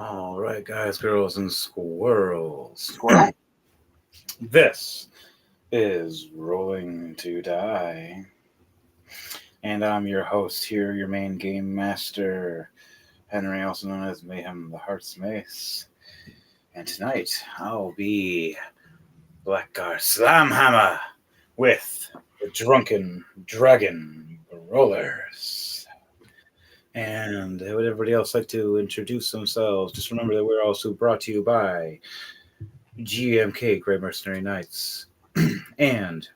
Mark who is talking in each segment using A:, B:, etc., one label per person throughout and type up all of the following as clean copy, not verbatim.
A: All right, guys, girls, and squirrels.
B: Squirrel?
A: This is Rolling to Die. And I'm your host here, your main game master, Henry, also known as Mayhem the Heart's Mace. And tonight, I'll be Blackguard Slamhammer with the Drunken Dragon Brawlers. And would everybody else like to introduce themselves? Just remember that we're also brought to you by GMK, Great Mercenary Knights, and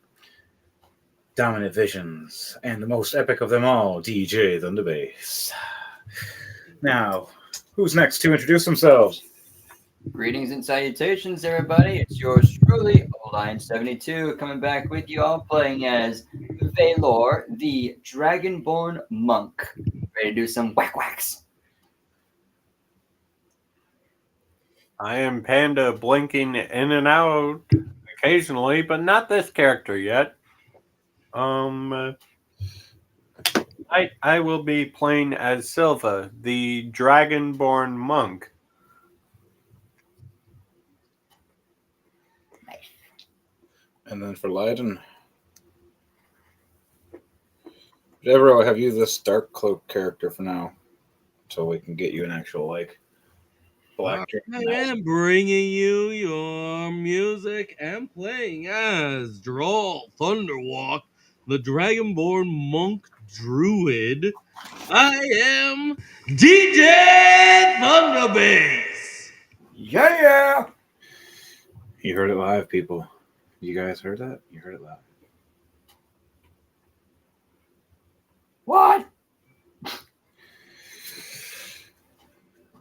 A: Dominant Visions, and the most epic of them all, DJ Thunderbass. Now, who's next to introduce themselves?
B: Greetings and salutations, everybody. It's yours truly, Line72, coming back with you all, playing as Valor, the Dragonborn Monk. Ready to do some whack-whacks.
C: I am Panda, blinking in and out occasionally, but not this character yet. I will be playing as Silva, the Dragonborn Monk.
A: And then for Leiden, Devereaux, I'll have you this Dark Cloak character for now, so we can get you an actual, black
D: I am bringing you your music and playing as Droll Thunderwalk, the Dragonborn Monk Druid. I am DJ Thunderbass.
B: Yeah!
A: You heard it live, people. You guys heard that? You heard it live.
B: What?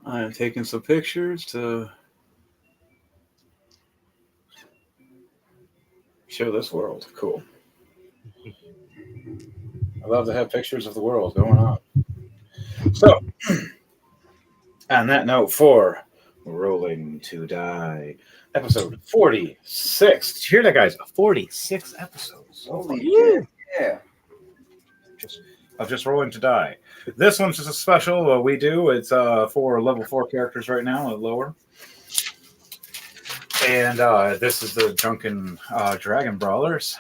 A: I am taking some pictures to show this world. Cool. I love to have pictures of the world going on. So, on that note, for Rolling to Die, episode 46. Did you hear that, guys? 46 episodes.
B: Holy shit. Yeah.
A: Just Rolling to Die. This one's just a special we do. It's for level 4 characters right now, lower. And this is the Drunken Dragon Brawlers.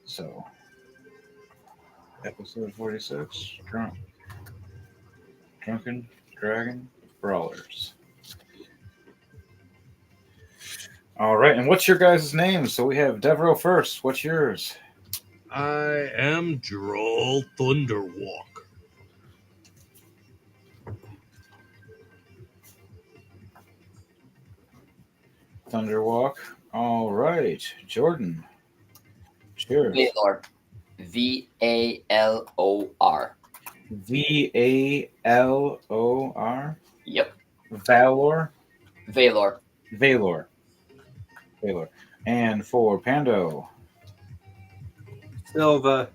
A: So, episode 46, Drunken Dragon Brawlers. All right, and what's your guys' names? So we have Devereaux first. What's yours?
D: I am Droll Thunderwalk.
A: Thunderwalk. All right, Jordan. Cheers.
B: Valor. Valor.
A: Valor.
B: Yep.
A: Valor.
B: Valor.
A: Valor. Valor. And for Pando.
C: Silva.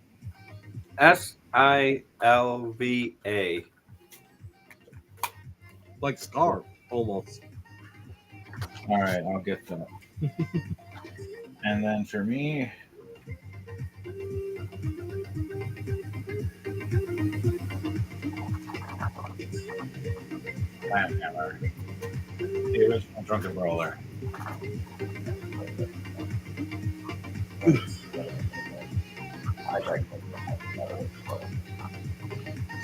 C: Silva.
D: Like Scar, almost.
A: All right, I'll get that. And then for me, Hammer. The original Drunken Brawler.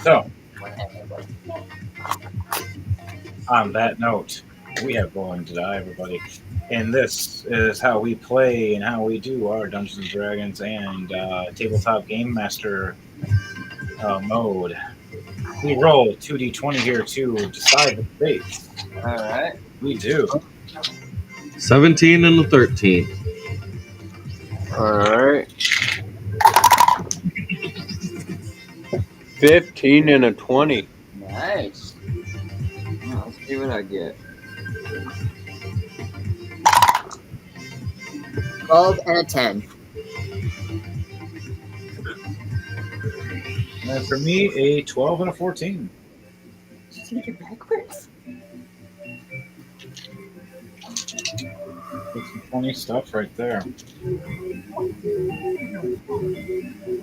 A: So, on that note, we have Rolling to Die, everybody. And this is how we play and how we do our Dungeons and Dragons and Tabletop Game Master mode. We roll 2d20 here to decide the fate.
B: All right.
A: We do.
D: 17 and a 13.
C: All right. 15 and a 20.
B: Nice. Well, let's see what I get. 12 and a 10.
A: And then for me, a 12 and a 14.
B: Just make it backwards.
A: That's some funny stuff right there.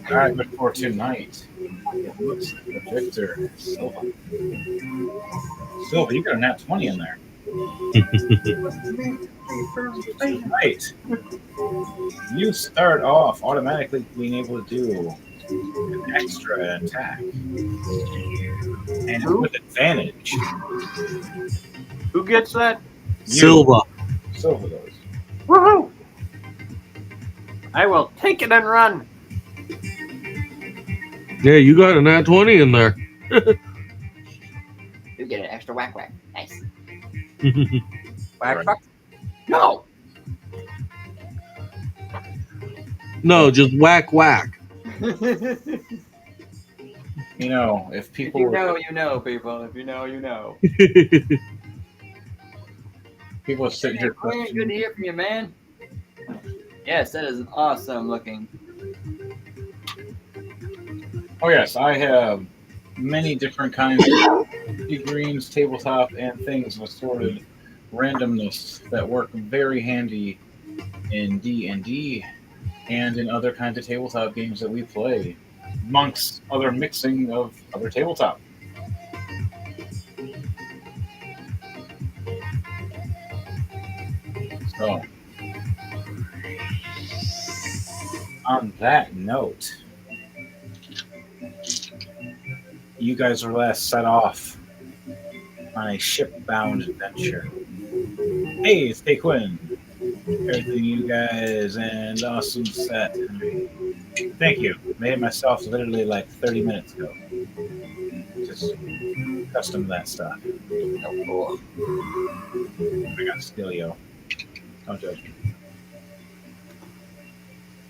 A: All right, but for tonight, it looks like the victor is Silva. Silva, you got a nat 20 in there. Tonight, you start off automatically being able to do an extra attack. And with advantage.
C: Who gets that?
D: Silva.
A: Silva does.
C: Woohoo! I will take it and run.
D: Yeah, you got a nat 20 in there.
B: You get an extra whack whack. Nice.
C: Whack,
A: Right.
C: whack.
B: No.
D: No, just whack whack.
A: You know, if
B: If
A: people
B: you know, you know, people. If you know, you know.
A: people are sitting here
B: Hey, good to
A: questioning,
B: hear from you, man. Yes, that is an awesome looking.
A: oh yes, I have many different kinds of figurines, tabletop, and things of assorted randomness that work very handy in D&D and in other kinds of tabletop games that we play, amongst other mixing of other tabletop. So, on that note, you guys are last set off on a ship-bound adventure. Hey, it's Hey Quinn. Everything you guys and awesome set. Thank you. Made it myself literally like 30 minutes ago. Just custom that stuff.
B: Oh, cool.
A: I got Skillio. Don't judge me. You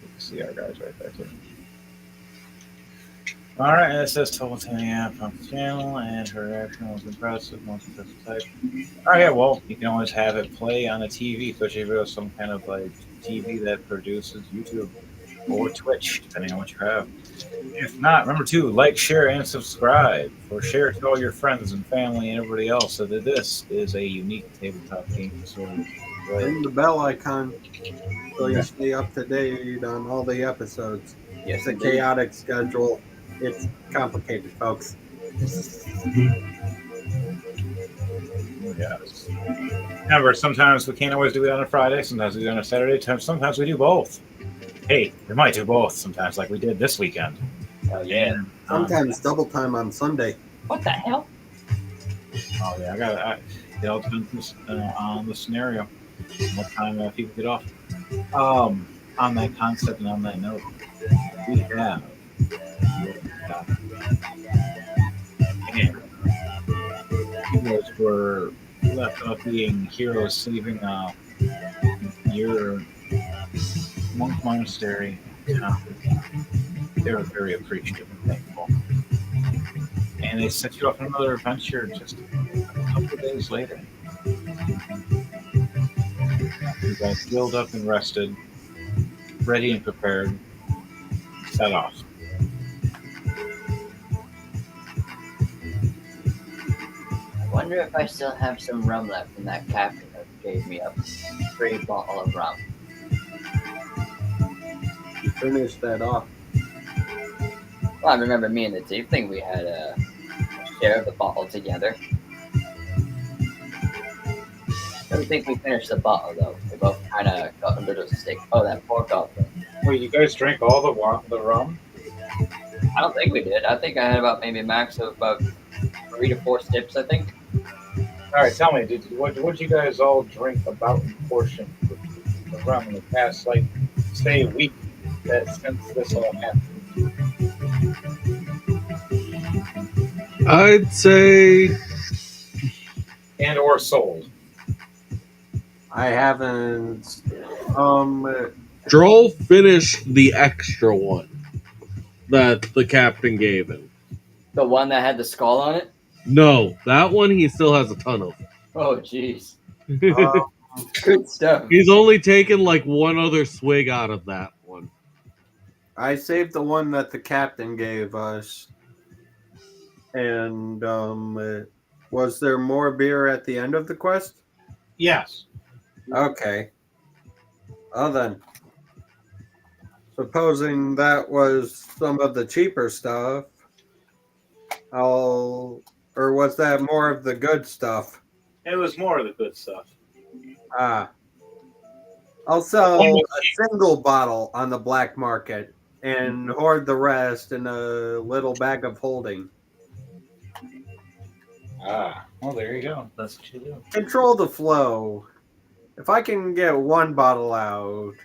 A: can see our guys right there too. Alright, and it says total 10 amp on the channel, and her reaction was impressive, most impressive type. Oh yeah, well, you can always have it play on a TV, especially if you have some kind of like TV that produces YouTube or Twitch, depending on what you have. If not, remember to like, share, and subscribe, or share it to all your friends and family and everybody else, so that this is a unique tabletop game sort of play.
C: Ring the bell icon so you stay up to date on all the episodes.
B: Yes,
C: It's a
B: indeed.
C: chaotic schedule. It's complicated, folks.
A: Yes. Remember, sometimes we can't always do it on a Friday, sometimes we do it on a Saturday, sometimes we do both. Hey, we might do both sometimes, like we did this weekend.
B: Oh, yeah.
A: And,
C: Sometimes double time on Sunday.
B: What the hell?
A: oh yeah, it all depends on the scenario, and what time people get off. On that concept and on that note, we have. And heroes were left off being heroes saving your monk monastery, they were very appreciative and thankful. And they set you off on another adventure just a couple of days later. You guys healed up and rested, ready and prepared, set off.
B: I wonder if I still have some rum left from that captain that gave me a free bottle of rum.
C: You finished that off.
B: Well, I remember me and the tiefling, we had a share of the bottle together. I don't think we finished the bottle, though. We both kind of got a little sick. Oh, that poor goblin.
A: Wait, you guys drank all the rum?
B: I don't think we did. I think I had about maybe a max of about 3 to 4 sips, I think.
A: All right, tell me, what you guys all drink about in portion of the rum in the past, like, say, a week since this all happened?
D: I'd say
A: And or sold?
C: I haven't.
D: Droll finished the extra one that the captain gave him.
B: The one that had the skull on it?
D: No, that one he still has a ton of.
B: Oh, jeez. Good stuff.
D: He's only taken like one other swig out of that one.
C: I saved the one that the captain gave us. And was there more beer at the end of the quest?
A: Yes.
C: Okay. Well then, supposing that was some of the cheaper stuff, or was that more of the good stuff?
A: It was more of the good stuff.
C: I'll sell a single bottle on the black market and hoard the rest in a little bag of holding.
A: Well, there you go. That's what you do.
C: Control the flow. If I can get one bottle out,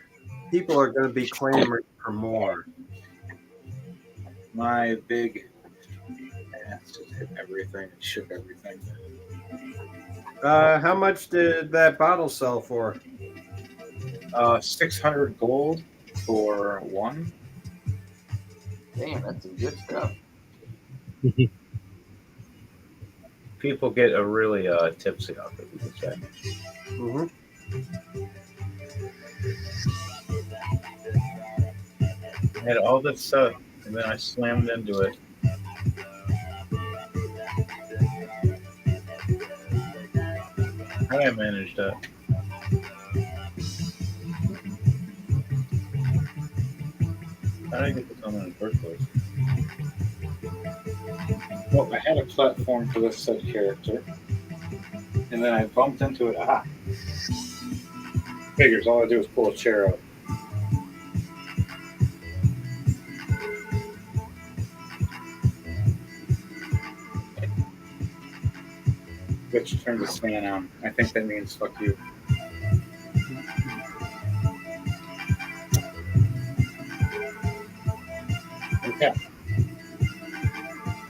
C: people are going to be clamoring for more.
A: My big ass just hit everything and shook everything.
C: How much did that bottle sell for?
A: 600 gold for one.
B: Damn, that's some good stuff.
A: People get a really tipsy off it, you could say.
C: Mm-hmm.
A: I had all this stuff, and then I slammed into it. How did I manage that? How did I get this on in the first place? Well, I had a platform for this set character, and then I bumped into it. Figures, all I do is pull a chair up. Which turns the fan on. I think that means fuck you. Okay.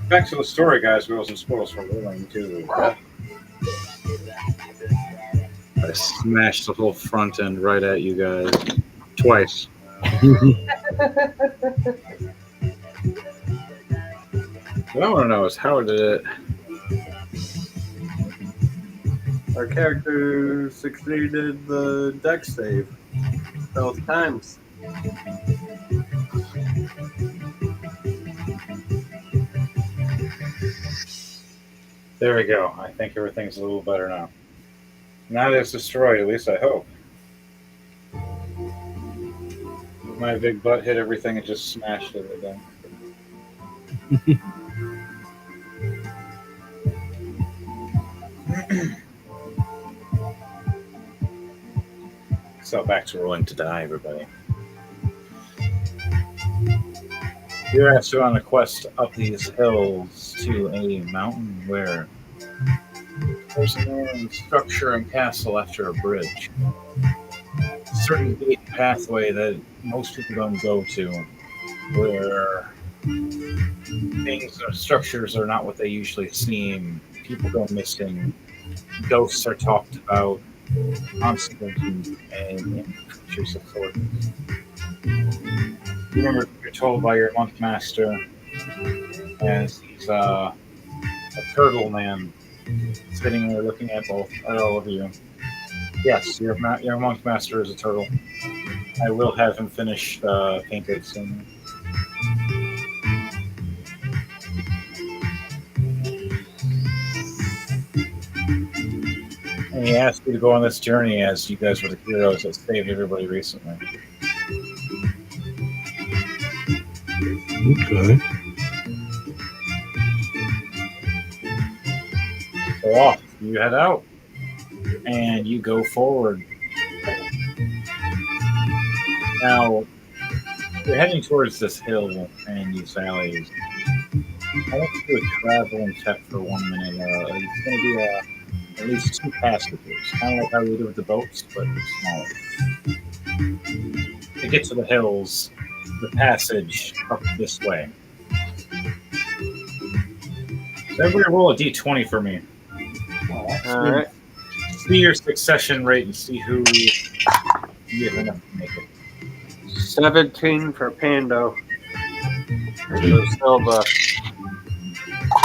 A: Back to the story, guys. Girls and spoils for Rolling 2. I smashed the whole front end right at you guys. Twice. What I want to know is how did it...
C: Our character succeeded the deck save both times.
A: There we go. I think everything's a little better now. Now that it's destroyed, at least I hope. My big butt hit everything and just smashed everything. So back to Rolling to Die, everybody. You're actually on a quest up these hills to a mountain where there's a structure and castle after a bridge. A certain gate pathway that most people don't go to, where things or structures are not what they usually seem. People go missing. Ghosts are talked about. consequences and future support. You remember you're told by your monk master as he's a turtle man sitting there looking at all of you. Yes, your monk master is a turtle. I will have him finished painted soon. And he asked you to go on this journey as you guys were the heroes that saved everybody recently.
D: Okay.
A: So off, you head out, and you go forward. Now, you're heading towards this hill and these valleys. I want you to travel and check for 1 minute. It's going to be at least 2 passages, kind of like how we do with the boats, but smaller. To get to the hills, the passage up this way. So everybody roll a d20 for me.
C: All right.
A: See your succession rate and see who you have enough to make it.
C: 17 for Pando. So Silva.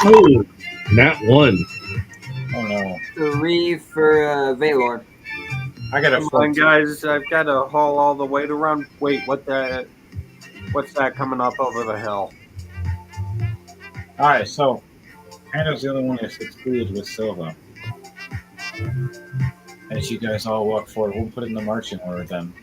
D: Oh, not 1.
A: Oh no.
B: 3 for Valor.
A: I got a
C: Come on,
A: 14.
C: guys. I've got to haul all the way around. Wait, what's that coming up over the hill?
A: Alright, so Pando's the only one that succeeded with Silva. As you guys all walk forward, we'll put it in the marching order then.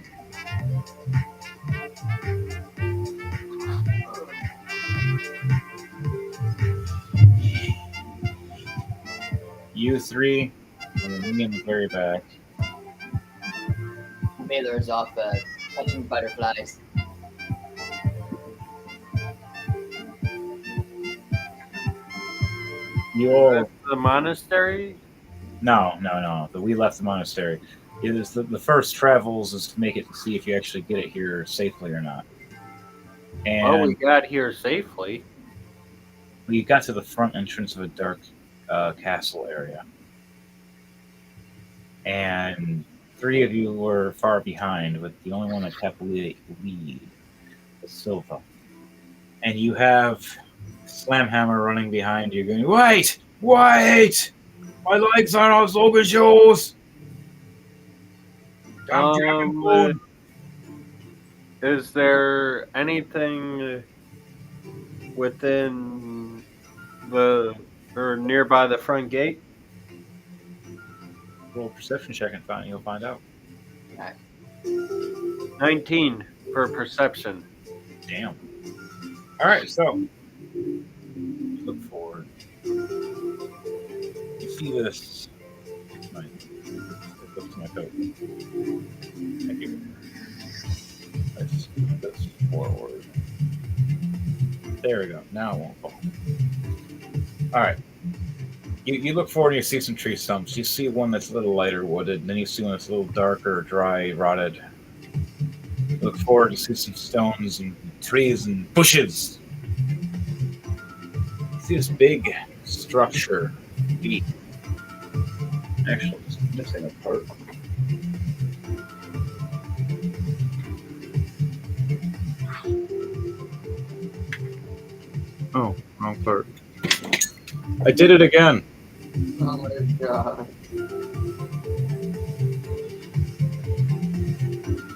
A: You 3, and then me in the very back.
B: Valor's off catching butterflies.
A: You all
C: That's the monastery?
A: No. We left the monastery. It is the first travels is to make it to see if you actually get it here safely or not. And
C: Well, we got here safely.
A: we got to the front entrance of a dark castle area. And 3 of you were far behind, but the only one that kept lead was Silva. And you have Slamhammer running behind you going, Wait! My legs aren't as long as yours! I'm Dragonborn!
C: Is there anything within or nearby the front gate?
A: Roll a perception check and you'll find out.
C: 19 for perception.
A: Damn. Alright, so look forward. You see this. It looks to my coat. Thank you. That's forward. There we go. Now it won't fall. Alright. You look forward and you see some tree stumps. You see one that's a little lighter wooded, and then you see one that's a little darker, dry, rotted. You look forward to see some stones and trees and bushes. You see this big structure, deep. Actually, it's missing a part. Oh, wrong part. I did it again.
B: Oh my god.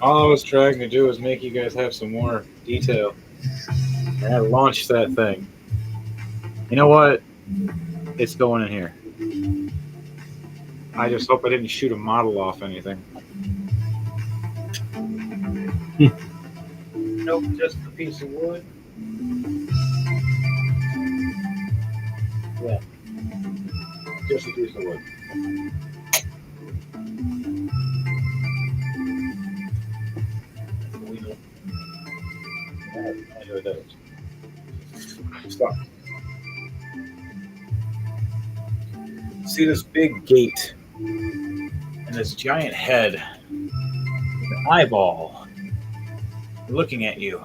A: All I was trying to do was make you guys have some more detail. And I launched that thing. You know what? It's going in here. I just hope I didn't shoot a model off anything. Nope, just a piece of wood. Yeah. Just a piece of wood. I know those. Stop. See this big gate and this giant head with an eyeball looking at you.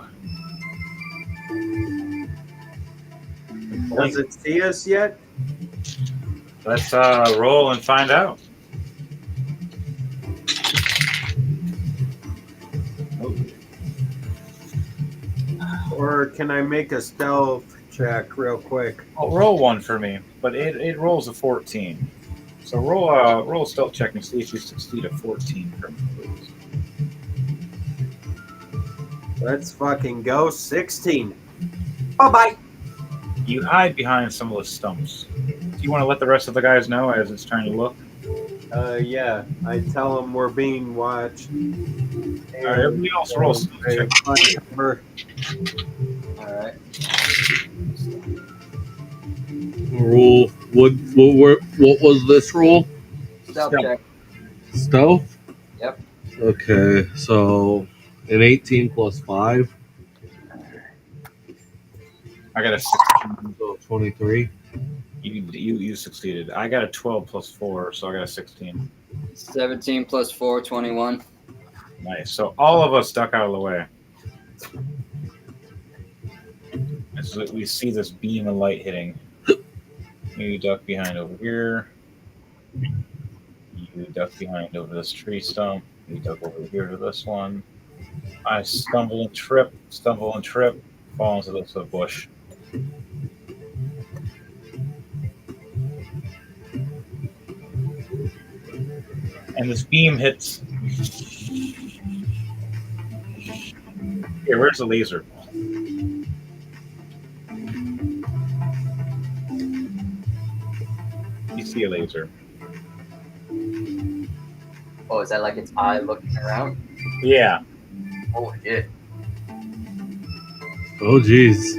C: Does it see us yet?
A: Let's roll and find out.
C: Or can I make a stealth check real quick?
A: Oh, roll one for me, but it rolls a 14. So roll a stealth check and see if you succeed a 14 for me, please.
C: Let's fucking go. 16. Bye-bye.
A: You hide behind some of the stumps. Do you want to let the rest of the guys know as it's trying to look?
C: Yeah. I tell them we're being watched.
A: All right, everybody else roll a stealth check.
C: Cover.
B: All right.
D: Rule. What was this rule?
B: Stealth
A: Stealth.
B: check.
D: Stealth?
B: Yep.
D: Okay, so an 18 plus 5,
A: I got a 16.
D: so 23.
A: You succeeded. I got a 12 plus 4, so I got a 16.
B: 17 plus 4, 21.
A: Nice. So all of us duck out of the way. As we see this beam of light hitting. You duck behind over here. You duck behind over this tree stump. You duck over here to this one. I stumble and trip, fall into this bush. And this beam hits. Here, where's the laser? You see a laser.
B: Oh, is that like its eye looking around?
A: Yeah.
B: Oh, yeah.
D: Oh, jeez.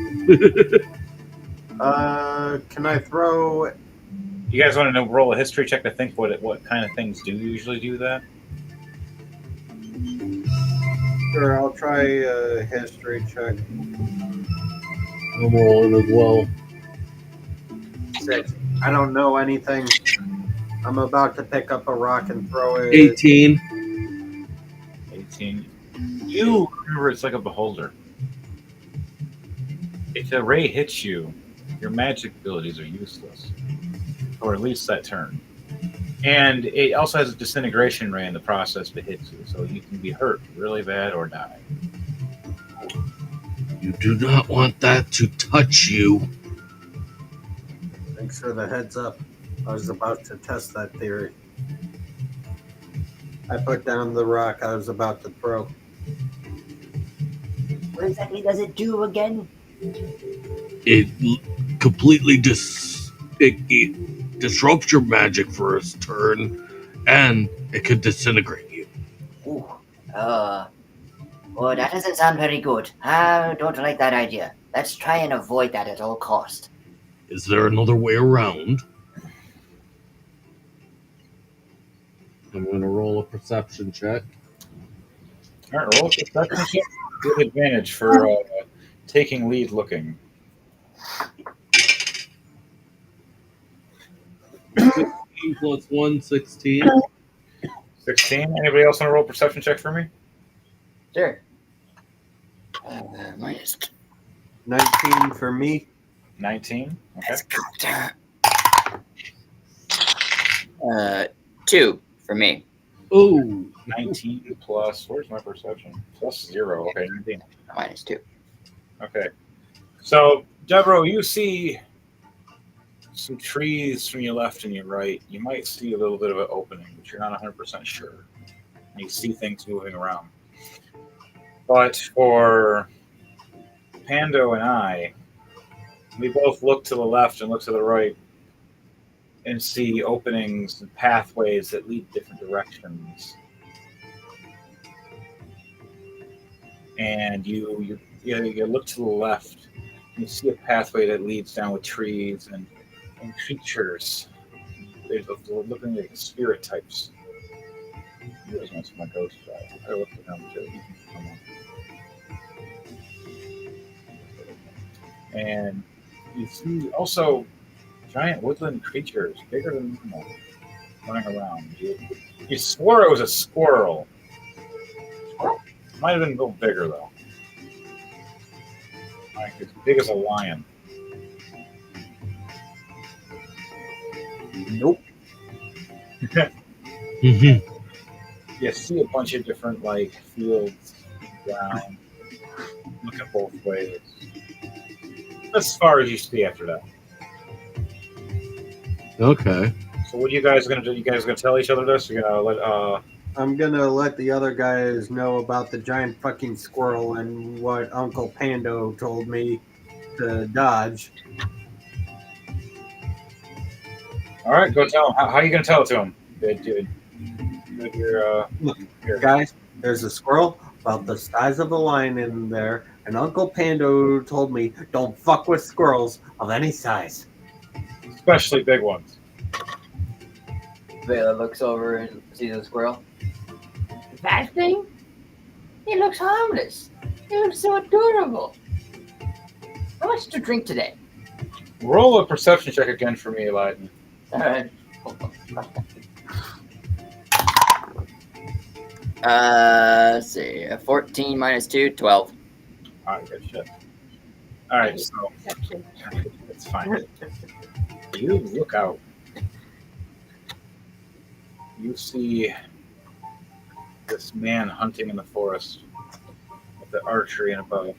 C: Can I throw...
A: You guys want to roll a history check to think what kind of things do usually do that?
C: Sure, I'll try a history check.
D: I'm rolling as well.
C: 6. I don't know anything. I'm about to pick up a rock and throw it.
D: 18.
A: 18. You remember it's like a beholder. If a ray hits you, your magic abilities are useless. Or at least that turn. And it also has a disintegration ray in the process that hits you, so you can be hurt really bad or die.
D: You do not want that to touch you.
C: Thanks for the heads up. I was about to test that theory. I put down the rock I was about to throw.
B: What exactly does it do again?
D: It completely it disrupts your magic for a turn, and it could disintegrate you.
E: Ooh. Well, that doesn't sound very good. I don't like that idea. Let's try and avoid that at all cost.
D: Is there another way around? I'm going to roll a perception check.
A: All right, roll a perception check. Good advantage for taking lead looking.
D: 16 plus 1, 16.
A: 16. Anybody else want to roll a perception check for me?
B: Sure.
E: Minus
C: 19 for me.
A: 19. Okay.
E: counter.
B: 2 for me.
D: Oh,
A: 19 plus, where's my perception? Plus 0. Okay, 19.
B: Minus 2.
A: Okay. So, Deborah, you see some trees from your left and your right. You might see a little bit of an opening, but you're not 100% sure. You see things moving around. But for Pando and I, we both look to the left and look to the right and see openings and pathways that lead different directions. And you look to the left, and you see a pathway that leads down with trees and creatures. They're looking like spirit types. You guys want to see my ghost guy? I looked at him too. He can come on. And you see also giant woodland creatures, bigger than normal, running around. You swore it was a squirrel. Might have been a little bigger though. Like as big as a lion. Nope. You see a bunch of different like fields, ground, looking both ways. As far as you see after that.
D: Okay.
A: So what are you guys gonna do? You guys gonna tell each other this? You're gonna let
C: I'm gonna let the other guys know about the giant fucking squirrel and what Uncle Pando told me to dodge.
A: all right, go tell him. How are you gonna tell it to him? Dude,
C: Look,
A: here.
C: guys, there's a squirrel about the size of a lion in there, and Uncle Pando told me don't fuck with squirrels of any size.
A: Especially big ones.
B: Vela looks over and sees a squirrel. That thing? He looks harmless. He looks so adorable. How much to drink today?
A: Roll a perception check again for me, Elijah.
B: All right. Let's see. 14 minus 2, 12.
A: All right, good shit. All right, so it's fine. You look out. You see this man hunting in the forest with the archery and a bow.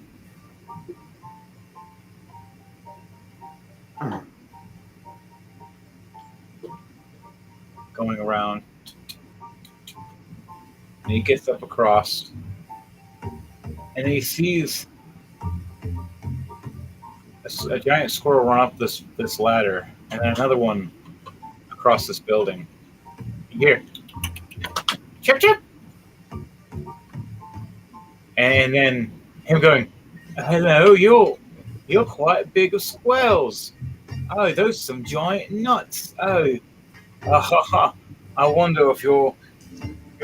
A: Going around. And he gets up across. And he sees a giant squirrel run up this ladder. And then another one across this building. Here. Chip, chip. And then him going, hello, you're quite big of squirrels. Oh, those are some giant nuts. Oh, I wonder if you're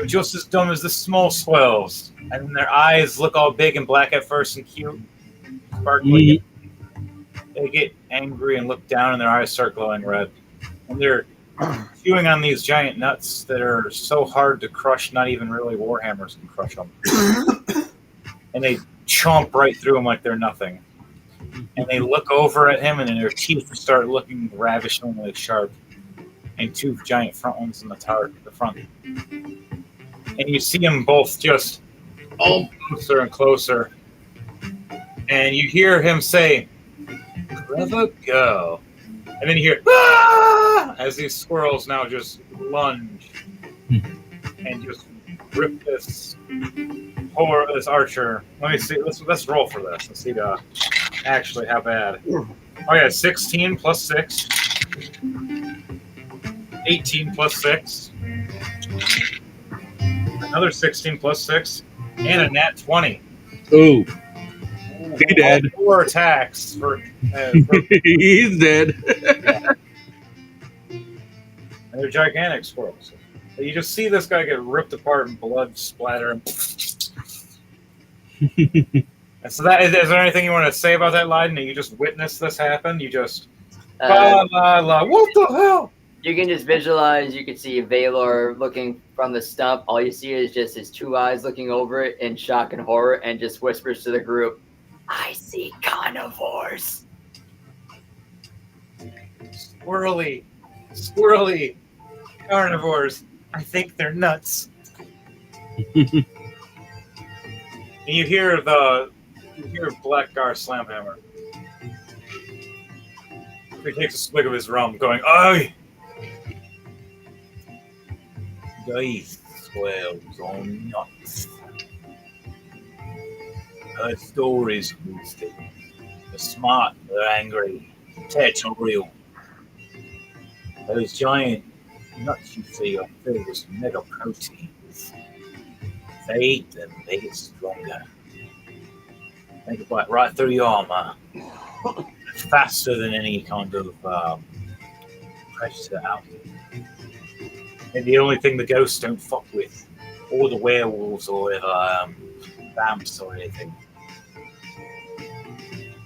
A: just as dumb as the small squirrels. And their eyes look all big and black at first and cute, sparkly. They get angry and look down, and their eyes start glowing red. And they're chewing on these giant nuts that are so hard to crush, not even really warhammers can crush them. And they chomp right through them like they're nothing. And they look over at him, and then their teeth start looking ravishingly sharp. And two giant front ones in the front. And you see them both just closer and closer. And you hear him say, clever girl. And then you hear, ah! As these squirrels now just lunge and just rip this archer. Let me see. Let's roll for this. Let's see actually how bad. Oh yeah, 16 plus 6. 18 plus 6. Another 16 plus 6. And a nat 20.
D: Ooh. He dead.
A: 4 attacks for
D: He's dead.
A: Yeah. And they're gigantic squirrels. So you just see this guy get ripped apart and blood splatter. And so is there anything you want to say about that, Leiden? You just witnessed this happen? You just what the hell?
B: You can just visualize, you can see Valor looking from the stump. All you see is just his two eyes looking over it in shock and horror, and just whispers to the group, I see carnivores.
A: Squirrely carnivores. I think they're nuts. And you hear Blackgar Slamhammer. He takes a swig of his rum, going, "Aye, these swells are nuts. Heard stories of these things. They're smart, they're angry, territorial. Those giant nuts you see are filled with mega proteins. If they eat them, they get stronger. They can bite right through your armor. Faster than any kind of predator out there. And the only thing the ghosts don't fuck with, or the werewolves, or vamps or anything.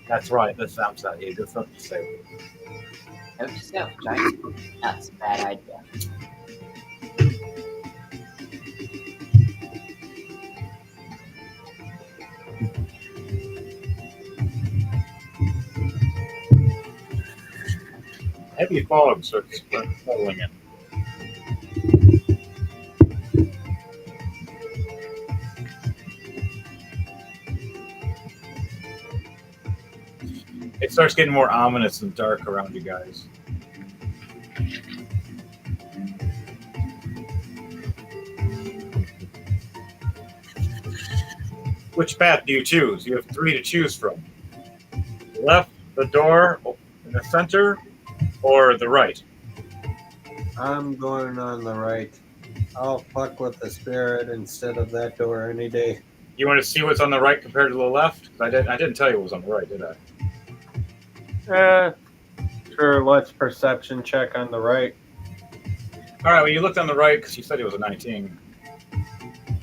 A: That's right, there's vamps out here. Good fuck yourself.
B: Note to self, giant. That's a bad idea.
A: Heavy fog starts settling in. It starts getting more ominous and dark around you guys. Which path do you choose? You have 3 to choose from. Left, the door in the center, or the right?
C: I'm going on the right. I'll fuck with the spirit instead of that door any day.
A: You want to see what's on the right compared to the left? I didn't tell you what was on the right, did I?
C: Sure, let's perception check on the right.
A: All right, when you looked on the right, because you said it was a 19,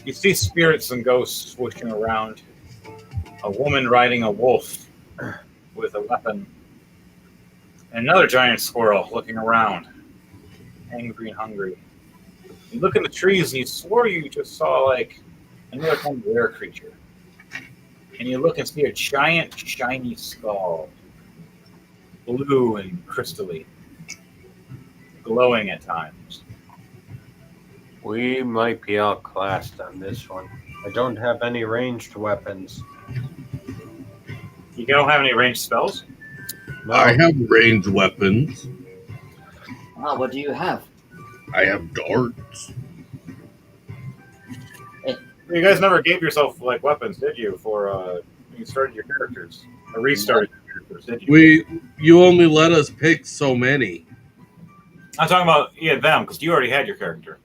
A: you see spirits and ghosts swooshing around. A woman riding a wolf with a weapon. And another giant squirrel looking around, angry and hungry. You look in the trees and you swore you just saw like another kind of rare creature. And you look and see a giant, shiny skull, blue and crystally, glowing at times.
C: We might be outclassed on this one. I don't have any ranged weapons.
A: You don't have any ranged spells?
C: No.
D: I have ranged weapons.
E: Oh, what do you have?
D: I have darts.
A: You guys never gave yourself like weapons, did you? For when you started your characters, or restarted your characters, did you?
D: You only let us pick so many.
A: I'm talking about them because you already had your character.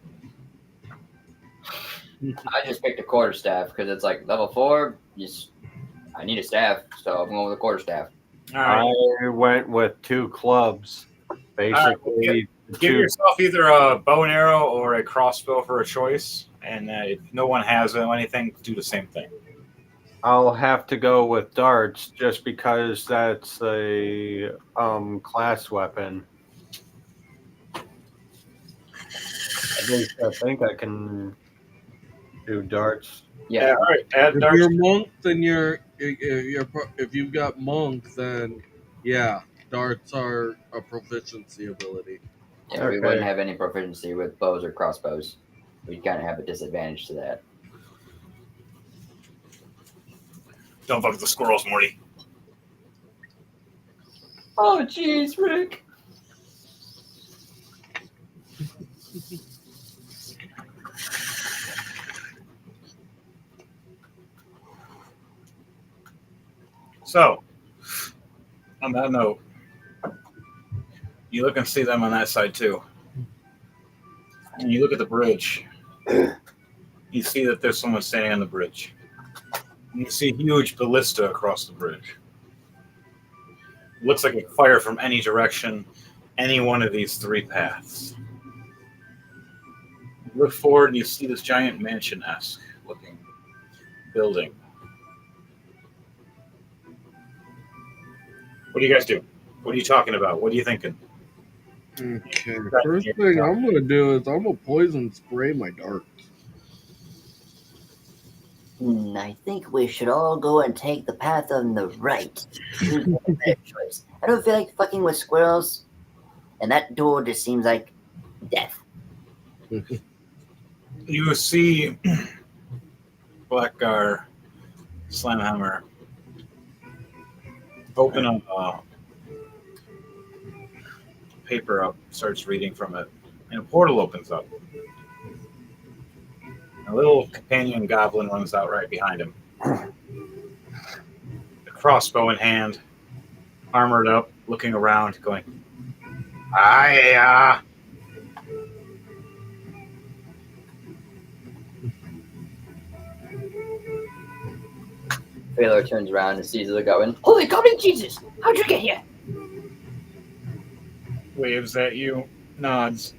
B: I just picked a quarterstaff because it's like level 4. I need a staff, so I'm going with a quarterstaff.
A: All right.
C: I went with 2 clubs. Basically,
A: Give yourself either a bow and arrow or a crossbow for a choice, and if no one has anything, do the same thing.
C: I'll have to go with darts just because that's a class weapon. At least I think I can do darts.
B: Yeah.
A: All right. Add
D: If
A: darts.
D: you're monk, then if you've got monk, then yeah, darts are a proficiency ability.
B: Yeah, we
C: Okay.
B: wouldn't have any proficiency with bows or crossbows. We kind of have a disadvantage to that.
A: Don't fuck with the squirrels, Morty.
B: Oh, jeez, Rick.
A: So, on that note, you look and see them on that side too. And you look at the bridge. You see that there's someone standing on the bridge. And you see a huge ballista across the bridge. Looks like it could fire from any direction, any one of these 3 paths. You look forward and you see this giant mansion-esque looking building. What do you guys do? What are you talking about? What are you thinking?
D: Okay. First thing I'm gonna do is I'm gonna poison spray my darts.
E: I think we should all go and take the path on the right. Seems like a better choice. I don't feel like fucking with squirrels, and that door just seems like death.
A: You see Blackgar Slamhammer open a paper up, starts reading from it, and a portal opens up. A little companion goblin runs out right behind him. A crossbow in hand, armored up, looking around, going, "Hiya!"
B: Baylor turns around and sees the going.
E: Holy goblin Jesus! How'd you get here?
A: Waves at you, nods.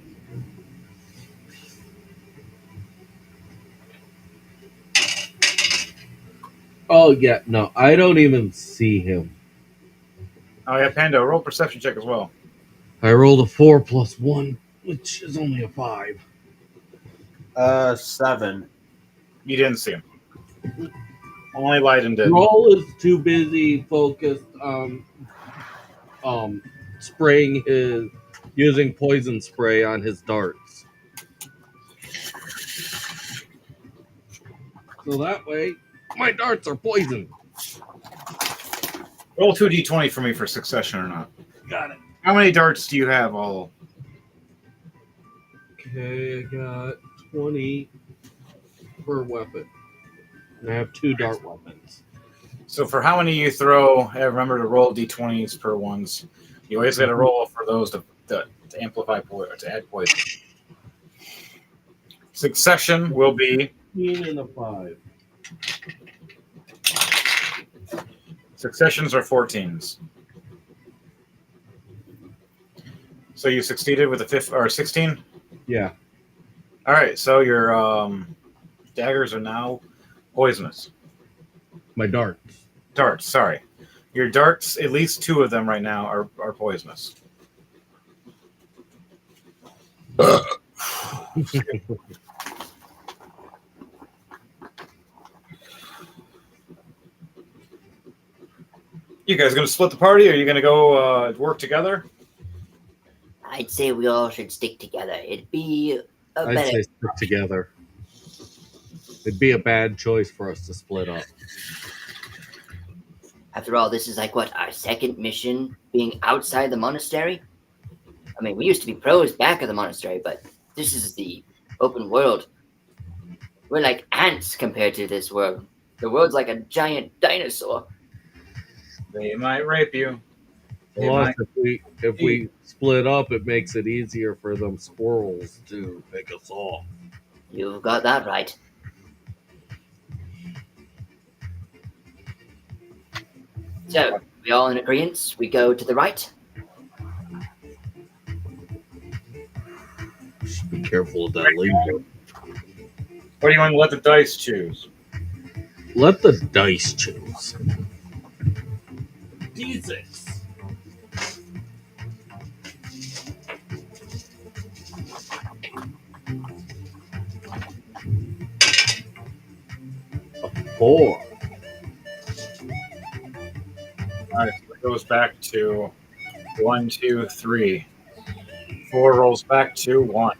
D: Oh yeah, no, I don't even see him.
A: Oh yeah, Pando, roll perception check as well.
D: I rolled a 4 + 1, which is only a 5.
C: 7.
A: You didn't see him. Only Leiden did.
D: Roll is too busy focused on using poison spray on his darts. So that way, my darts are poisoned.
A: Roll 2d20 for me for succession or not.
D: Got it.
A: How many darts do you have all?
D: Okay, I got 20 per weapon. And I have 2 dart weapons.
A: So for how many you throw, remember to roll d20s per ones. You always got to roll for those to amplify poison, to add poison. Succession will be
D: 15 and a 5.
A: successions are 14s. So you succeeded with a 16?
D: Yeah.
A: All right, so your daggers are now poisonous.
D: My darts.
A: Darts, sorry. Your darts, at least 2 of them right now are poisonous. You guys going to split the party, or are you going to go work together?
E: I'd say we all should stick together. It'd be a
D: I'd
E: better.
D: say stick together. It'd be a bad choice for us to split up.
E: After all, this is like what, our second mission being outside the monastery? I mean, we used to be pros back of the monastery, but this is the open world. We're like ants compared to this world. The world's like a giant dinosaur.
A: They might rape you. They
D: Plus,
A: might.
D: if we split up, it makes it easier for them squirrels to pick us off.
E: You've got that right. So, we all in agreement? We go to the right?
D: Just be careful of that lever.
A: What do you want to let the dice choose?
D: Let the dice choose. D6. A 4.
A: All right, so it goes back to 1, 2, 3. 4 rolls back to 1.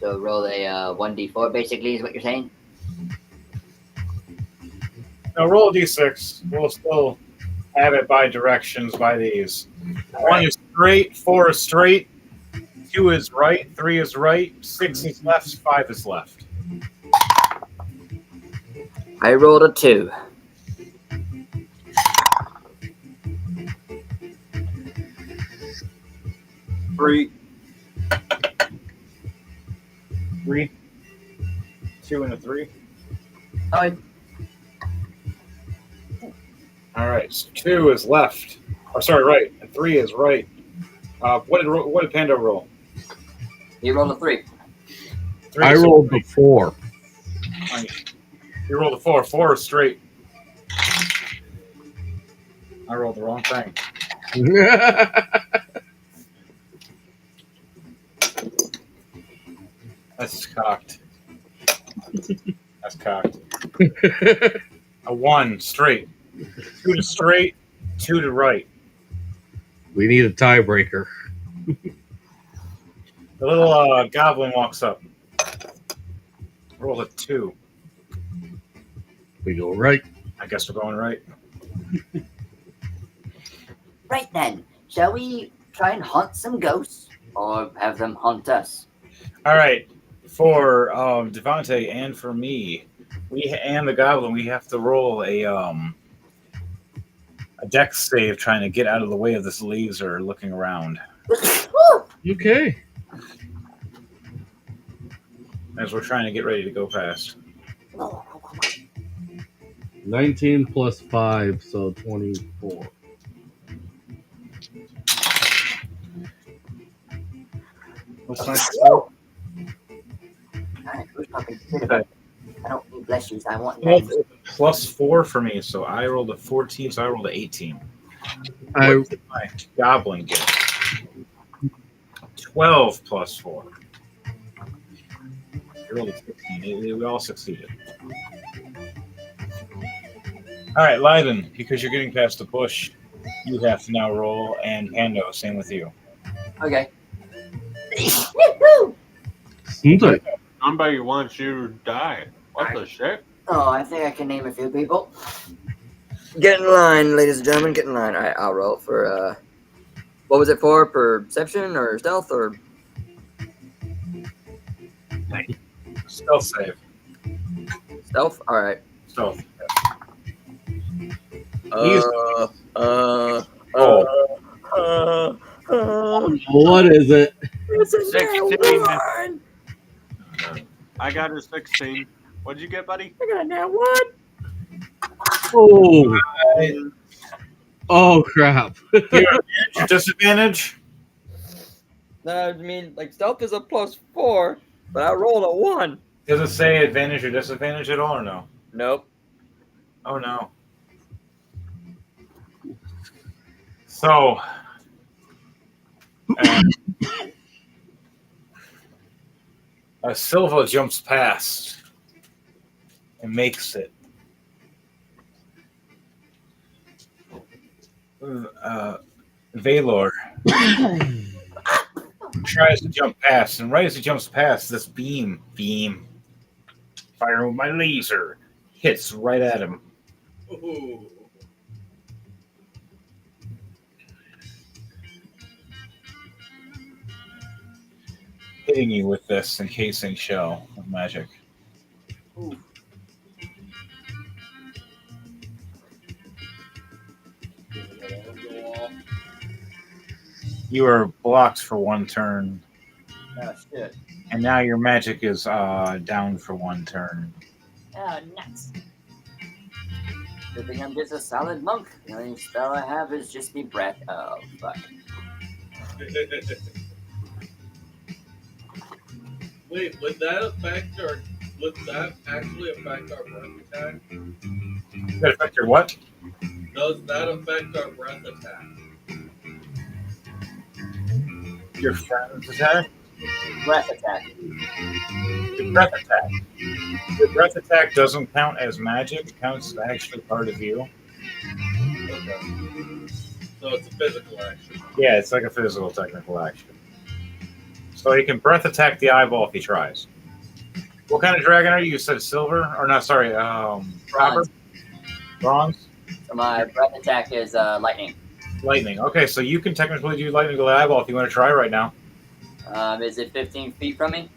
E: So roll a 1d4 basically is what you're saying?
A: Now roll a d6. We'll still have it by directions by these. 1 is straight, 4 is straight, 2 is right, 3 is right, 6 is left, 5 is left.
E: I rolled a 2.
A: Three. 3. 2 and a 3.
E: Oh,
A: All right, so 2 is left. Oh, sorry, right. And 3 is right. What did Pando roll?
E: you rolled a 3.
A: 3
D: I
A: is
D: rolled the 4.
A: You rolled a 4. 4 is straight. I rolled the wrong thing. That's cocked. That's cocked. A 1 straight. 2 to straight. 2 to right.
D: We need a tiebreaker.
A: The little goblin walks up. Roll a 2.
D: We go right.
A: I guess we're going right.
E: Right then, shall we try and hunt some ghosts? Or have them hunt us?
A: All right. For Devante and for me, and the goblin, we have to roll a dex save trying to get out of the way of this laser looking around.
D: Okay.
A: As we're trying to get ready to go past.
D: 19 plus 5, so 24.
A: What's next?
E: Alright, who's talking shit about it? I don't need bless yous, I want
A: Well,
E: names.
A: plus 4 for me, so I rolled a 14, so I rolled an 18.
D: I
A: What did my goblin get? 12 plus 4. I rolled a 16. We all succeeded. All right, Lyden, because you're getting past the bush, you have to now roll, and Pando, same with you.
E: Okay.
D: Somebody-
C: Somebody wants you to die. What the shit?
E: Oh, I think I can name a few people. Get in line, ladies and gentlemen. Get in line. All right, I'll roll for what was it for? Perception or stealth or
A: Stealth save.
E: stealth? All right.
A: Stealth.
D: What is it?
E: It's a
C: 16.
E: nat one.
C: I got a 16. What'd you get, buddy?
E: I got a nat one.
D: Oh. Oh crap.
A: Disadvantage?
B: I mean, like stealth is a +4, but I rolled a 1.
A: Does it say advantage or disadvantage at all or no?
B: Nope.
A: Oh no. So Silva jumps past and makes it. Valor tries to jump past, and right as he jumps past, this beam, firing with my laser, hits right at him.
D: Ooh.
A: Hitting you with this encasing shell of magic.
E: Ooh.
A: You are blocked for one turn,
E: Oh shit.
A: and now your magic is down for one turn.
E: Oh, nuts. Good thing I'm just a solid monk. The only spell I have is just the breath. Oh, fuck.
D: Wait, would that actually affect our breath attack?
A: Does that affect your what?
D: Does that affect our breath attack?
A: Your friend's attack?
E: Breath attack.
A: Your breath attack. Your breath attack doesn't count as magic. It counts as actually part of you.
D: Okay. So it's a physical action.
A: Yeah, it's like a physical technical action. So he can breath attack the eyeball if he tries. What kind of dragon are you? You said silver? Or not, sorry, copper? Bronze?
E: So my breath attack is lightning.
A: Lightning. Okay, so you can technically do lightning to the eyeball if you want to try right now.
E: Is it 15 feet from me?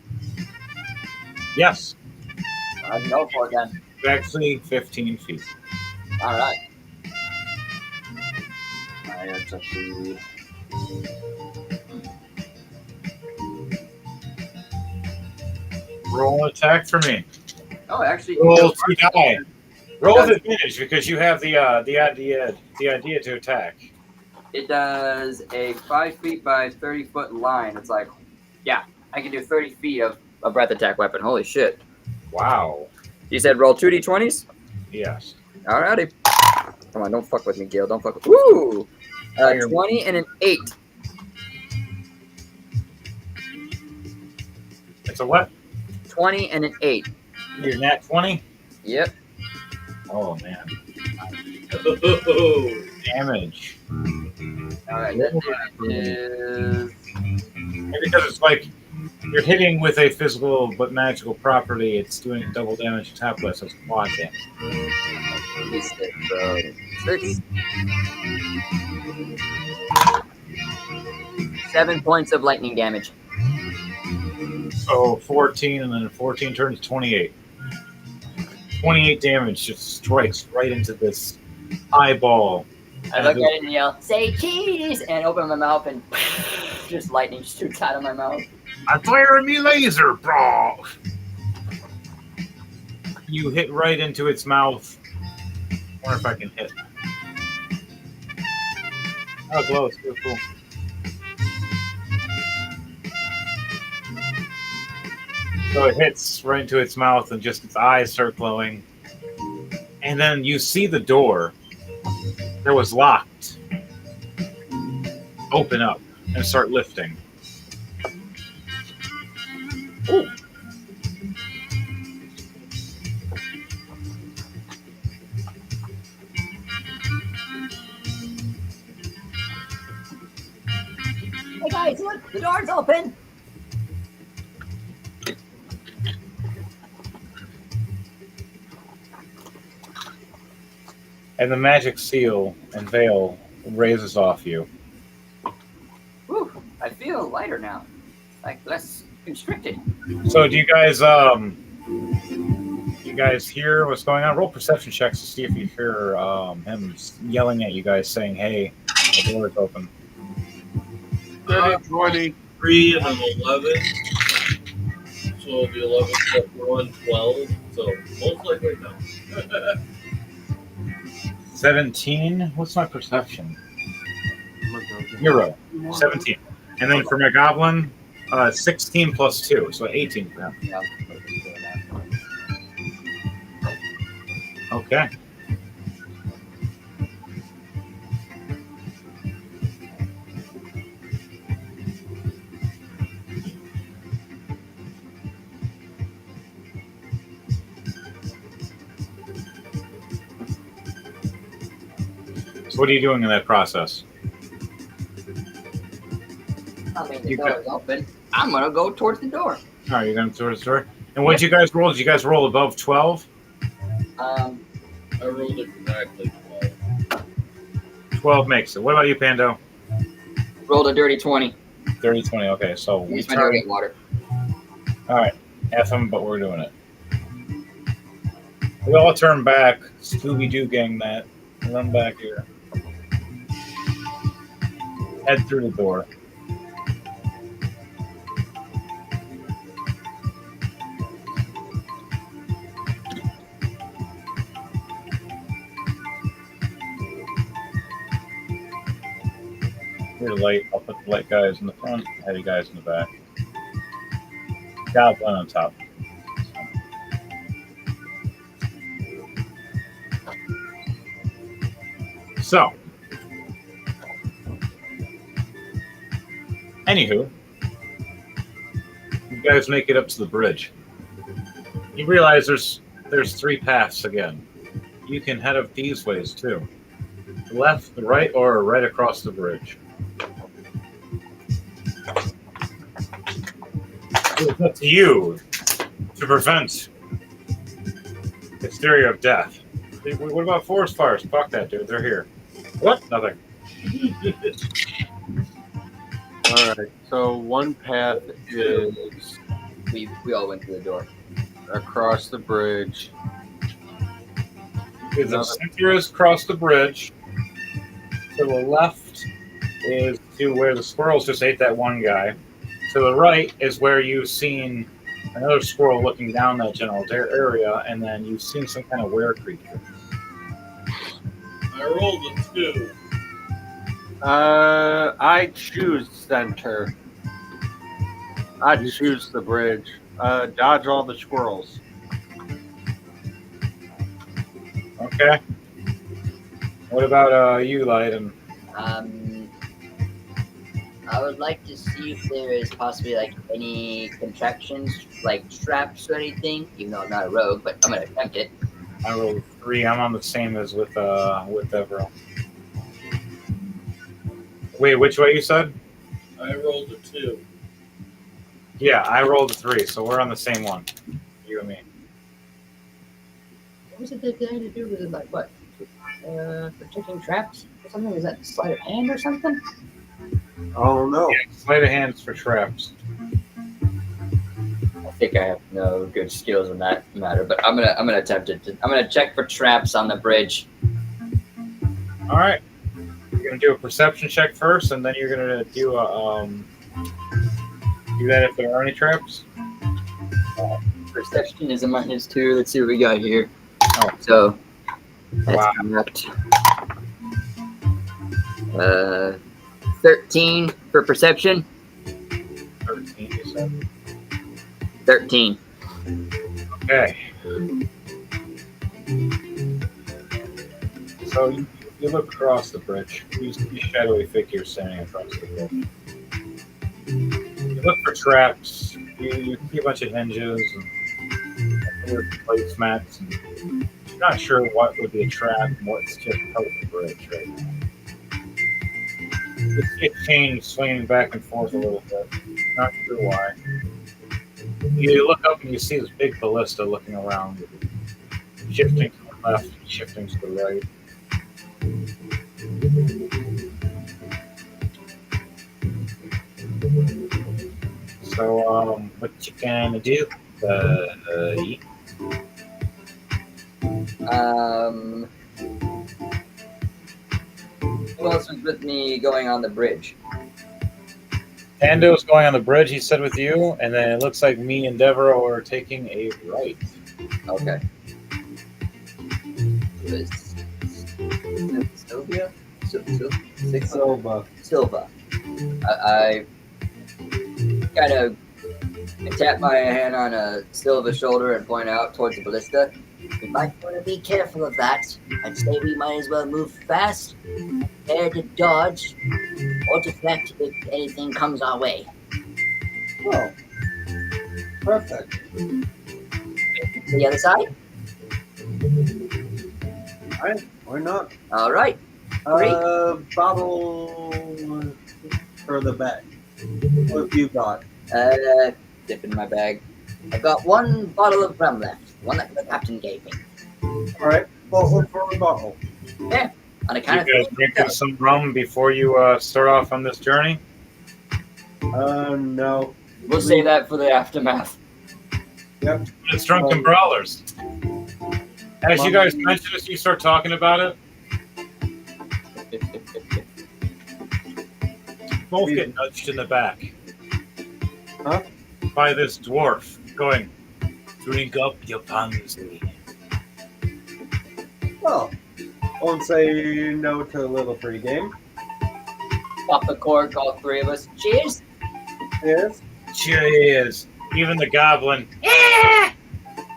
A: Yes.
E: I can go for it then.
A: It's actually 15 feet.
E: All right.
A: That's up to... Roll an attack for me.
E: Oh, actually.
A: Roll to die. Roll with advantage because you have the idea to attack.
B: It does a 5 feet by 30 foot line. It's like, yeah, I can do 30 feet of a breath attack weapon. Holy shit.
A: Wow.
B: You said roll 2d20s?
A: Yes.
B: Alrighty. Come on, don't fuck with me, Gil. Don't fuck with me. Woo! 20 and an 8.
A: It's a what?
B: 20 and an 8.
A: You're nat 20?
B: Yep.
A: Oh, man.
D: Oh.
A: Damage.
B: Alright, that is...
A: And because it's like you're hitting with a physical but magical property, it's doing double damage to top list, so it's quad damage.
B: 6. 7 points of lightning damage.
A: So 14, and then 14 turns 28. 28 damage just strikes right into this eyeball.
E: I look at it and yell, "Say cheese!" and open my mouth and just lightning shoots out of my mouth.
A: I'm firing me laser, bro! You hit right into its mouth. I wonder if I can hit. Oh, glow, it's so cool. So it hits right into its mouth and just its eyes start glowing. And then you see the door that was locked open up and start lifting. Ooh.
E: Hey guys, look, the door's open.
A: and the magic seal and veil raises off you.
B: Whew, I feel lighter now. Like less constricted.
A: So do you guys hear what's going on? Roll perception checks to see if you hear him yelling at you guys saying, "Hey, the door is open."
C: 30, 20.
D: 3 and an 11. So the 11 plus 1, 12. So most likely no.
A: 17. What's my perception? 0. 17. And then for my goblin, 16 plus 2, so 18 for him.
B: Yeah.
A: Okay. So what are you doing in that process?
B: I mean, the
A: You
B: door is open. I'm gonna go towards the door.
A: All right, you're going towards the door. And what did you guys roll? Did you guys roll above 12?
D: I rolled exactly 12.
A: 12 makes it. What about you, Pando?
B: Rolled a dirty 20.
A: 30, 20. Okay, so we
B: Use my
A: turn.
B: dirty water.
A: All right, F him, but we're doing it. We all turn back. Scooby-Doo gang that. Run back here. Head through the door. You're light. I'll put the light guys in the front, heavy guys in the back. Goblin on top. So, anywho, you guys make it up to the bridge. You realize there's 3 paths again. You can head up these ways too. The left, the right, or right across the bridge. It's up to you to prevent hysteria of death. What about forest fires? Fuck that, dude. They're here. What? Nothing.
C: All right. So one path is
B: We all went through the door.
C: across the bridge.
A: The center is across the bridge. To the left is to where the squirrels just ate that one guy. To the right is where you've seen another squirrel looking down that general area, and then you've seen some kind of were creature.
D: I rolled a 2.
C: I choose center. I choose the bridge. Dodge all the squirrels.
A: Okay. What about you, Lyden?
E: I would like to see if there is possibly like any contractions, like traps or anything. Even though I'm not a rogue, but I'm gonna attempt it.
A: I rolled 3. I'm on the same as with Devereaux. Wait, which way you said?
D: I rolled a 2.
A: Yeah, I rolled a 3, so we're on the same one. You and me.
B: What was it that they had to do? Was it like what? Protecting traps or something? Was that sleight of hand or something?
C: Oh no!
A: Yeah, sleight of hands for traps.
B: I think I have no good skills in that matter, but I'm gonna attempt it. I'm gonna check for traps on the bridge.
A: All right. You're gonna do a perception check first, and then you're gonna do a do that if there are any traps.
B: Perception is a minus 2. Let's see what we got here.
A: Oh.
B: So that's
A: Wow.
B: correct. 13 for perception.
A: 13, you said.
B: 13.
A: Okay. So you look across the bridge. You see a shadowy figure standing across the bridge. You look for traps. You see a bunch of hinges and weird placemats. And you're not sure what would be a trap and what's just part of the bridge right now. You see a chain swinging back and forth a little bit. Not sure why. You look up and you see this big ballista looking around, shifting to the left, shifting to the right. So, what you gonna do?
B: Who else was with me going on the bridge?
A: Pando's going on the bridge, he said, with you, and then it looks like me and Devereaux are taking a right.
B: Okay. Sylvia? Silva. I kind of tap my hand on Silva's shoulder and point out towards the ballista.
E: We might want to be careful of that. I'd say we might as well move fast, prepare to dodge, or deflect if anything comes our way.
C: Oh, perfect.
E: To the other side?
C: All right, why not?
E: All right. Great.
C: Bottle for the bag. What have you got?
B: Dip in my bag.
E: I've got one bottle of rum left, one that the captain gave me.
C: All right, bottle for a bottle.
E: Yeah, on a count of
A: You guys
E: three.
A: drinking some rum before you start off on this journey?
C: No.
B: We'll save that for the aftermath.
C: Yep.
A: It's Drunken Brawlers. As you guys mentioned as you start talking about it, both get nudged in the back.
C: Huh?
A: By this dwarf going, drink up your pansy.
C: Well, won't say no to a little pregame.
B: Pop the cork, all three of us. Cheers!
C: Yes.
A: Cheers. Even the goblin.
E: Yeah!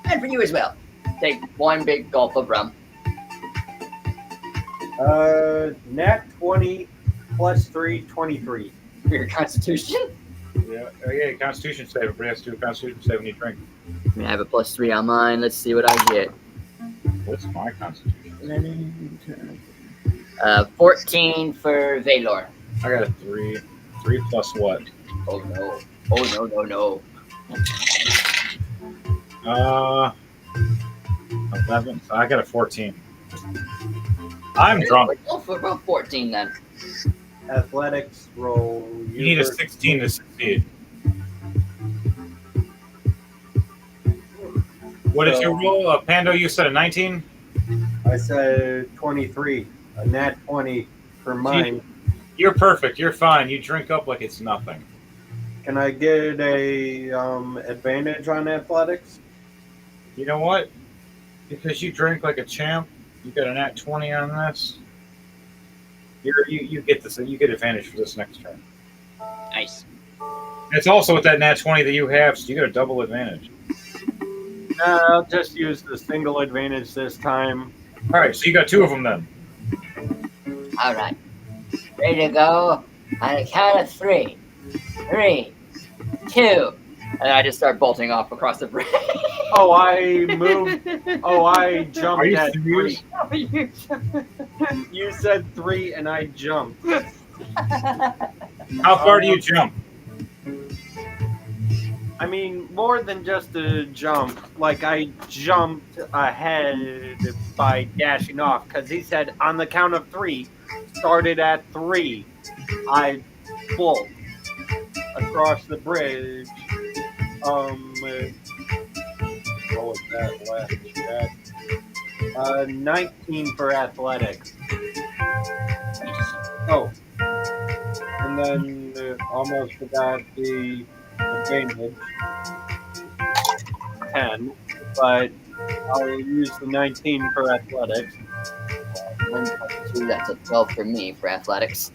E: And for you as well.
B: Take one big gulp of rum.
C: Nat 20 plus 3, 23.
B: For your constitution?
A: Yeah, Constitution save. Everybody has to do a Constitution save when you drink.
B: I mean, I have a +3 on mine. Let's see what I get.
A: What's my Constitution?
B: 14 for Valor.
A: I got a 3. 3 plus what?
B: Oh no. Oh no.
A: 11. So I got a 14. I'm drunk.
B: Go for about 14 then.
C: Athletics roll.
A: You need a 16 to succeed. What did you roll? Pando, you said a 19?
C: I said 23. A nat 20 for mine.
A: You're perfect. You're fine. You drink up like it's nothing.
C: Can I get a advantage on athletics?
A: You know what? Because you drink like a champ, you got a nat 20 on this. You get this. You get advantage for this next turn.
B: Nice.
A: It's also with that nat 20 that you have, so you got a double advantage.
C: I'll just use the single advantage this time.
A: All right, so you got 2 of them then.
E: All right. Ready to go? On a count of 3. 3, 2.
B: And I just start bolting off across the bridge.
C: Oh, I moved. Oh, I jumped
A: Are you
C: at
A: serious?
C: 3. You said 3 and I jumped.
A: How far do you jump?
C: I mean, more than just a jump. Like, I jumped ahead by dashing off because he said on the count of 3, started at 3. I bolted across the bridge. What was that last chat? 19 for athletics. Oh. And then almost forgot the advantage. 10. But I'll use the 19 for athletics.
B: 1 plus 2, that's a 12 for me for athletics.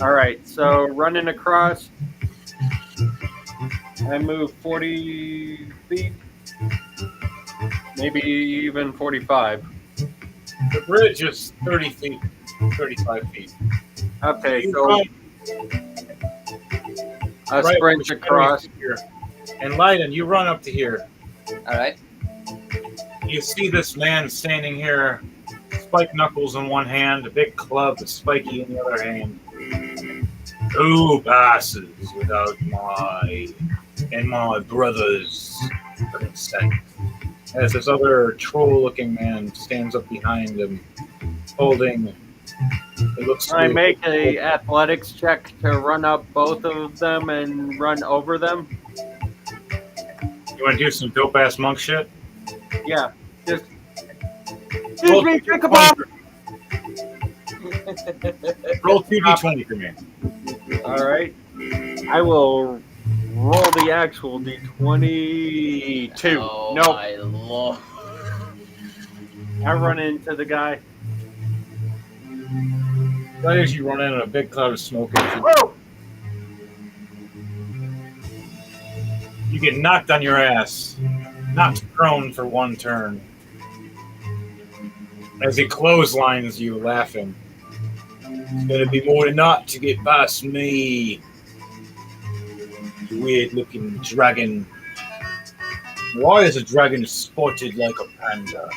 C: Alright, so running across. I move 40 feet. Maybe even 45.
A: The bridge is 30 feet, 35 feet.
C: Okay,
A: You
C: so
A: run
C: I
A: right
C: sprint
A: with
C: across.
A: here. And Leiden, you run up to here.
B: All right.
A: You see this man standing here, spike knuckles in one hand, a big club, spiky in the other hand. Who passes without my brother's consent? As this other troll-looking man stands up behind him, holding. It looks.
C: Can I make a athletics check to run up both of them and run over them?
A: You want to do some dope ass monk shit?
C: Yeah. Just.
A: Roll
C: Excuse me,
A: 2d20
C: think about.
A: Roll 2d20 for me.
C: All right. I will roll the actual d22.
B: Oh
C: Nope.
B: my lord.
C: I run into the guy.
A: Right as you run in a big cloud of smoke,
C: Whoa!
A: you get knocked on your ass, knocked prone for one turn. As he clotheslines you, laughing. It's gonna be more than not to get past me. Weird-looking dragon. Why is a dragon spotted like a panda?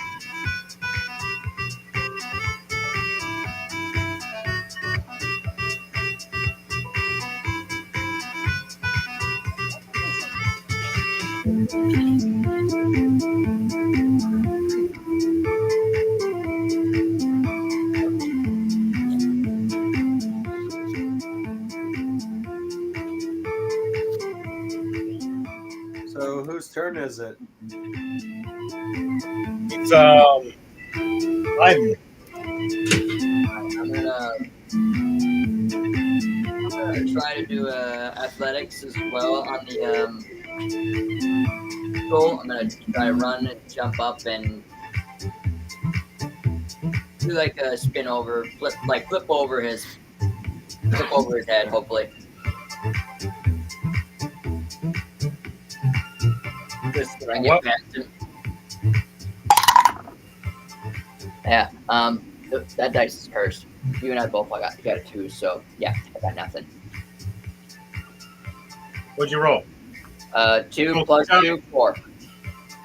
C: So whose turn is it?
A: It's I'm
B: I'm gonna try to do athletics as well on the goal. I'm gonna try to run and jump up and do like a spin over, flip over his head, hopefully. Just try and get past him. Yeah, that dice is cursed. You and I both got a 2, so yeah, I got nothing.
A: What'd you roll?
B: 2 plus 2, 4.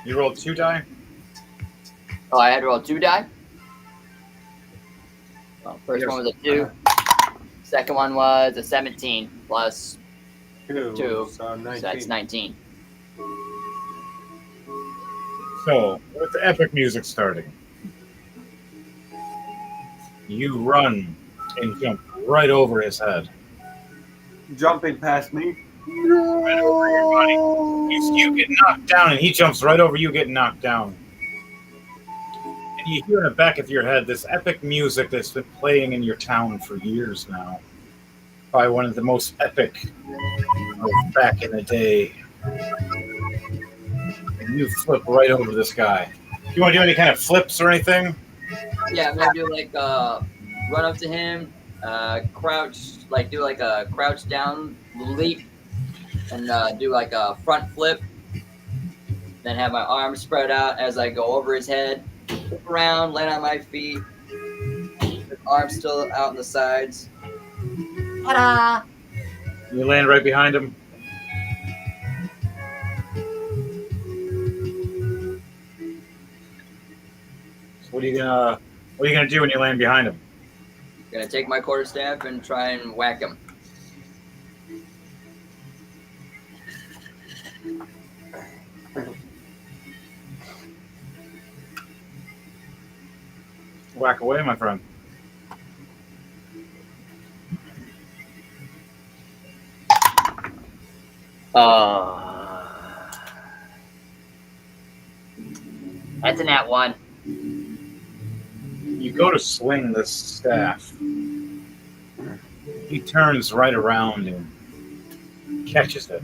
A: You rolled 2 die?
B: Oh, I had to roll 2 die? Well, first
A: Yes.
B: one was a 2. Second one was a 17 plus 2.
C: So 19.
B: So that's 19.
A: So, with the epic music starting, you run and jump right over his head.
C: Jumping past me.
A: Right over your body. You get knocked down, and he jumps right over you, getting knocked down. And you hear in the back of your head this epic music that's been playing in your town for years now. Probably one of the most epic of back in the day. And you flip right over this guy. You want to do any kind of flips or anything?
B: Yeah, I'm gonna do like run up to him, crouch, like do like a crouch down leap, and do like a front flip. Then have my arms spread out as I go over his head, flip around, land on my feet, arms still out on the sides. Ta-da!
A: You land right behind him. So what are you gonna do when you land behind him?
B: Gonna take my quarterstaff and try and whack him.
A: Whack away, my friend.
B: That's a nat 1.
A: You go to swing this staff. He turns right around and catches it.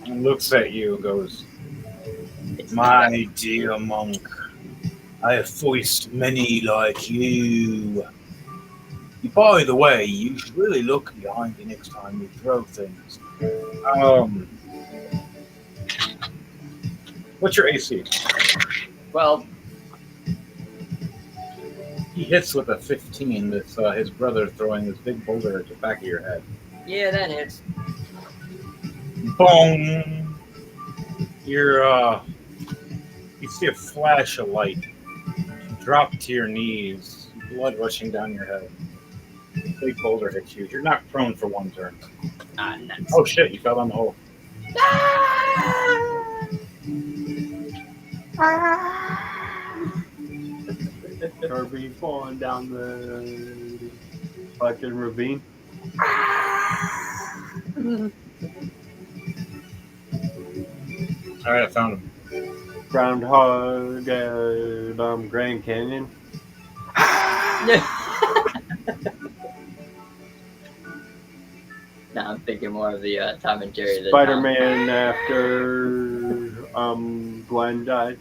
A: And looks at you and goes, "My dear monk, I have voiced many like you. By the way, you should really look behind you next time you throw things. What's your AC?
B: 12.
A: He hits with a 15 with his brother throwing this big boulder at the back of your head.
B: Yeah, that hits.
A: Boom! You see a flash of light. You drop to your knees, blood rushing down your head. Big boulder hits you. You're knocked prone for one turn.
B: Ah, nice.
A: Oh shit, you fell down the hole.
C: Kirby falling down the fucking ravine.
A: All right, I found him.
C: Groundhog Grand Canyon.
B: No, I'm thinking more of the Tom and Jerry. the
C: Spider-Man after Gwen died.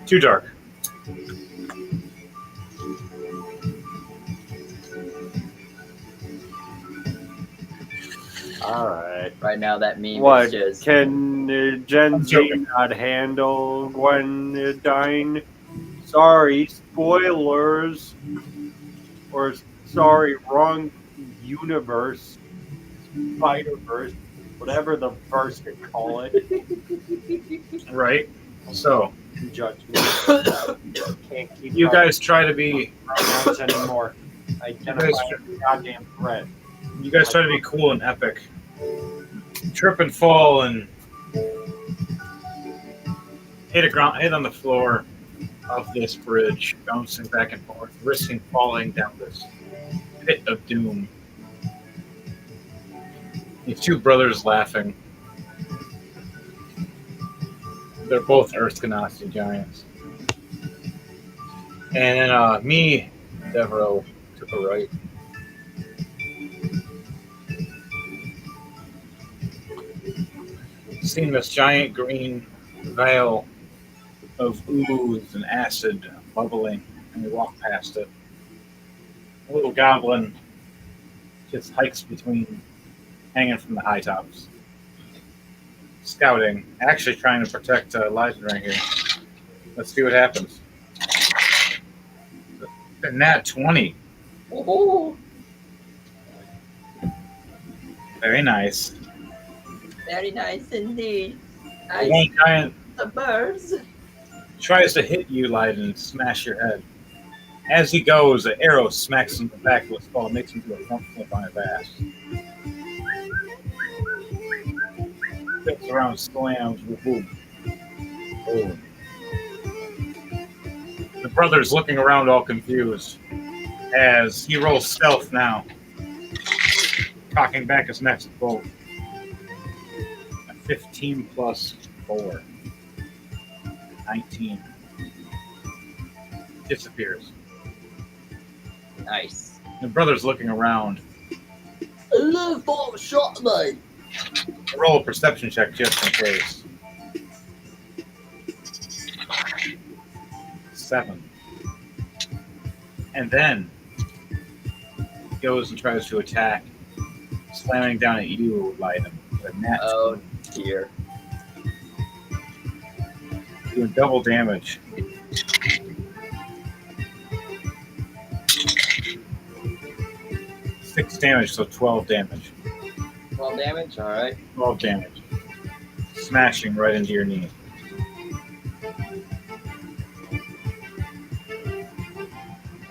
A: Too dark.
C: All right.
B: Right now, that meme
C: What
B: is just.
C: can Gen Z
A: joking.
C: not handle Gwen dying? Sorry, spoilers. Or sorry, wrong universe, Spider-Verse, whatever the verse could call it.
A: Right. So
C: Judge me. Can't keep
A: you guys try to be.
C: pronouns anymore. Identify as a goddamn threat.
A: You guys try to be cool and epic. Trip and fall and hit on the floor of this bridge, bouncing back and forth, risking falling down this pit of doom. These two brothers laughing. They're both Earth Ganassi giants. And then me, Devereaux, took a right. Seen this giant green veil of ooze and acid bubbling, and we walk past it. A little goblin just hikes between, hanging from the high tops. Scouting, actually trying to protect Elijah right here. Let's see what happens. A nat 20.
B: Oh,
A: Very nice.
B: very nice indeed.
A: One giant
B: The birds.
A: tries to hit you, Leiden, and smash your head. As he goes, an arrow smacks him in the back of his skull and makes him do a front flip on his ass. Flips around, slams, boom. Boom. The brother's looking around all confused as he rolls stealth now, cocking back his next bolt. A 15 plus 4. 19. Disappears.
B: Nice.
A: The brother's looking around.
B: A little ball shot, mate.
A: Roll a perception check just in case. 7. And then he goes and tries to attack, slamming down at you, Leiden. With a nat
B: Oh dear.
A: doing double damage. Six damage, so 12 damage.
B: 12 damage. All right.
A: 12 damage. Smashing right into your knee.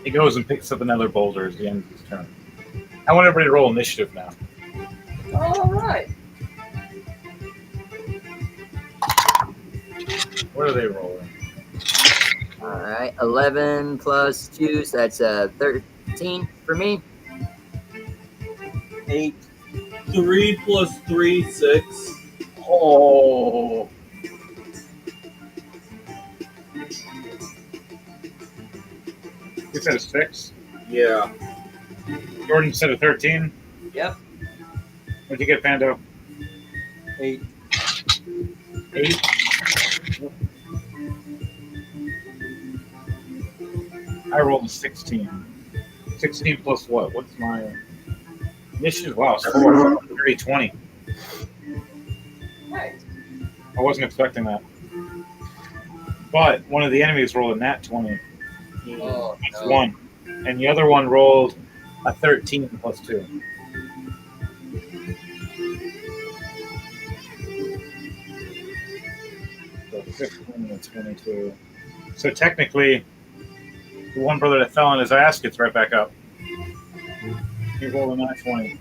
A: He goes and picks up another boulder at the end of his turn. I want everybody to roll initiative now.
B: All right.
A: What are they rolling?
B: All right. 11 plus 2, so that's 13 for me.
D: 8. 3 plus 3, 6.
A: Oh. You said a 6?
D: Yeah.
A: Jordan said a 13?
B: Yep.
A: What'd you get, Pando?
D: 8.
A: 8? I rolled a 16. 16 plus what? What's my initiative? Wow, it's 4. 30, 20.
B: Right.
A: I wasn't expecting that. But one of the enemies rolled a nat 20.
B: Oh,
A: That's
B: no.
A: 1. And the other one rolled a 13 plus 2. So 15 and 22. So technically, the one brother that fell on his ass gets right back up. He rolled a nat 20.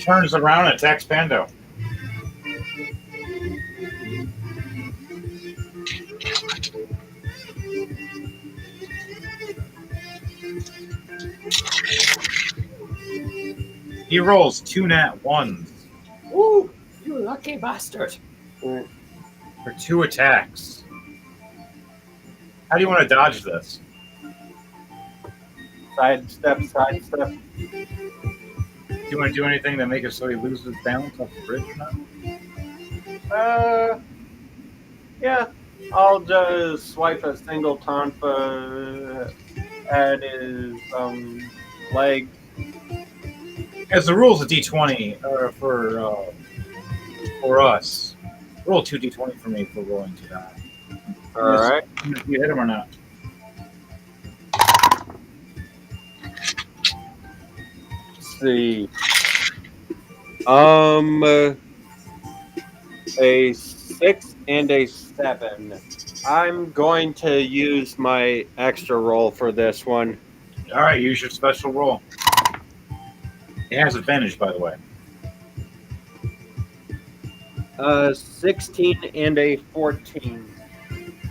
A: Turns around and attacks Pando. He rolls 2 nat 1s
B: Ooh, you lucky bastard.
A: for 2 attacks. How do you want to dodge this?
C: Sidestep, sidestep.
A: Do you want to do anything to make it so he loses balance off the bridge or not?
C: Yeah. I'll just swipe a single tonfa at his leg.
A: As the rules of D20 for us, roll 2 D20 for me for rolling to die.
C: All right.
A: If you hit him or not.
C: Let's see. A 6 and a 7. I'm going to use my extra roll for this one.
A: All right, use your special roll. It has advantage, by the way.
C: 16 and a 14.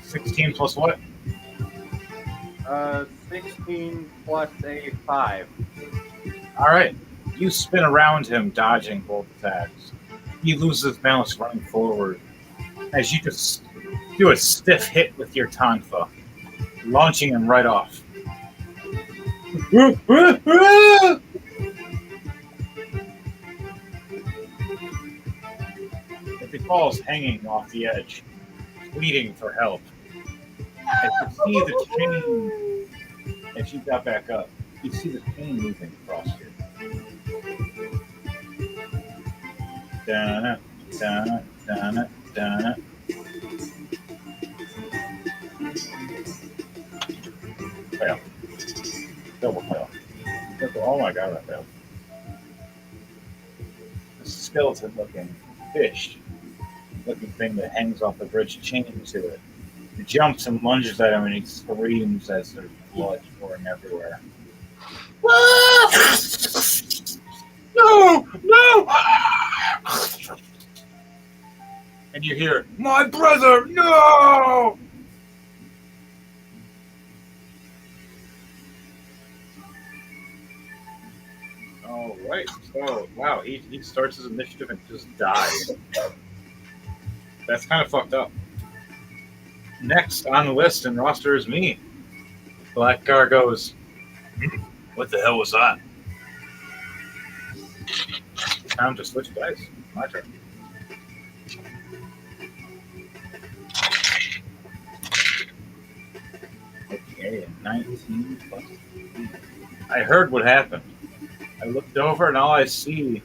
A: 16 plus what?
C: 16 plus a 5.
A: All right. You spin around him, dodging both attacks. He loses balance running forward as you just do a stiff hit with your tonfa, launching him right off. As he falls hanging off the edge, pleading for help. As you see the chain, as you got back up, you see the chain moving across here. Dun, dun, dun, dun. Fail. Double fail. Oh my god, I failed. This skeleton looking fish looking thing that hangs off the bridge chained to it. He jumps and lunges at him and he screams as there's blood pouring everywhere. No! No! And you hear, my brother, no! All right. So, wow, he starts his initiative and just dies. That's kind of fucked up. Next on the list and roster is me. Blackgar goes, what the hell was that? Time to switch dice. My turn. Okay, 19 plus 3. I heard what happened. I looked over and all I see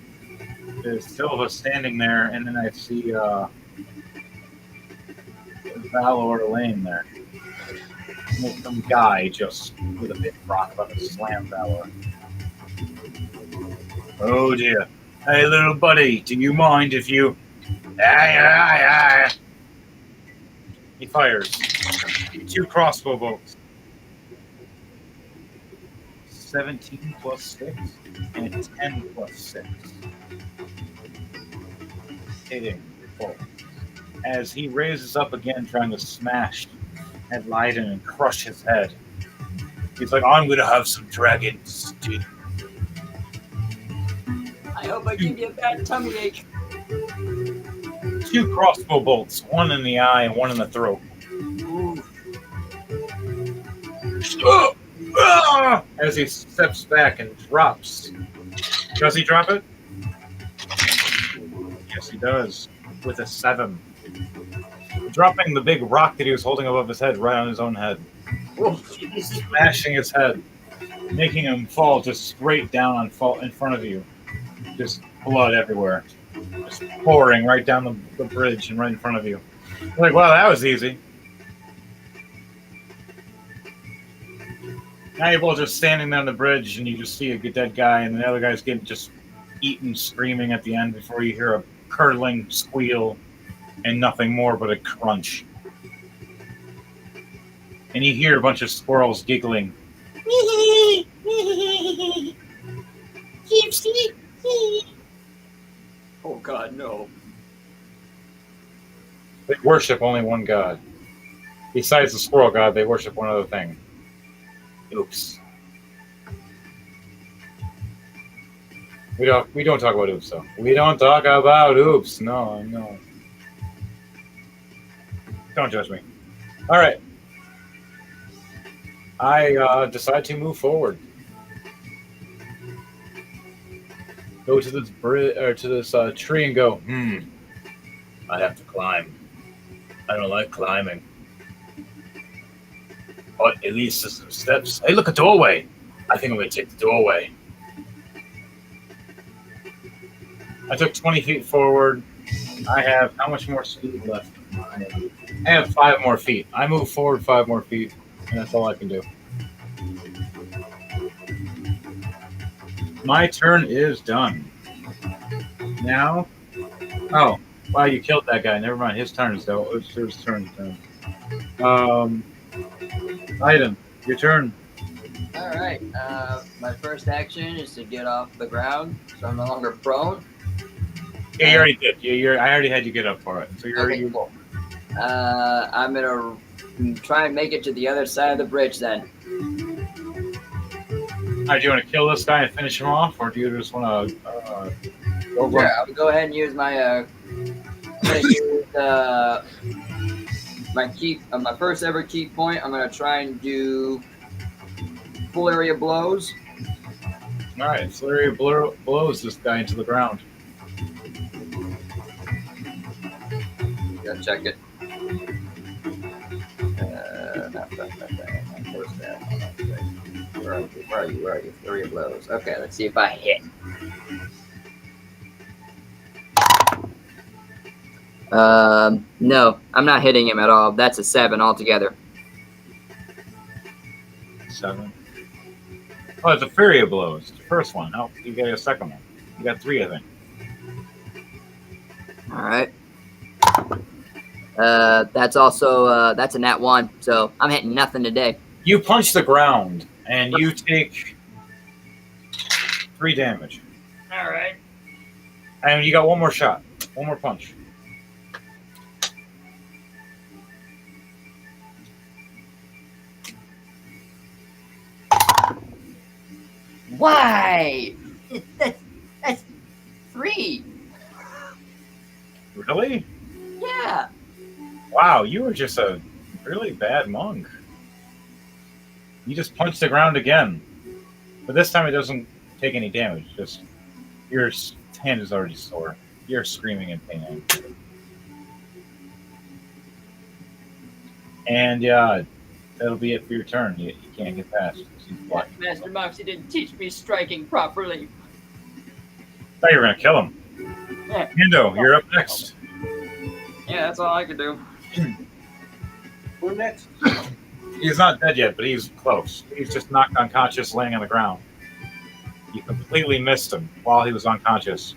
A: is Silva standing there, and then I see Valor laying there. Some guy just with a big rock about to slam Valor. Oh dear. Hey little buddy, do you mind if you... He fires 2 crossbow bolts. 17 plus 6 and 10 plus 6. Hitting full. As he raises up again, trying to smash at Leiden and crush his head. He's like, I'm gonna have some dragon stew.
B: I hope I give you a bad tummy ache.
A: 2 crossbow bolts, 1 in the eye and 1 in the throat. As he steps back and drops. Does he drop it? Yes, he does. With a 7. Dropping the big rock that he was holding above his head right on his own head. Smashing his head. Making him fall just straight down in front of you. Just blood everywhere. Just pouring right down the bridge and right in front of you. You're like, wow, that was easy. Now you're both just standing there on the bridge and you just see a dead guy and the other guy's getting just eaten, screaming at the end before you hear a curdling squeal and nothing more but a crunch. And you hear a bunch of squirrels giggling.
B: Oh God, no.
A: They worship only one god. Besides the squirrel god, they worship one other thing. Oops. We don't talk about oops though. We don't talk about oops. No. Don't judge me. All right. I decide to move forward. Go to this tree and go. I have to climb. I don't like climbing. But at least there's some steps. Hey, look, a doorway. I think I'm going to take the doorway. I took 20 feet forward. I have how much more speed left? I have 5 more feet. I move forward 5 more feet, and that's all I can do. My turn is done. Now, oh, wow, you killed that guy. Never mind. His turn is done. His turn is done. Item, your turn.
B: All right. My first action is to get off the ground, so I'm no longer prone.
A: Yeah, you already did. I already had you get up for it. So
B: Okay, cool. I'm gonna try and make it to the other side of the bridge then.
A: All right, do you want to kill this guy and finish him off, or do you just want to go run?
B: Sure, I'll go ahead and use my. I'm gonna use my key, my first ever key point. I'm gonna try and do full area blows.
A: All right, flurry of blows this guy into the ground.
B: Gotta check it. Where are you? Flurry of blows. Okay, let's see if I hit. No, I'm not hitting him at all. That's a 7 altogether.
A: 7. Oh, it's a flurry of blows. It's the first one. Oh, you got a second one. You got 3, I think.
B: All right. That's also that's a nat 1, so I'm hitting nothing today.
A: You punch the ground, and you take 3 damage.
B: All right.
A: And you got 1 more shot. 1 more punch.
B: Why? That's 3.
A: Really?
B: Yeah.
A: Wow, you were just a really bad monk. You just punch the ground again. But this time it doesn't take any damage. Just your hand is already sore. You're screaming in pain. And yeah, that'll be it for your turn. You can't get past.
B: Master Moxie didn't teach me striking properly.
A: Thought you were gonna kill him.
B: Yeah.
A: Hendo, you're up next.
B: Yeah, that's all I could do.
C: Who next?
A: He's not dead yet, but he's close. He's just knocked unconscious, laying on the ground. You completely missed him while he was unconscious.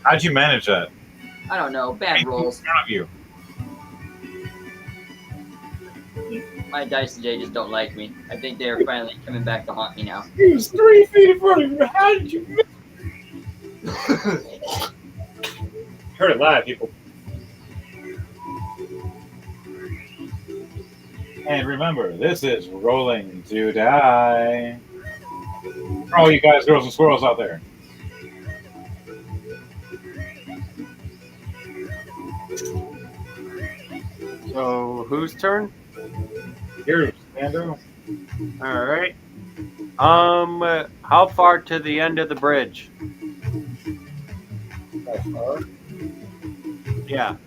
A: How'd you manage that?
B: I don't know. Bad rolls.
A: In front of you.
B: My dice today just don't like me. I think they're finally coming back to haunt me now.
A: He was 3 feet in front of you. How did you miss? Heard it live, people. And remember, this is Rolling to Die. For all you guys, girls, and squirrels out there.
C: So, whose turn?
A: Here's Andrew.
C: All right. How far to the end of the bridge?
A: By far,
C: Yeah.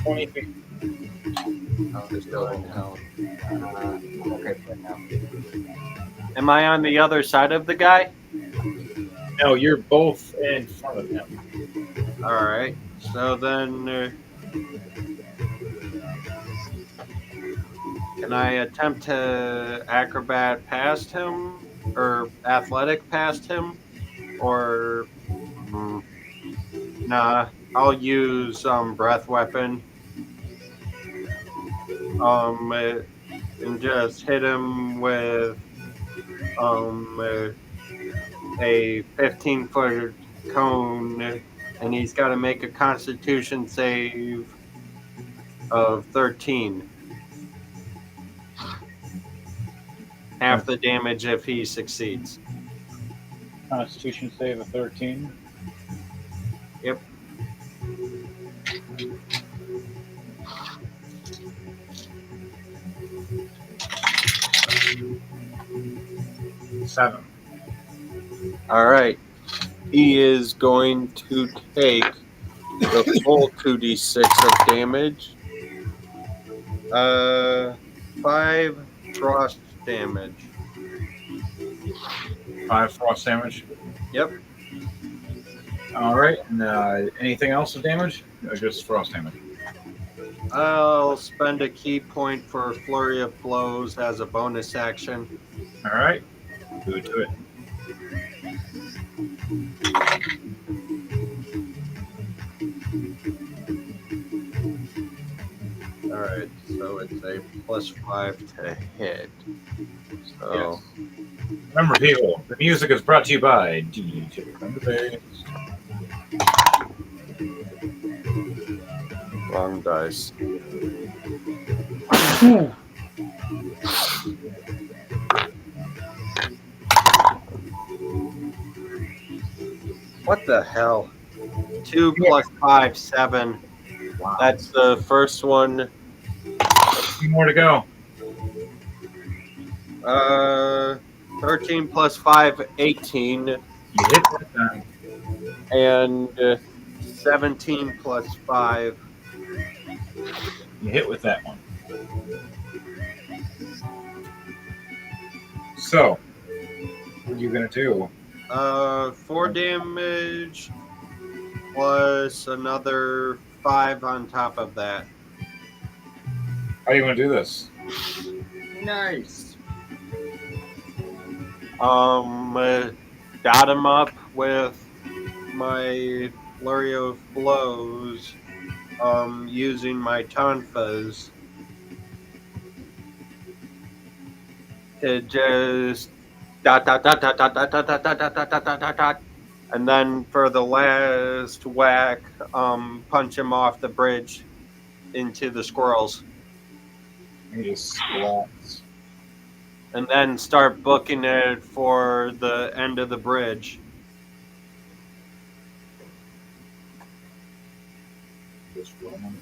A: 20 feet.
B: Oh, they're still in hell. Okay, for now.
C: Am I on the other side of the guy?
A: No, you're both in front of him.
C: All right. So then, can I attempt to acrobat past him or athletic past him, or nah? I'll use breath weapon. And just hit him with a 15-foot cone, and he's got to make a Constitution save of 13. Half the damage if he succeeds.
A: Constitution save of 13.
C: Yep.
A: Seven.
C: All right. He is going to take the full 2d6 of damage. 5 frost damage.
A: 5 frost damage.
C: Yep.
A: All right. And anything else of damage? Or just frost damage?
C: I'll spend a key point for Flurry of Blows as a bonus action.
A: All right. Do it.
C: All right, so it's a +5 to hit. So
A: Remember, people, the music is brought to you by DJ on the bass.
C: wrong dice. What the hell? 2 plus 5, 7.
A: Wow.
C: That's the first one.
A: 2 more to go.
C: 13 plus 5, 18.
A: You hit that time.
C: And 17 plus 5.
A: You hit with that one. So, what are you going to do?
C: 4 damage plus another 5 on top of that.
A: How are you going to do this?
B: Nice.
C: Dot him up with my Flurry of Blows, using my Tonfas to just dot, and then for the last whack, punch him off the bridge into the squirrels.
A: He just splats.
C: And then start booking it for the end of the bridge.
A: Just running.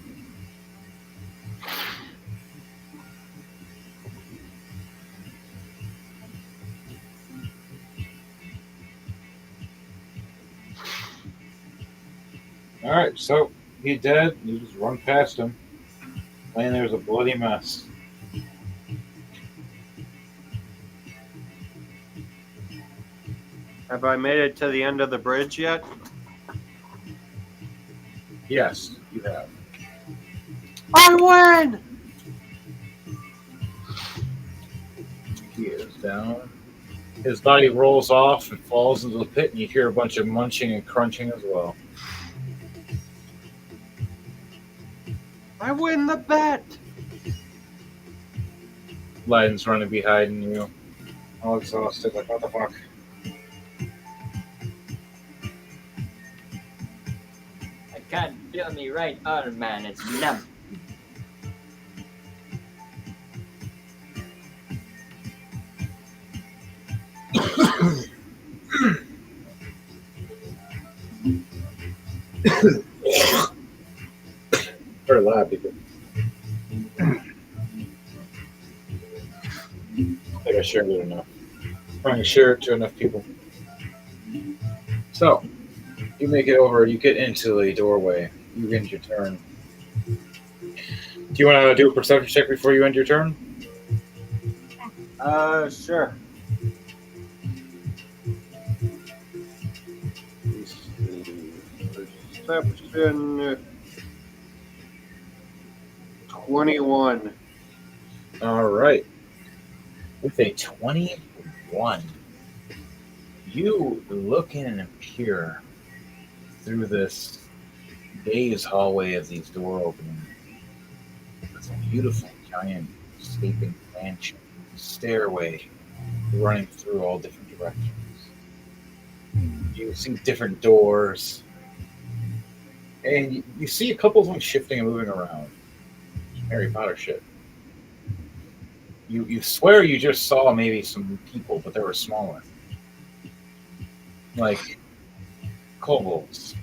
A: All right, so he's dead. You just run past him, and there's a bloody mess.
C: Have I made it to the end of the bridge yet?
A: Yes, you have.
C: I win!
A: He is down. His body rolls off and falls into the pit, and you hear a bunch of munching and crunching as well.
C: I win the bet!
A: Lyden's running behind you, all exhausted, like, what the fuck?
B: I can't feel me right arm, man. It's numb.
A: Very loud, people. I think I shared it enough. I'm trying to share it to enough people. So, you make it over, you get into the doorway. You end your turn. Do you want to do a perception check before you end your turn?
C: Sure. Perception 21.
A: All right. With a 21, you look in and peer through this maze hallway of these door openings. It's a beautiful, giant, sleeping mansion, stairway running through all different directions. You see different doors, and you see a couple of them shifting and moving around. Harry Potter shit. You swear you just saw maybe some people, but they were smaller. like kobolds.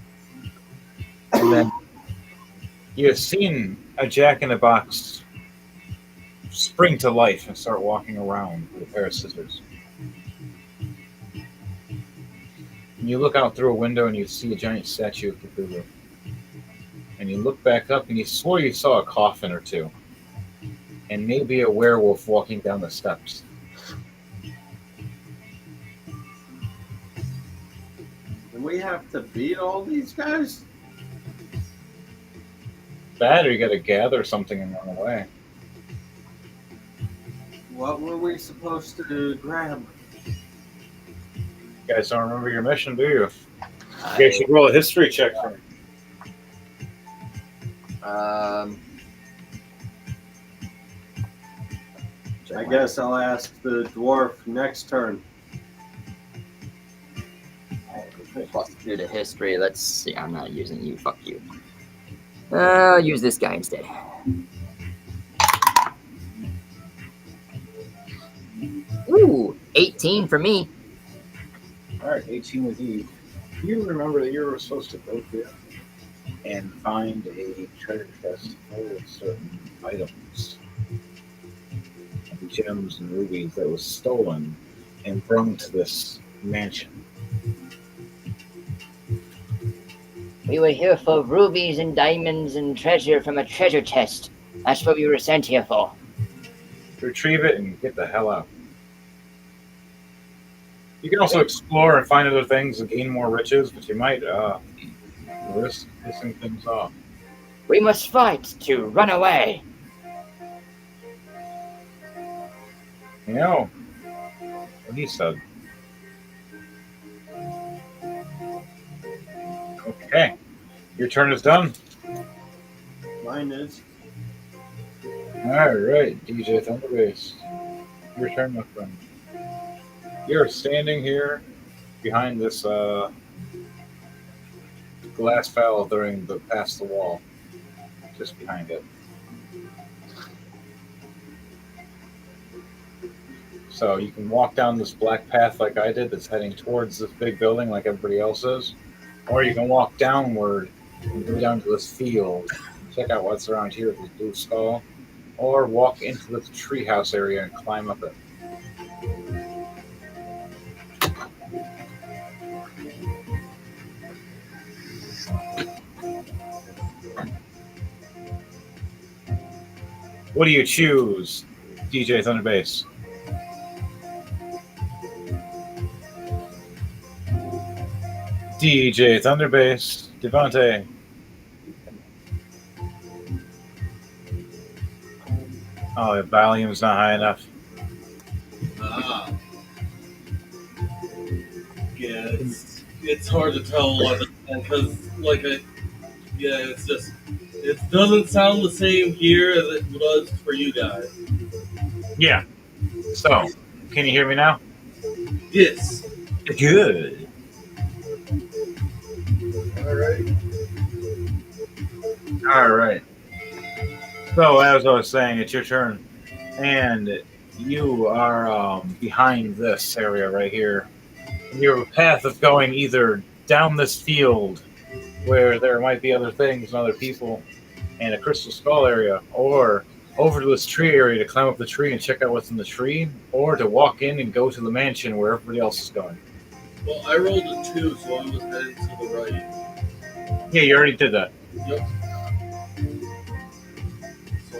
A: And then you've seen a jack-in-the-box spring to life and start walking around with a pair of scissors. And you look out through a window and you see a giant statue of Cthulhu. And you look back up and you swore you saw a coffin or two. And maybe a werewolf walking down the steps.
C: Do we have to beat all these guys?
A: Bad, or you gotta gather something and run away.
C: What were we supposed to grab?
A: You guys don't remember your mission, do you? You guys should roll a history check for me.
C: I guess I'll ask the dwarf next turn.
E: Plus 2 to history. Let's see. I'm not using you. Fuck you. I'll use this guy instead. Ooh, 18 for me.
A: Alright, 18 with you. You remember that you were supposed to go there and find a treasure chest full of certain items. Gems and rubies that was stolen and brought to this mansion.
E: We were here for rubies and diamonds and treasure from a treasure chest. That's what we were sent here for.
A: Retrieve it and get the hell out. You can also explore and find other things and gain more riches, but you might risk pissing things off.
E: We must fight to run away.
A: You know what he said. Okay. Your turn is done.
C: Mine is.
A: Alright, DJ Thunderbase. Your turn, my friend. You're standing here behind this glass fowl past the wall. Just behind it. So you can walk down this black path like I did that's heading towards this big building like everybody else is. Or you can walk downward and go down to this field, check out what's around here with this blue skull, or walk into this treehouse area and climb up it. What do you choose, DJ Thunderbase? DJ Thunderbase, Devontae. Oh, the volume's not high enough.
D: Yeah, it's hard to tell because it's just it doesn't sound the same here as it does for you guys.
A: Yeah. So, can you hear me now?
D: Yes.
A: Good. All right. So, as I was saying, it's your turn, and you are behind this area right here. You have a path of going either down this field, where there might be other things and other people, and a crystal skull area, or over to this tree area to climb up the tree and check out what's in the tree, or to walk in and go to the mansion where everybody else is going.
D: Well, I rolled a 2, so I was heading to the right.
A: Yeah, you already did that.
D: Yep. So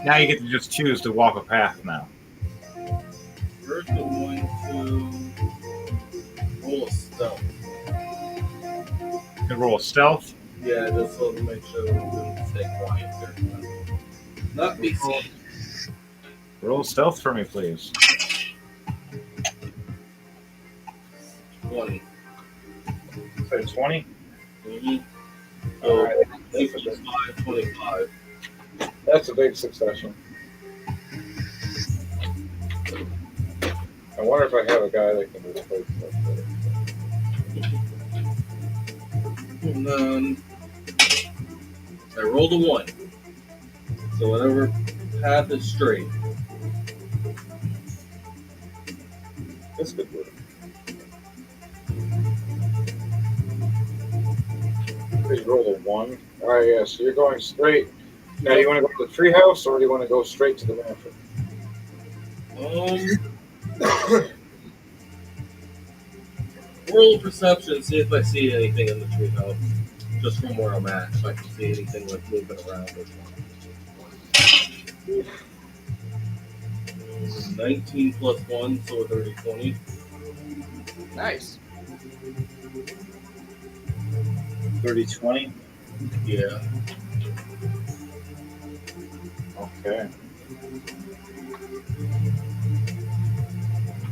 A: Now you get to just choose to walk a path now.
D: first I'm going to roll a stealth.
A: You can roll a stealth.
D: Yeah, just so to make sure that I'm going to stay quiet there. Not be seen.
A: Roll stealth for me, please.
D: 20.
A: Say 20.
D: Mm-hmm.
A: All
D: So,
A: right.
D: 55, 25.
A: That's a big succession. I wonder if I have a guy that can do the big stuff.
D: And then I rolled a 1. So whatever path is straight.
A: This could work. You rolled a 1. All right, yeah. So you're going straight. Now, you want to go to the treehouse, or do you want to go straight to the mansion?
D: Roll perception, see if I see anything in the treehouse. Just from where I'm at, if I can see anything like moving around or something. 19 plus 1, so 30, 20.
B: Nice.
A: 30-20.
D: Yeah.
A: Okay.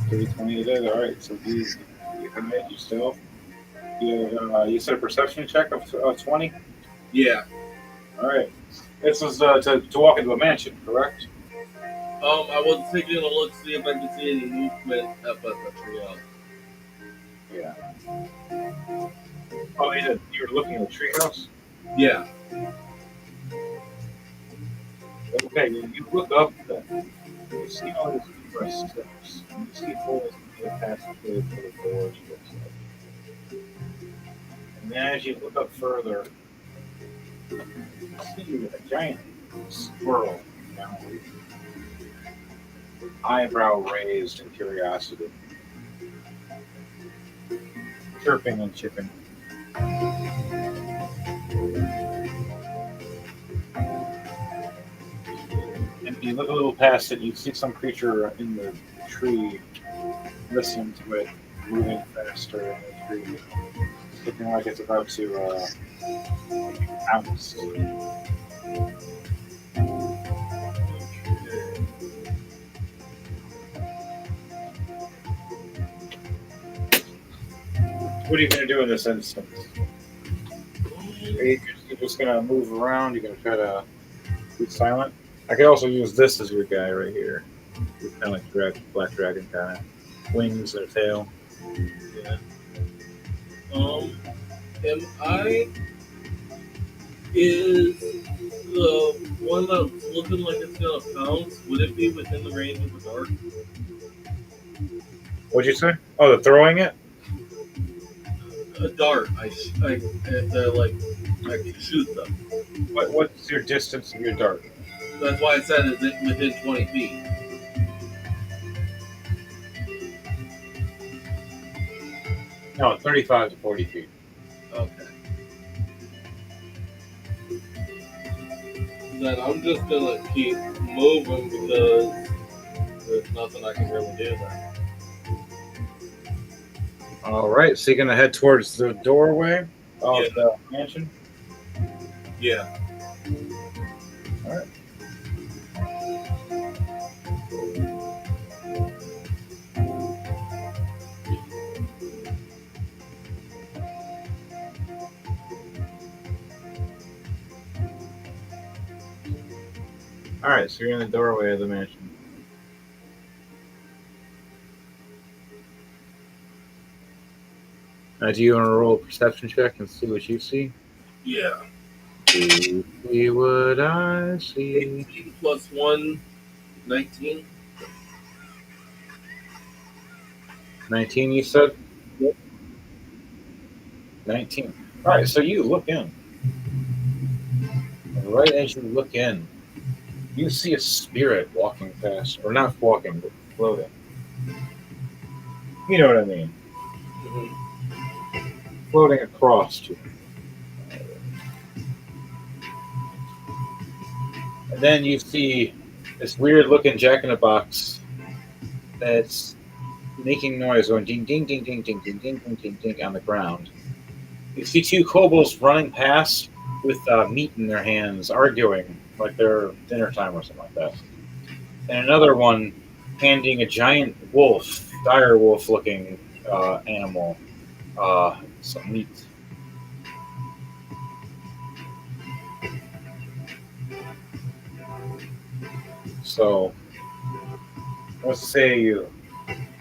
A: 30-20 it is. All right. So you can make yourself. You said a perception check of 20.
D: Yeah.
A: All right. This is to walk into a mansion, correct?
D: I was taking a look, see if I could see any movement up at the treehouse.
A: Yeah. Oh, you were looking at the treehouse?
D: Yeah.
A: Okay, you look up, you see all these compressed steps. You see holes in the passageway for the doors, looks like. And then as you look up further, you see a giant squirrel down there. Eyebrow raised in curiosity. Chirping and chipping. And you look a little past it, you see some creature in the tree, listening to it, moving faster in the tree, looking like it's about to pounce. What are you going to do in this instance? You're just going to move around, you're going to try to be silent. I could also use this as your guy right here. It's kind of like black dragon kind of wings or tail.
D: Yeah. Is the one that's looking like it's gonna pounce, would it be within the range of the dart?
A: What'd you say? Oh, the throwing it?
D: A dart. I can shoot them.
A: What's your distance of your dart?
D: That's why I said it's within 20 feet.
A: No, 35 to 40 feet.
D: Okay. Then I'm just gonna keep moving because there's nothing I can really do then.
A: All right, so you're going to head towards the doorway of the mansion?
D: Yeah.
A: All right. All right, so you're in the doorway of the mansion. Do you want to roll a perception check and see what you see?
D: Yeah.
A: See what I see.
D: 18 plus 1, 19.
A: 19, you said?
D: Yep.
A: 19. All right, so you look in. And right as you look in, you see a spirit walking past, or not walking, but floating. You know what I mean?
D: Mm-hmm.
A: Floating across you. And then you see this weird-looking jack-in-the-box that's making noise, going ding, ding, ding, ding, ding, ding, ding, ding, ding, ding on the ground. You see two kobolds running past with meat in their hands, arguing like they're dinner time or something like that. And another one handing a giant wolf, dire wolf-looking animal, some meat. So, let's say you.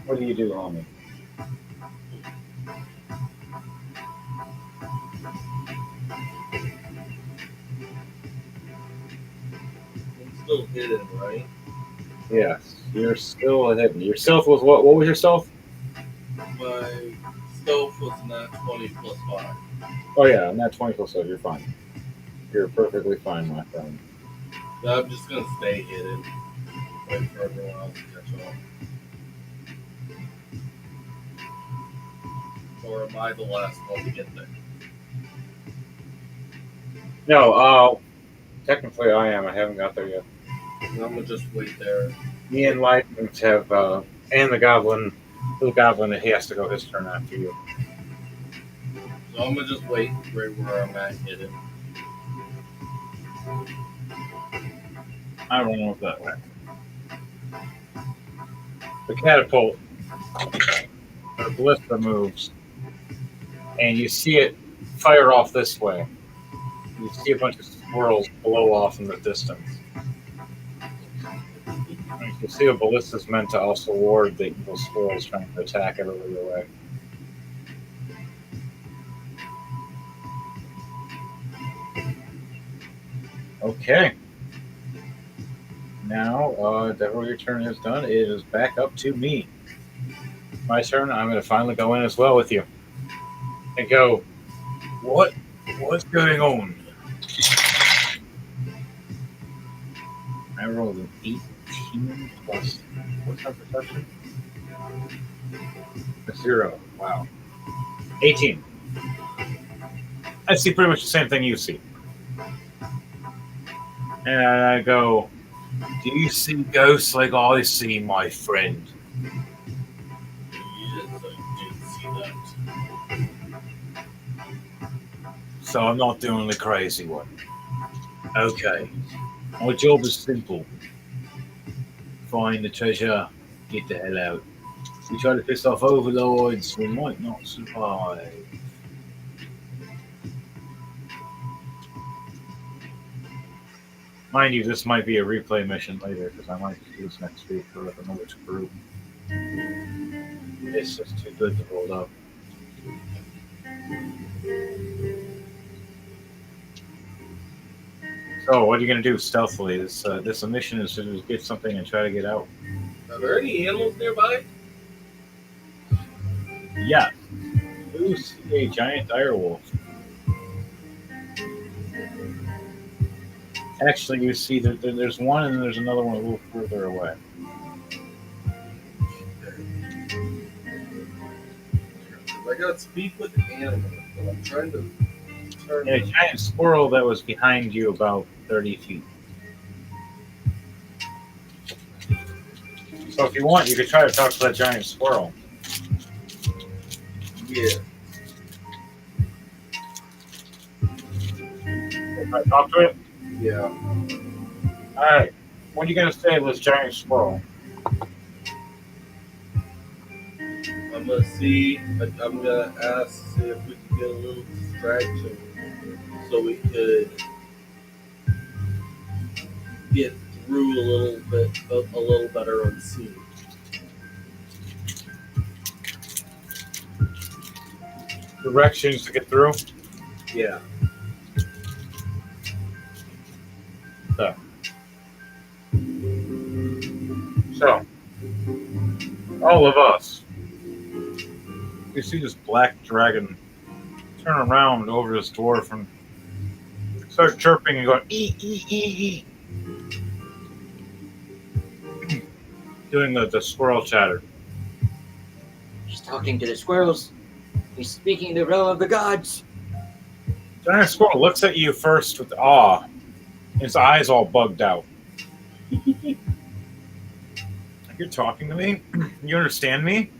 A: What do you do, homie?
D: I'm still hidden, right?
A: Yes, you're still hidden. Your stealth was what? What was your stealth?
D: My stealth was not 20 plus 5.
A: Oh yeah, I'm not 20 plus, so you're fine. You're perfectly fine, my friend.
D: I'm just gonna stay hidden. Wait for everyone else to catch on. Or am I the last one to get there?
A: No, technically I am. I haven't got there yet.
D: I'm gonna just wait there.
A: Me and Lightning have, and the goblin, little goblin, he has to go his turn after you.
D: So I'm gonna just wait right where I'm at hidden.
A: I don't know if that way. The catapult, the ballista moves, and you see it fire off this way. You see a bunch of swirls blow off in the distance. And you see a ballista is meant to also ward the evil swirls trying to attack everybody away. Okay. Now, Devil, your turn is done. It is back up to me. My turn. I'm going to finally go in as well with you. And go, what's going on? I rolled an 18 plus, what's our perception? A 0. Wow. 18. I see pretty much the same thing you see. And I go, do you see ghosts like I see, my friend?
D: Yes, I did see that.
A: So I'm not doing the crazy one. Okay. My job is simple. Find the treasure, get the hell out. We try to piss off overlords, we might not survive. Mind you, this might be a replay mission later, because I might do this next week for another group. It's just too good to hold up. So, what are you going to do stealthily? This mission is to just get something and try to get out.
D: Are there any animals nearby?
A: Yeah. You see a giant direwolf. Actually, you see that there's one and then there's another one a little further away.
D: I gotta speak with the animals, but I'm trying to turn.
A: And a giant squirrel that was behind you about 30 feet. So if you want, you could try to talk to that giant squirrel.
D: Yeah.
A: If I talk to it?
D: Yeah.
A: Alright. What are you going to say to this giant squirrel?
D: I'm gonna see. I'm gonna ask see if we can get a little distraction, so we could get through a little better unseen.
A: Directions to get through?
D: Yeah.
A: So, all of us, you see this black dragon turn around over this dwarf and start chirping and going, ee, ee, ee, ee. Doing the squirrel chatter.
B: He's talking to the squirrels. He's speaking the realm of the gods.
A: Giant squirrel looks at you first with awe. His eyes all bugged out. You're talking to me? You understand me?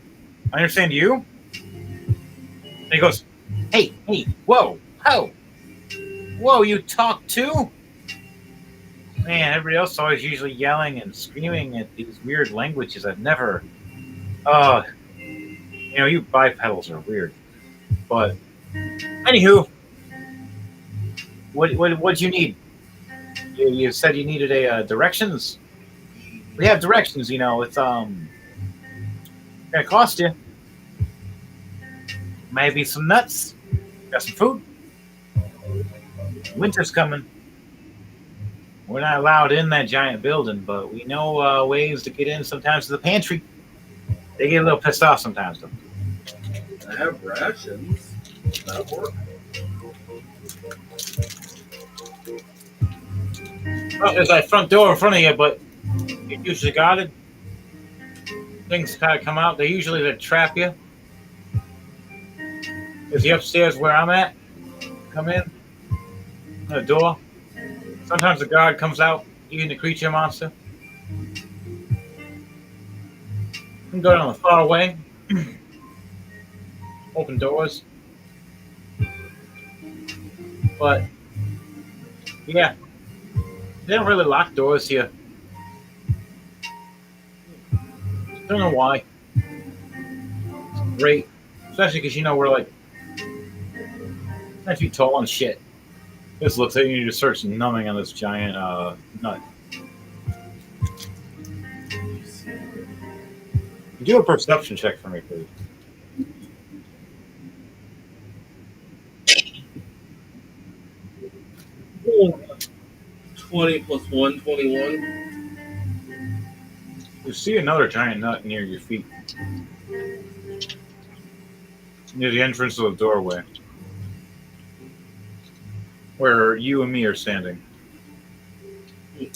A: I understand you? And he goes, hey, whoa, whoa, you talk too? Man, everybody else is always usually yelling and screaming at these weird languages I've never... you bipedals are weird. But, anywho, what'd you need? You said you needed directions? We have directions, it's gonna cost you. Maybe some nuts. Got some food. Winter's coming. We're not allowed in that giant building, but we know ways to get in sometimes to the pantry. They get a little pissed off sometimes, though.
D: I have rations. Does that work?
A: Well, there's that front door in front of you, but it's usually guarded. Things kind of come out. They usually trap you. Is the upstairs where I'm at? Come in. The door. Sometimes the guard comes out, eating the creature monster. You can go down the far away. Open doors. But yeah, they don't really lock doors here. Don't know why. It's great, especially because we're like 9 feet tall and shit. This looks like you need to search numbing on this giant nut. Do a perception check for me, please.
D: Oh, 20 plus 1, 21.
A: You see another giant nut near your feet. Near the entrance of the doorway. Where you and me are standing. Do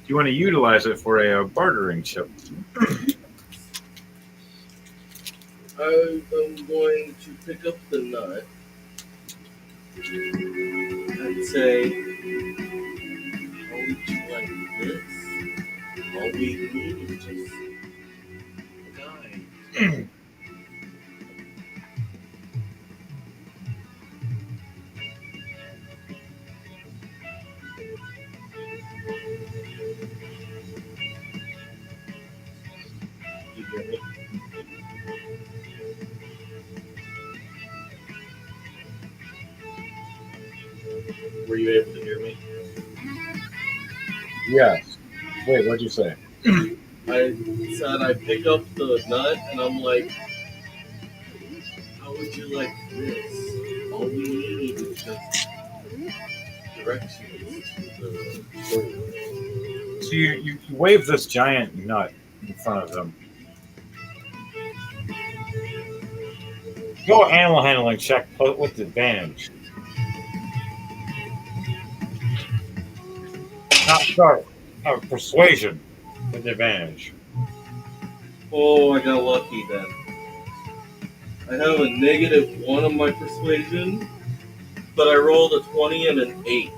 A: you want to utilize it for a bartering chip?
D: I'm going to pick up the nut and say, how would you like this? All we need is just a guy.
A: You get it.
D: Were you able to hear me?
A: Yes. Wait, what'd you say?
D: I said I pick up the nut and I'm like, how would you like this? All we need is just directions to the door.
A: So you wave this giant nut in front of them. Go animal handling check with advantage. Not sorry. Persuasion with advantage.
D: Oh, I got lucky then. I have a -1 on my persuasion, but I rolled a 20 and an 8.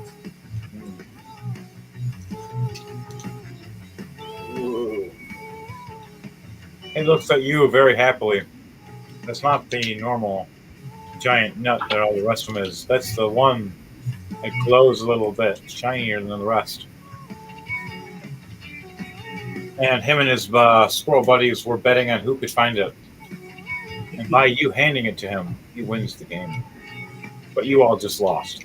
A: Ooh. He looks at you very happily. That's not the normal giant nut that all the rest of them is. That's the one that glows a little bit, shinier than the rest. And him and his squirrel buddies were betting on who could find it. And by you handing it to him, he wins the game. But you all just lost.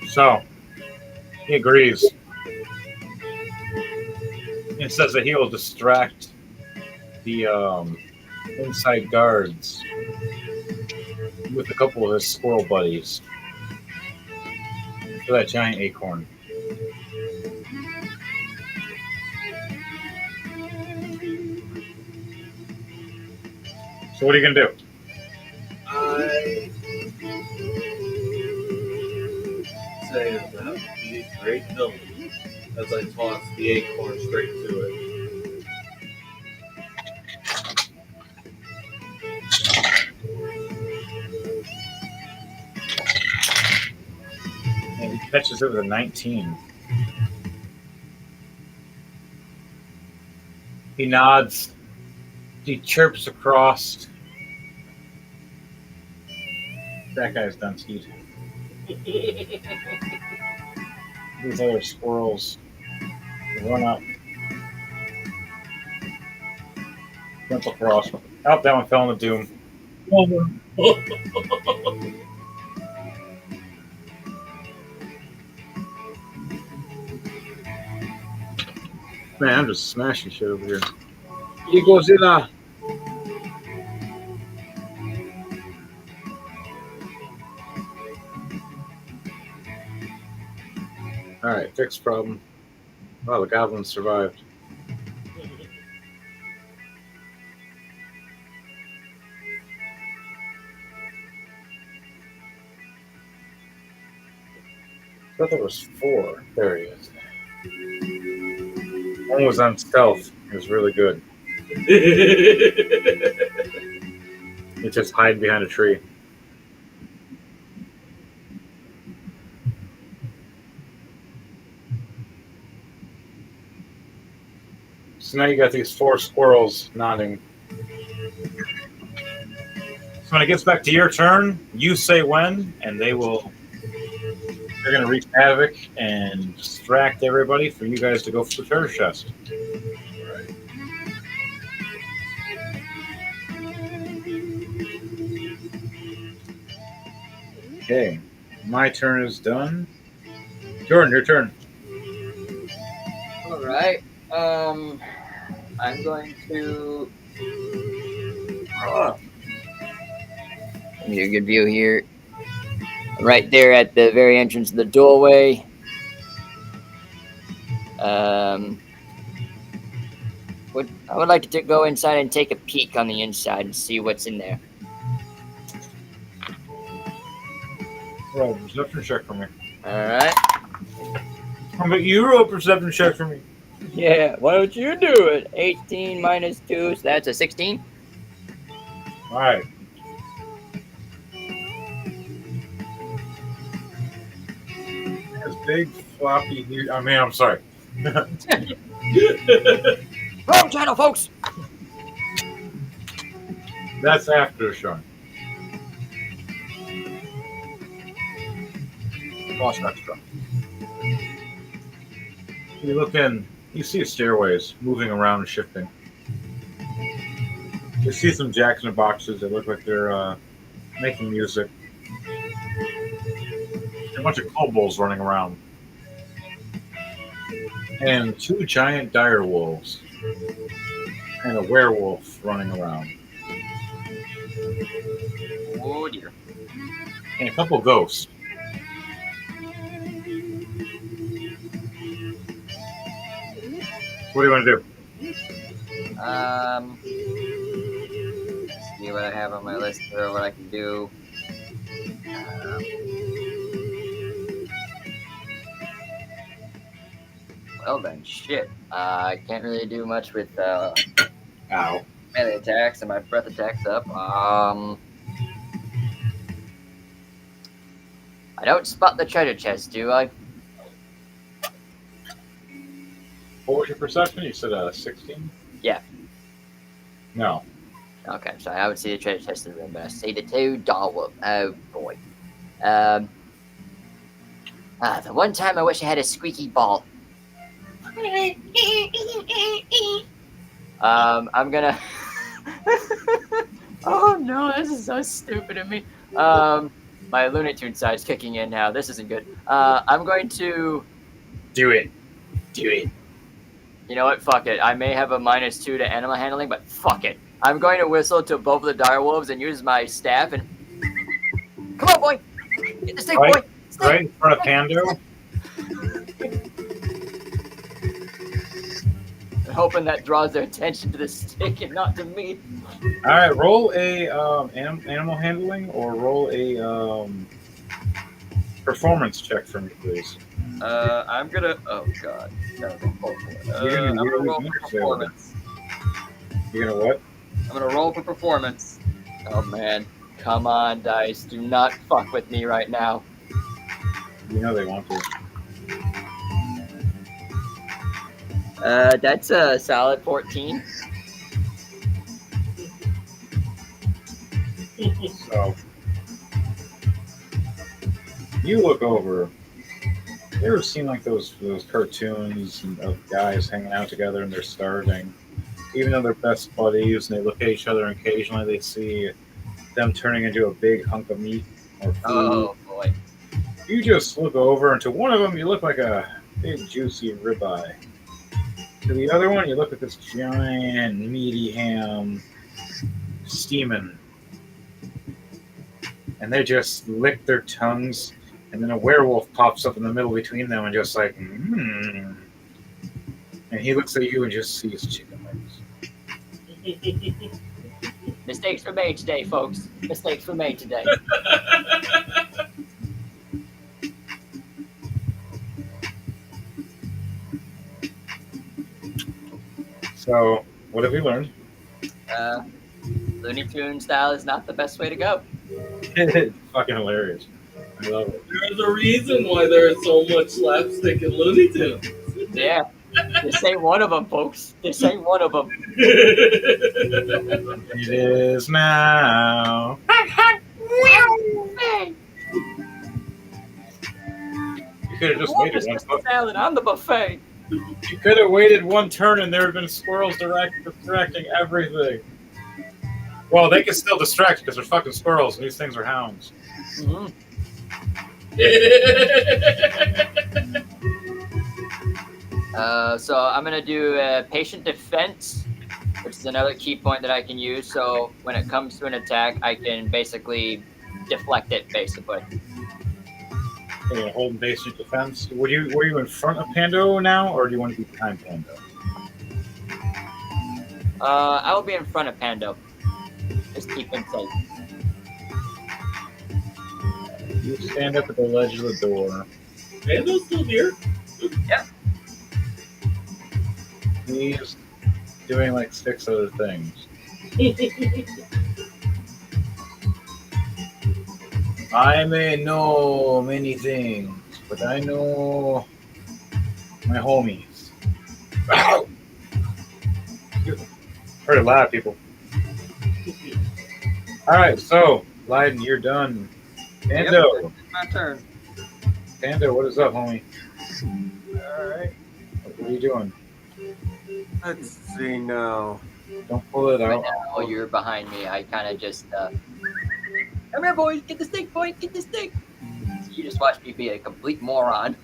A: So, he agrees. It says that he will distract the inside guards with a couple of his squirrel buddies for that giant acorn. So what are you going to do?
D: I say that would be a great villain as I toss the acorn straight to it.
A: And he catches it with a 19. He nods. He chirps across. That guy's done skied. These other squirrels run up. Jump across. Oh, that one fell in the doom. Man, I'm just smashing shit over here. Here goes Godzilla. Alright, fixed problem. Wow, the goblins survived. thought there was 4. There he is. One was on stealth. It was really good. He just hide behind a tree. So now you got these 4 squirrels nodding. So when it gets back to your turn, you say when, and they're going to wreak havoc and distract everybody for you guys to go for the treasure chest. Okay, my turn is done. Jordan, your turn.
B: All right. I'm going to. Give me a good view here. Right there at the very entrance of the doorway. I would like to go inside and take a peek on the inside and see what's in there.
A: Roll a perception check for me.
B: All right.
A: How about you roll a perception check for me?
B: Yeah, why don't you do it? 18 minus 2, so that's a 16.
A: All right. This big floppy dude. I'm sorry.
B: Wrong channel, folks!
A: That's after Sean. Lost extra. You look in, you see stairways moving around and shifting. You see some jacks in the boxes that look like they're making music. A bunch of kobolds running around. And 2 giant dire wolves. And a werewolf running around.
B: Oh dear.
A: And a couple ghosts. What do you want to do?
B: Let's see what I have on my list for what I can do. Well then, shit. I can't really do much with
A: Ow.
B: melee attacks and my breath attacks up. I don't spot the treasure chest, do I?
A: What was your perception? You said 16?
B: Yeah.
A: No.
B: Okay, so I would see the treasure chest in the room, but I see the 2 doll. Oh boy. The one time I wish I had a squeaky ball. I'm gonna. Oh no, this is so stupid of me. My Looney Tunes side's kicking in now. This isn't good. I'm going to.
A: Do it. Do it.
B: You know what? Fuck it. I may have a -2 to animal handling, but fuck it. I'm going to whistle to both of the direwolves and use my staff and. Come on, boy! Get the stick,
A: Right.
B: boy! Stick.
A: Right in front of Pando.
B: Hoping that draws their attention to the stick and not to me.
A: All right, roll a animal handling or roll a performance check for me, please.
B: I'm gonna. Oh god.
A: You're
B: I'm
A: gonna
B: gonna roll
A: use
B: for
A: your
B: performance.
A: You're gonna what?
B: I'm gonna roll for performance. Oh man, come on, dice! Do not fuck with me right now.
A: You know they want to.
B: That's a solid 14.
A: So you look over. You ever seen like those cartoons of guys hanging out together and they're starving? Even though they're best buddies and they look at each other and occasionally they see them turning into a big hunk of meat or food.
B: Oh boy.
A: You just look over and to one of them you look like a big juicy ribeye. To the other one you look like this giant meaty ham steaming. And they just lick their tongues, and then a werewolf pops up in the middle between them and just like, And he looks at you and just sees chicken legs.
B: Mistakes were made today, folks. Mistakes were made today.
A: So, what have we learned?
B: Looney Tune style is not the best way to go.
A: It's fucking hilarious. I love it.
D: There's a reason why there is so much slapstick in Looney Tunes.
B: Yeah. This ain't one of them, folks. This ain't one of them.
A: It is now. You could have just waited one.
B: Salad on the buffet.
A: You could have waited one turn, and there have been squirrels distracting everything. Well, they can still distract because they're fucking squirrels, and these things are hounds.
B: Mm-hmm. So I'm gonna do patient defense, which is another key point that I can use. So when it comes to an attack, I can basically deflect it. Basically,
A: Okay, holding basic defense. Were you in front of Pando now, or do you want to be behind Pando?
B: I will be in front of Pando. Just keep him safe.
A: You stand up at the ledge of the door.
D: Pando's still here.
B: Yeah.
A: He's doing like 6 other things. I may know many things, but I know my homies. Wow. Heard a lot of people. Alright, so, Leiden, you're done. Pando.
C: Yep, my turn.
A: Pando, what is up, homie?
C: Alright.
A: What are you doing?
C: Let's see now.
A: Don't pull it
B: Right
A: out.
B: now, you're behind me. I kind of just come here, boys. Get the stick, boys. Get the stick. You just watch me be a complete moron.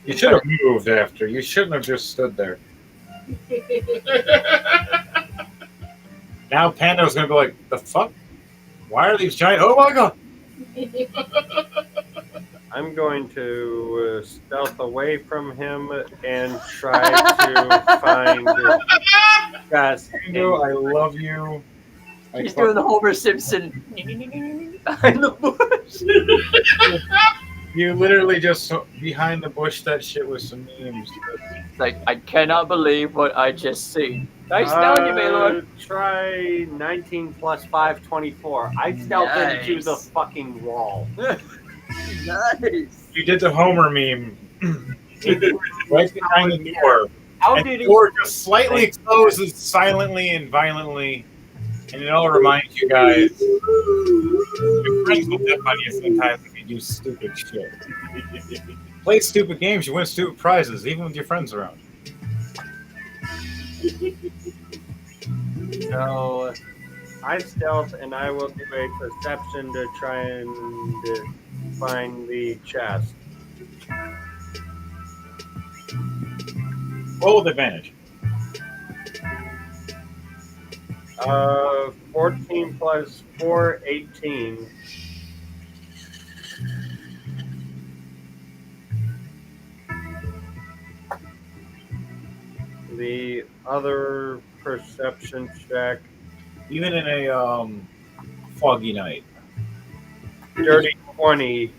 A: You should have moved after. You shouldn't have just stood there. Now Pando's gonna be like, the fuck? Why are these giant? Oh my god!
C: I'm going to stealth away from him and try to find Gus.
A: Pando, I love you.
B: He's doing the Homer Simpson behind the bush.
A: You literally just behind the bush. That shit was some memes.
B: Like, I cannot believe what I just seen. Nice knowing you, Baylor.
C: Try 19 plus 5, 24. I stealthed into
B: Nice.
C: the fucking wall.
B: Nice.
A: You did the Homer meme. Right behind the door.
C: How
A: And
C: did
A: the
C: he?
A: door just slightly closes silently and violently. And it all reminds you guys, your friends will dip on you sometimes if you do stupid shit. Play stupid games, you win stupid prizes, even with your friends around.
C: So I stealth and I will do a perception to try and find the chest.
A: Roll with advantage.
C: 14 plus 4, 18. The other perception check,
A: Even in a foggy night.
C: dirty 20.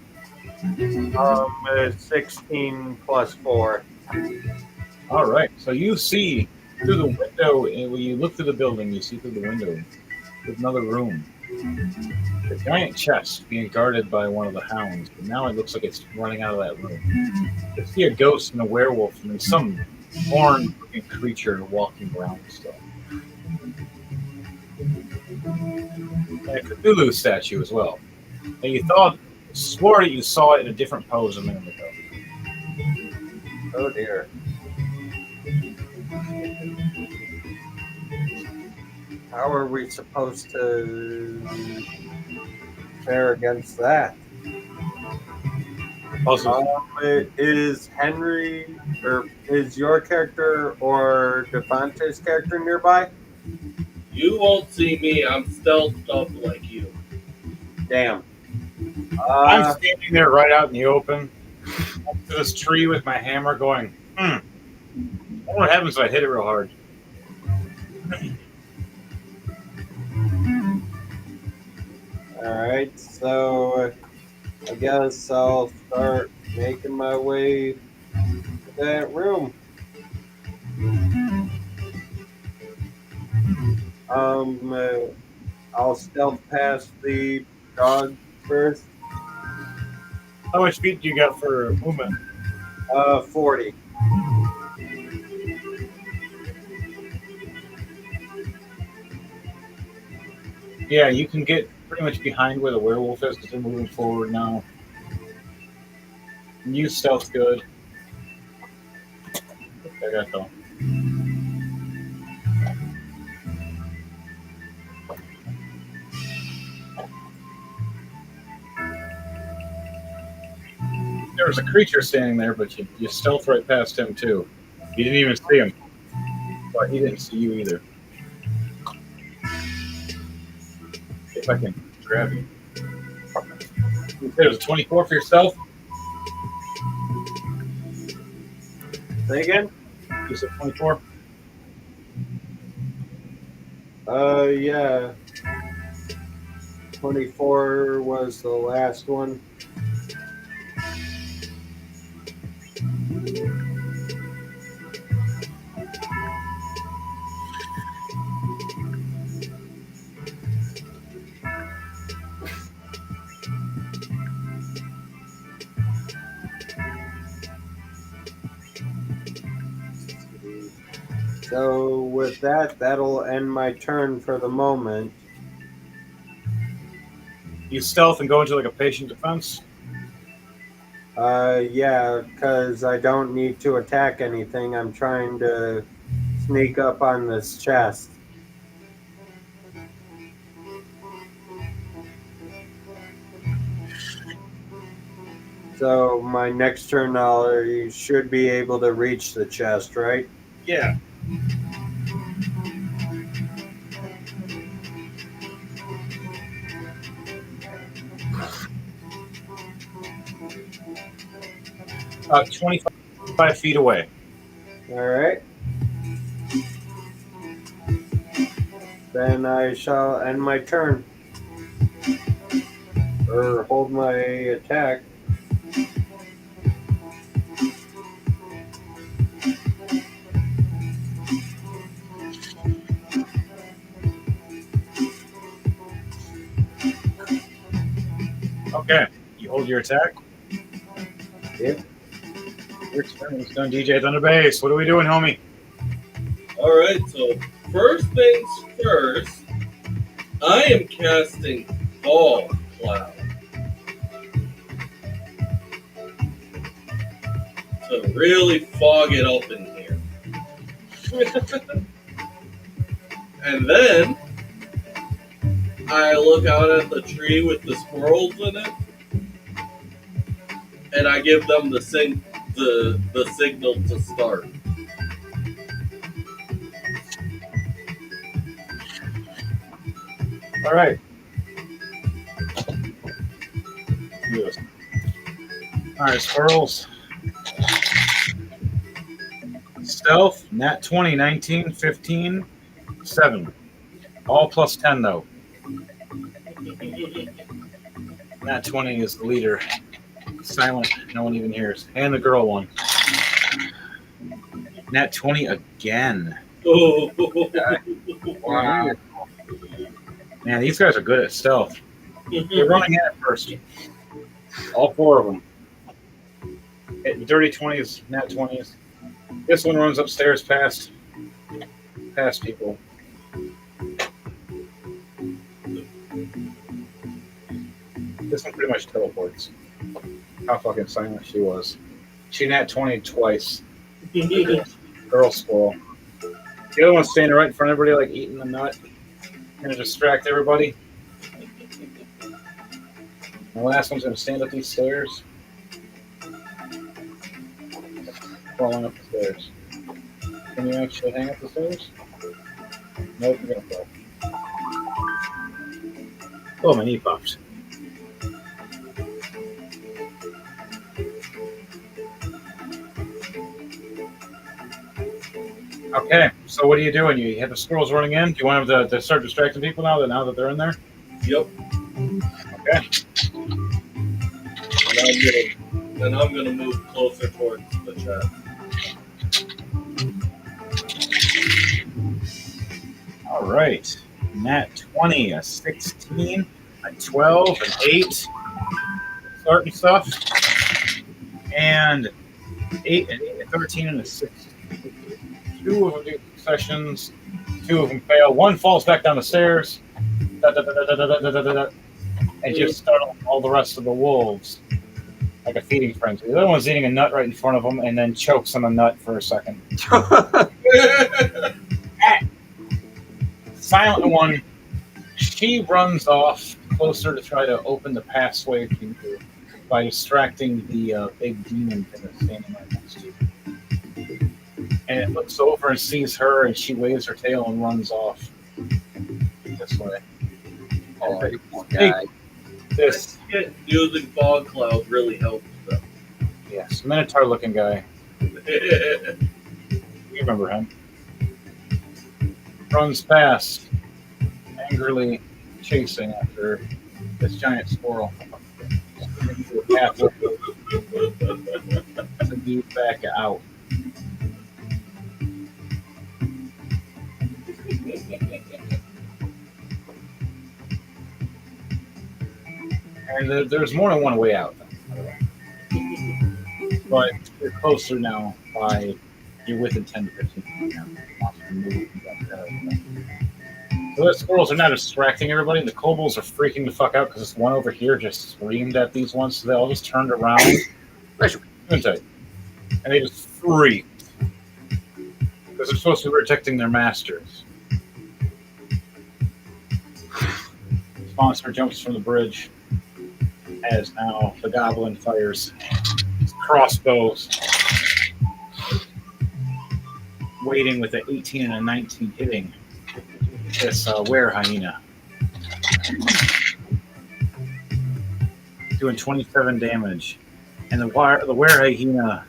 C: 16 plus 4.
A: All right. So you see through the window, and when you look through the building, you see through the window there's another room. The giant chest being guarded by one of the hounds, but now it looks like it's running out of that room. You see a ghost and a werewolf, and there's some horned-looking creature walking around still. And a Cthulhu statue as well. And you swore that you saw it in a different pose a minute ago.
C: Oh dear. How are we supposed to fare against that?
A: Also,
C: Is Henry, or is your character or Devante's character nearby?
D: You won't see me. I'm stealthed up like you.
C: Damn.
A: I'm standing there right out in the open, up to this tree with my hammer going, I wonder what happens if I hit it real hard.
C: Alright, so I guess I'll start making my way to that room. I'll stealth past the dog first.
A: How much feet do you got for movement?
C: 40.
A: Yeah, you can get pretty much behind where the werewolf is because they're moving forward now. And you stealth good. I got though. There was a creature standing there, but you stealth right past him too. You didn't even see him, but he didn't see you either. If I can grab you. You said it was a 24 for yourself?
C: Say again?
A: You said 24?
C: Yeah. 24 was the last one. So with that, that'll end my turn for the moment.
A: You stealth and go into like a patient defense?
C: Yeah, because I don't need to attack anything. I'm trying to sneak up on this chest. So my next turn, you should be able to reach the chest, right?
A: Yeah. About 25 feet away.
C: All right. Then I shall end my turn. Or hold my attack.
A: Okay. You hold your attack?
C: Yep.
A: Your turn is done. DJ Thunder Base. What are we doing, homie?
D: Alright, so first things first, I am casting Fog Cloud. To really fog it up in here. And then I look out at the tree with the squirrels in it, and I give them the signal to start.
A: All right. Yes. All right, squirrels. Stealth, nat 20, 19, 15, 7. All plus 10, though. Nat 20 is the leader. Silent, no one even hears. And the girl one. Nat 20 again.
D: Oh.
A: Wow. Man, these guys are good at stealth. They're running at it first. All 4 of them. Hitting dirty 20s, nat 20s. This one runs upstairs past people. This one pretty much teleports. How fucking silent she was. She nat 20 twice. Girl squirrel. The other one's standing right in front of everybody, like eating the nut. Gonna distract everybody. The last one's gonna stand up these stairs. Crawling up the stairs. Can you actually hang up the stairs? Nope, you're gonna fall. Oh, my knee popped. Okay, so what are you doing? You have the squirrels running in? Do you want them to start distracting people now that they're in there?
D: Yep.
A: Okay.
D: And I'm gonna move closer towards the chest.
A: All right. Nat 20, a 16, a 12, an 8. Starting stuff. And 8, an 8, a 13, and a 6. 2 of them do sessions. 2 of them fail. 1 falls back down the stairs. And just startle all the rest of the wolves. Like a feeding frenzy. The other one's eating a nut right in front of them and then chokes on a nut for a second. Silent one, she runs off closer to try to open the passway to you by distracting the big demon thing that's standing right next to you. And it looks over and sees her, and she waves her tail and runs off this way.
B: Oh, poor guy.
A: This,
D: Using fog clouds really helps them.
A: yes, Minotaur-looking guy. You remember him. Runs past, angrily chasing after this giant squirrel. Into a pathway to move back out. And there's more than one way out, but you're closer now by you're within 10 to 15 feet now. So the squirrels are now distracting everybody, and the kobolds are freaking the fuck out because this one over here just screamed at these ones, so they all just turned around. And they just freaked. Because they're supposed to be protecting their masters. The monster jumps from the bridge as now the goblin fires his crossbows. Waiting with an 18 and a 19 hitting this were hyena. Doing 27 damage. And the were hyena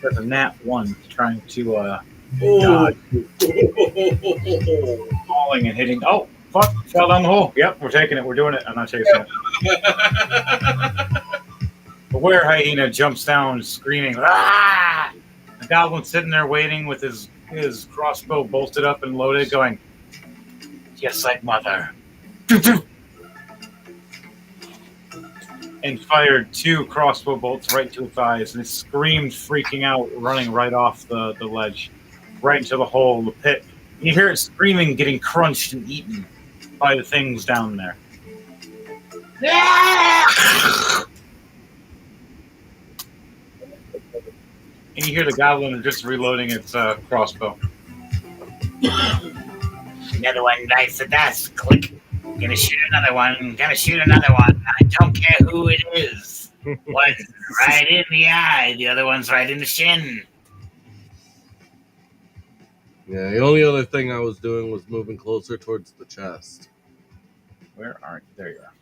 A: does a nat 1 trying to dodge. Falling and hitting. Oh, fuck. Fell down the hole. Yep, we're taking it. We're doing it. I'm not chasing it. The were hyena jumps down screaming. Ah! The goblin's sitting there waiting with his crossbow bolted up and loaded, going, "Yes, like mother." And fired 2 crossbow bolts right to its eyes, and it screamed, freaking out, running right off the ledge, right into the hole, the pit. And you hear it screaming, getting crunched and eaten by the things down there. And you hear the goblin just reloading its crossbow. Another one bites the dust. Click. Gonna shoot another one. Gonna shoot another one. I don't care who it is. One's right in the eye. The other one's right in the shin.
D: Yeah, the only other thing I was doing was moving closer towards the chest.
A: Where are you? There you are.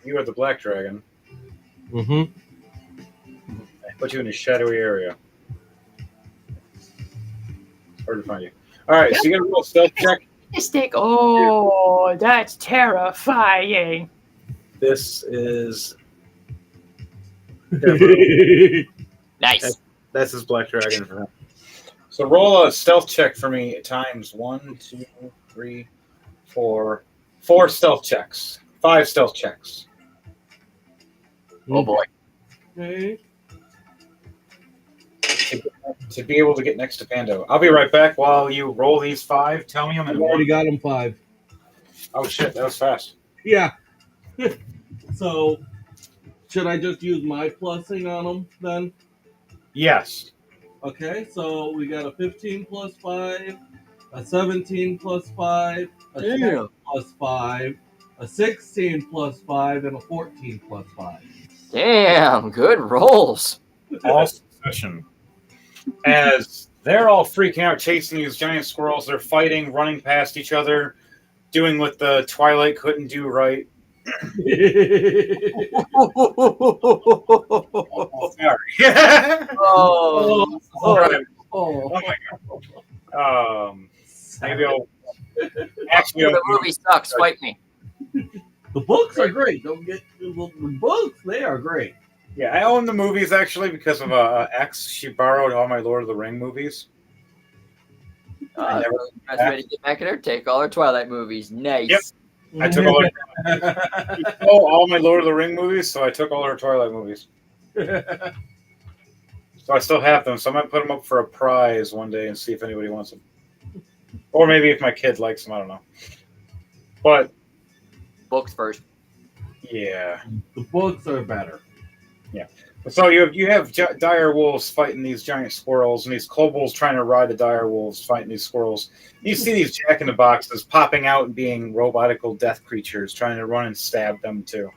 A: You are the black dragon.
D: Mm-hmm.
A: I put you in a shadowy area. It's hard to find you. All right, so you got a little stealth check.
F: Stick. Oh, that's terrifying.
A: This is
E: Nice.
A: that's his black dragon for him. So roll a stealth check for me times 1, 2, 3, 4. 4 stealth checks. 5 stealth checks.
E: Oh boy.
D: Okay.
A: To be able to get next to Pando. I'll be right back while you roll these 5. Tell me I'm
D: I've
A: in
D: already got him 5.
A: Oh shit, that was fast.
D: Yeah. So, should I just use my plussing on them then?
A: Yes.
D: Okay, so we got a 15 plus 5, a 17 plus 5, a 10 plus 5, a 16 plus 5, and a 14 plus 5.
B: Damn, good rolls.
A: All succession. As they're all freaking out, chasing these giant squirrels, they're fighting, running past each other, doing what the Twilight couldn't do right. Oh, sorry.
B: Oh,
A: Right.
D: Oh,
A: Oh my god. Maybe I'll actually.
B: the movie sucks. Fight me.
D: the books are great. Don't get the books; they are great.
A: Yeah, I own the movies actually because of ex. She borrowed all my Lord of the Ring movies.
B: Oh, that's ready to get back in her. Take all her Twilight movies. Nice.
A: Yep. I took all my Lord of the Ring movies, so I took all her Twilight movies. So I still have them, so I might put them up for a prize one day and see if anybody wants them. Or maybe if my kid likes them, I don't know. But
B: Books first.
A: yeah,
D: The books are better.
A: yeah. So you have dire wolves fighting these giant squirrels, and these kobolds trying to ride the dire wolves fighting these squirrels. You see these jack-in-the-boxes popping out and being robotical death creatures trying to run and stab them too.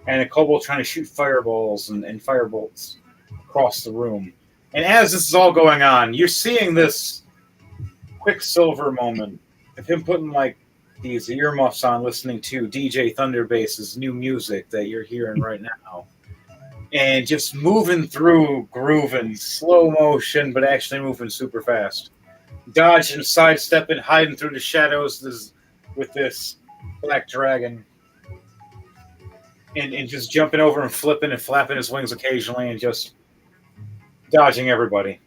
A: And a kobold trying to shoot fireballs and firebolts across the room. And as this is all going on, you're seeing this Quicksilver moment of him putting like these earmuffs on, listening to DJ Thunderbass's new music that you're hearing right now. And just moving through grooving, slow motion, but actually moving super fast. Dodging, sidestepping, hiding through the shadows with this black dragon. And just jumping over and flipping and flapping his wings occasionally and just dodging everybody.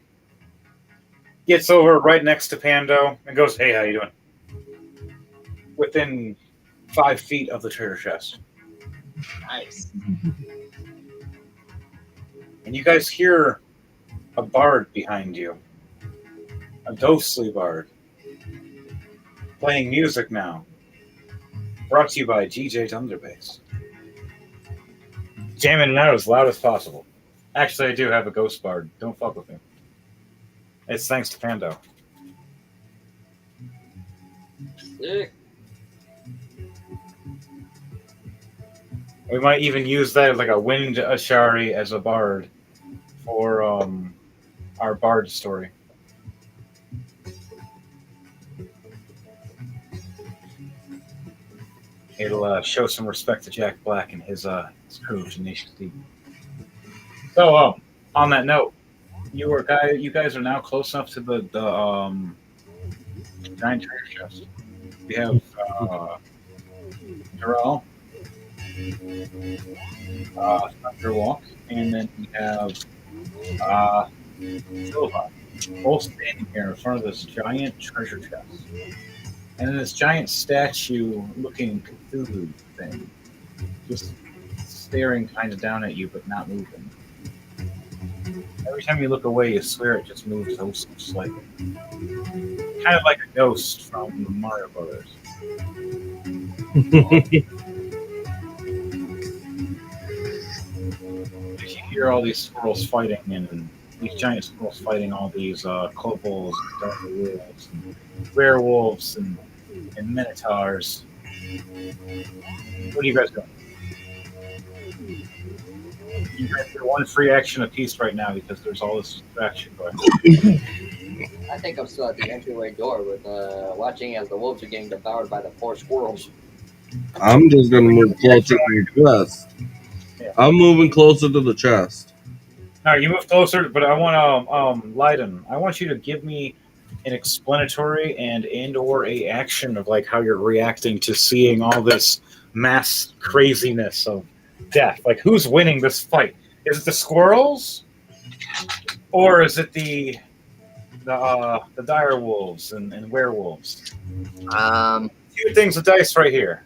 A: Gets over right next to Pando and goes, "Hey, how you doing?" Within 5 feet of the treasure chest.
B: Nice.
A: And you guys hear a bard behind you. A ghostly bard. Playing music now. Brought to you by DJ Thunderbass. Jamming it out as loud as possible. Actually, I do have a ghost bard. Don't fuck with me. It's thanks to Pando.
B: Sick.
A: We might even use that as like a wind Ashari as a bard for our bard story. It'll show some respect to Jack Black and his crew, Tenacious D. So, on that note, you guys are now close enough to the giant treasure chest. We have Darrell, Thunderwalk, and then we have Silva, both standing here in front of this giant treasure chest. And then this giant statue-looking Cthulhu thing, just staring kind of down at you, but not moving. Every time you look away, you swear it just moves so slightly. Kind of like a ghost from Mario Brothers. You hear all these squirrels fighting, and these giant squirrels fighting all these kobolds, and dark wolves, and werewolves, and minotaurs. What are you guys doing? You guys get one free action apiece right now because there's all this distraction going on.
B: I think I'm still at the entryway door with watching as the wolves are getting devoured by the poor squirrels.
G: I'm just gonna move closer to the chest.
A: Yeah.
G: I'm moving closer to the chest.
A: All right, you move closer, but I want Leiden. I want you to give me an explanatory and/or a action of like how you're reacting to seeing all this mass craziness of death. Like, who's winning this fight? Is it the squirrels, or is it the dire wolves and werewolves? Two things of dice right here.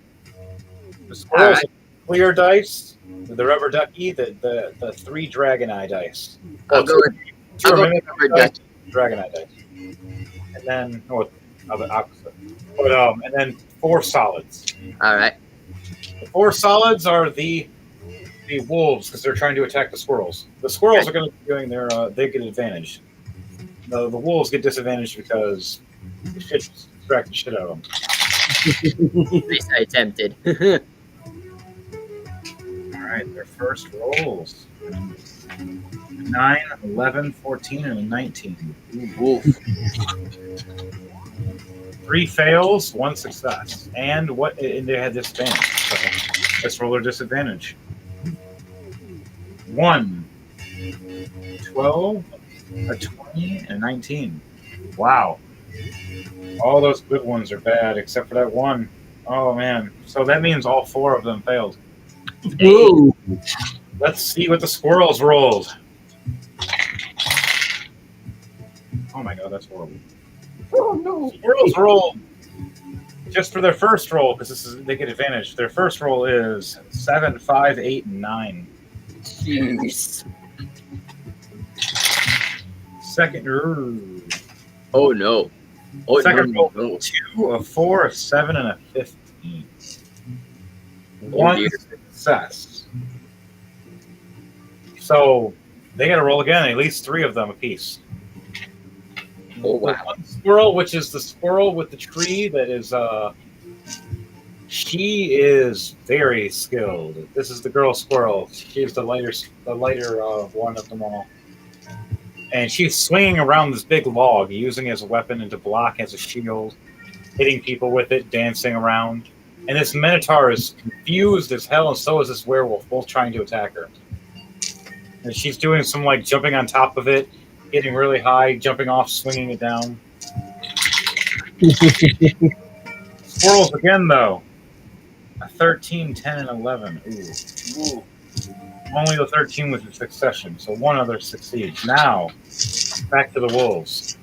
A: The squirrels are clear dice. The rubber ducky, the 3 dragon eye dice.
B: I'll go with rubber ducky.
A: Dragon eye dice. And then the opposite. But and then 4 solids.
B: All right.
A: The 4 solids are the wolves because they're trying to attack the squirrels. The squirrels are going to be doing their they get advantage. The wolves get disadvantaged because the shit distract the shit out of them.
B: At least I attempted.
A: Alright, their first rolls. 9, 11, 14, and a 19.
B: Wolf.
A: 3 fails, 1 success. And they had disadvantage. So let's roll their disadvantage. 1, 12, a 20, and a 19. Wow. All those good ones are bad except for that one. Oh, man. So that means all 4 of them failed.
G: Whoa.
A: Let's see what the squirrels rolled. Oh my god, that's horrible.
F: Oh no!
A: Squirrels roll just for their first roll because they get advantage. Their first roll is 7, 5, 8, and 9.
B: Jeez.
A: Second,
H: Oh no. Oh,
A: second
H: no,
A: roll,
H: no.
A: 2, a 4, a 7, and a 15. One
H: dear.
A: success. So they got to roll again. At least 3 of them apiece.
H: Oh,
A: The
H: wow.
A: one squirrel, which is the squirrel with the tree, that is she is very skilled. This is the girl squirrel. She's the lighter one of them all. And she's swinging around this big log, using it as a weapon and to block as a shield, hitting people with it, dancing around. And this minotaur is confused as hell, and so is this werewolf, both trying to attack her. And she's doing some like jumping on top of it, getting really high, jumping off, swinging it down. Squirrels again, though. A 13, 10, and 11. Ooh. Only the 13 was a succession, so one other succeeds. Now, back to the wolves.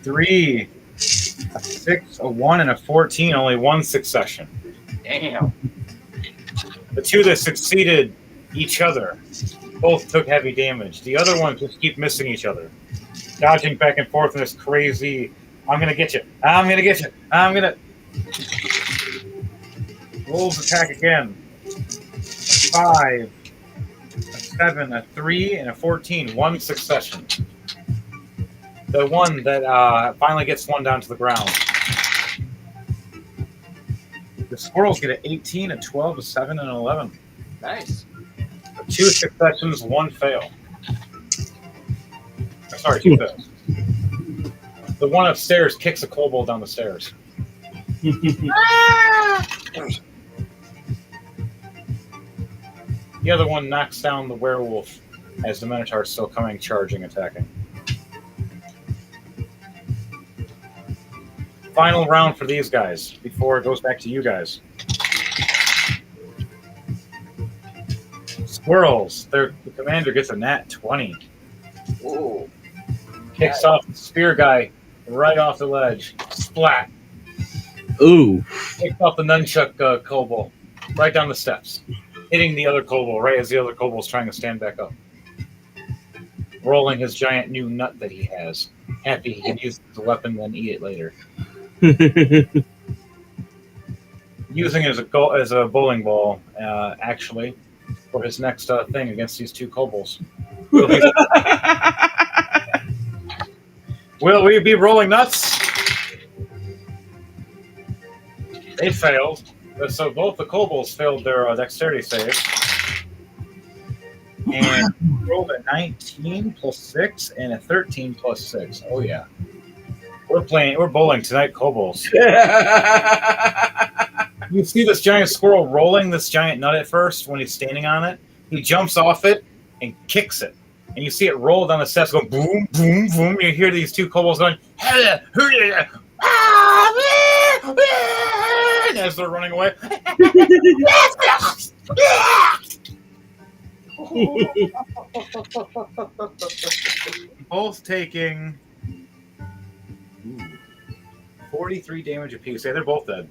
A: 3, a 6, a 1, and a 14. Only one succession.
B: Damn.
A: The 2 that succeeded each other both took heavy damage. The other ones just keep missing each other, dodging back and forth in this crazy, I'm going to get you, I'm going to get you, I'm going to... Wolves attack again. A 5, a 7, a 3, and a 14. One succession. The one that finally gets one down to the ground. The squirrels get an 18, a 12, a 7, and an 11.
B: Nice.
A: 2 successions, 1 fail. Sorry, 2 fails. The one upstairs kicks a kobold down the stairs. The other one knocks down the werewolf as the minotaur is still coming, charging, attacking. Final round for these guys before it goes back to you guys. Squirrels. The commander gets a nat 20.
B: Whoa.
A: Kicks off the spear guy right off the ledge. Splat.
G: Ooh.
A: Kicks off the nunchuck kobold right down the steps, hitting the other kobold right as the other kobold's trying to stand back up. Rolling his giant new nut that he has. Happy he can use it as a weapon, then eat it later. Using it as a bowling ball, actually, for his next thing against these 2 kobolds. Will we be rolling nuts? They failed. So both the kobolds failed their dexterity saves. And rolled a 19 plus 6 and a 13 plus 6. Oh, yeah. We're bowling tonight, kobolds. You see this giant squirrel rolling this giant nut at first when he's standing on it. He jumps off it and kicks it. And you see it roll down the steps, go boom, boom, boom. You hear these 2 kobolds going, as they're running away. Both taking 43 damage apiece. Yeah, they're both dead.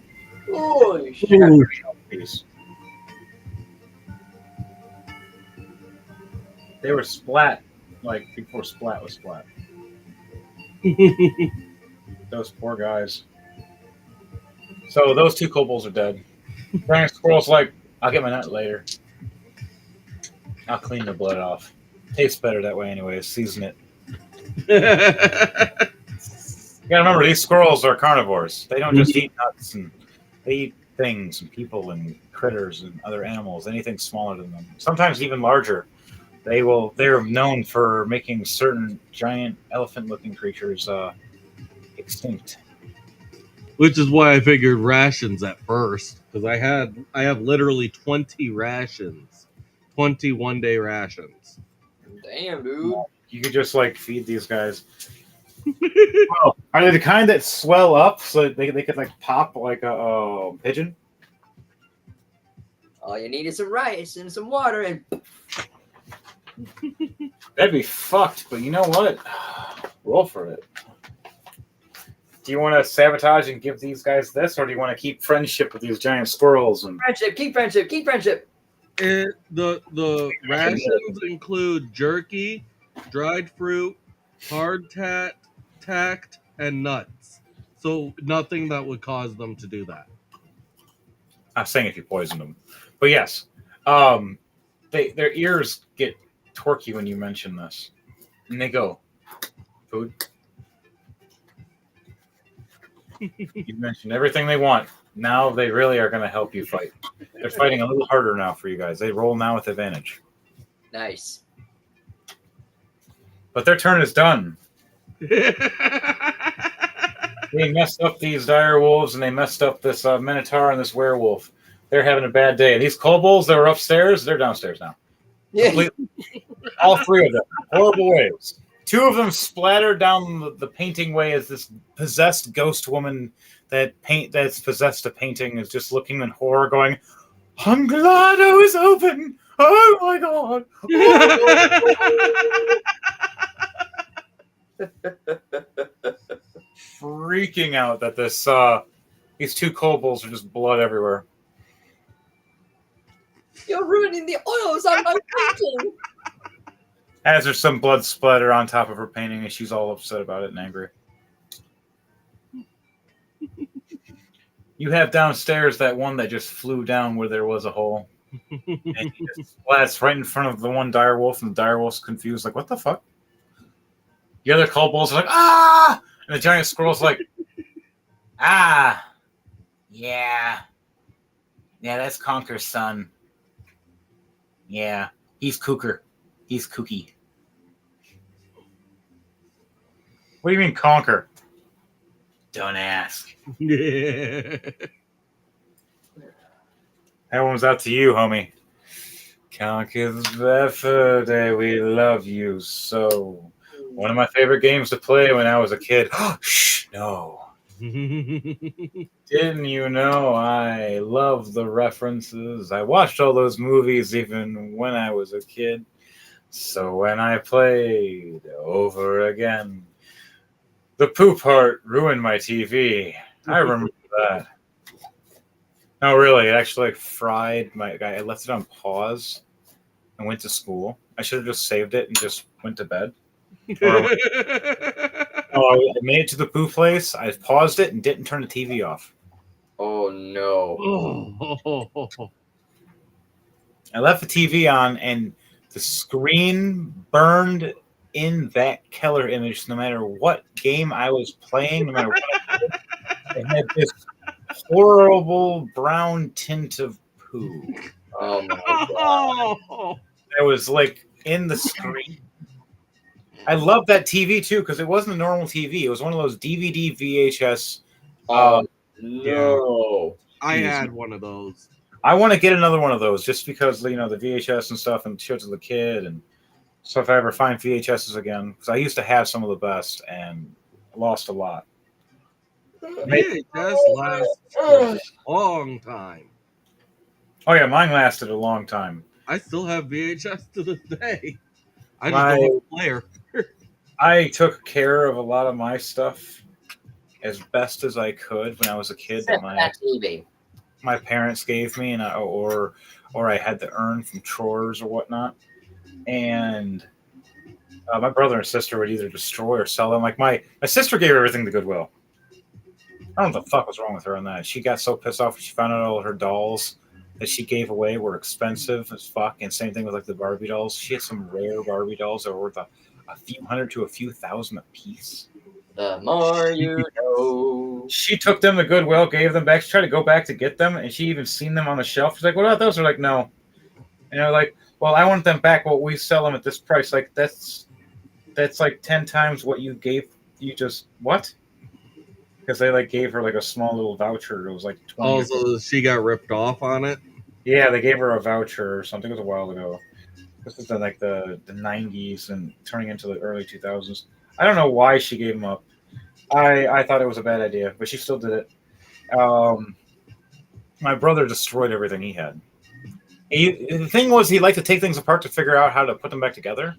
B: Holy shit.
A: They got 30 health apiece. They were splat, like before splat was splat. Those poor guys. So those 2 kobolds are dead. Giant squirrel's like, I'll get my nut later. I'll clean the blood off. Tastes better that way anyway. Season it. You gotta remember, these squirrels are carnivores. They don't just eat nuts, and they eat things and people and critters and other animals, anything smaller than them. Sometimes even larger. They're known for making certain giant elephant-looking creatures extinct.
G: Which is why I figured rations at first, because I have literally 20 rations, 21-day rations.
B: Damn, dude.
A: You could just like feed these guys. Oh, are they the kind that swell up so they could like pop like a pigeon?
B: All you need is some rice and some water, and
A: That'd be fucked, but you know what? Roll for it. Do you want to sabotage and give these guys this, or do you want to keep friendship with these giant squirrels? And
B: Friendship, keep friendship, keep friendship.
G: The rations include jerky, dried fruit, tacked, and nuts. So nothing that would cause them to do that.
A: I'm saying if you poison them, but yes, their ears get torquey when you mention this, and they go, food. You mentioned everything they want. Now they really are going to help you fight. They're fighting a little harder now for you guys. They roll now with advantage.
E: Nice.
A: But their turn is done. They messed up these dire wolves, and they messed up this minotaur and this werewolf. They're having a bad day. These kobolds that were upstairs, they're downstairs now.
B: Yeah.
A: All three of them. Horrible ways. Two of them splattered down the painting way as this possessed ghost woman that's possessed a painting is just looking in horror, going, "I'm glad I was open. Oh my god." Freaking out that these two kobolds are just blood everywhere.
E: You're ruining the oils on my painting.
A: As there's some blood splatter on top of her painting, and she's all upset about it and angry. You have downstairs that one that just flew down where there was a hole. And he just splats right in front of the one direwolf, and the direwolf's confused, like, what the fuck? The other kobolds are like, ah! And the giant squirrel's like, ah! Yeah. Yeah, that's Conker's son. Yeah. He's Cooker. He's kooky. What do you mean conquer? Don't ask. That one was out to you, homie. Conquer's birthday, we love you so. One of my favorite games to play when I was a kid. Shh, no. Didn't you know I love the references? I watched all those movies even when I was a kid. So when I played over again, the poop heart ruined my TV. I remember that. No, really, it actually fried my guy. I left it on pause and went to school. I should have just saved it and just went to bed. I made it to the poo place. I paused it and didn't turn the TV off.
H: Oh no.
A: I left the TV on and the screen burned in that Keller image no matter what game I was playing, no matter what I did. It had this horrible brown tint of poo.
H: Oh my god.
A: That was like in the screen. I love that TV too because it wasn't a normal TV. It was one of those DVD VHS.
H: No.
G: I had one of those.
A: I want to get another one of those just because, you know, the VHS and stuff and shows of the kid. And so if I ever find VHSs again, because I used to have some of the best and lost a lot.
G: VHS lasts for a long time.
A: Oh, yeah, mine lasted a long time.
G: I still have VHS to this day. I just don't have a player.
A: I took care of a lot of my stuff as best as I could when I was a kid. That my parents gave me, and or I had to earn from chores or whatnot. And my brother and sister would either destroy or sell them. Like my sister gave everything to Goodwill. I don't know what the fuck was wrong with her on that. She got so pissed off when she found out all her dolls that she gave away were expensive as fuck. And same thing with like the Barbie dolls. She had some rare Barbie dolls that were worth a few hundred to a few thousand a piece.
E: The more you know.
A: She took them to Goodwill, gave them back. She tried to go back to get them, and she even seen them on the shelf. She's like, "What about those?" They're like, "No." And they're like, "Well, I want them back. Well, we sell them at this price. Like that's like 10 times what you gave. You just what?" Because they like gave her like a small little voucher. It was like 20.
G: Oh, so she got ripped off on it?
A: Yeah, they gave her a voucher or something. It was a while ago. This was in like the 90s and turning into the early 2000s. I don't know why she gave them up. I thought it was a bad idea, but she still did it. My brother destroyed everything he had. The thing was, he liked to take things apart to figure out how to put them back together.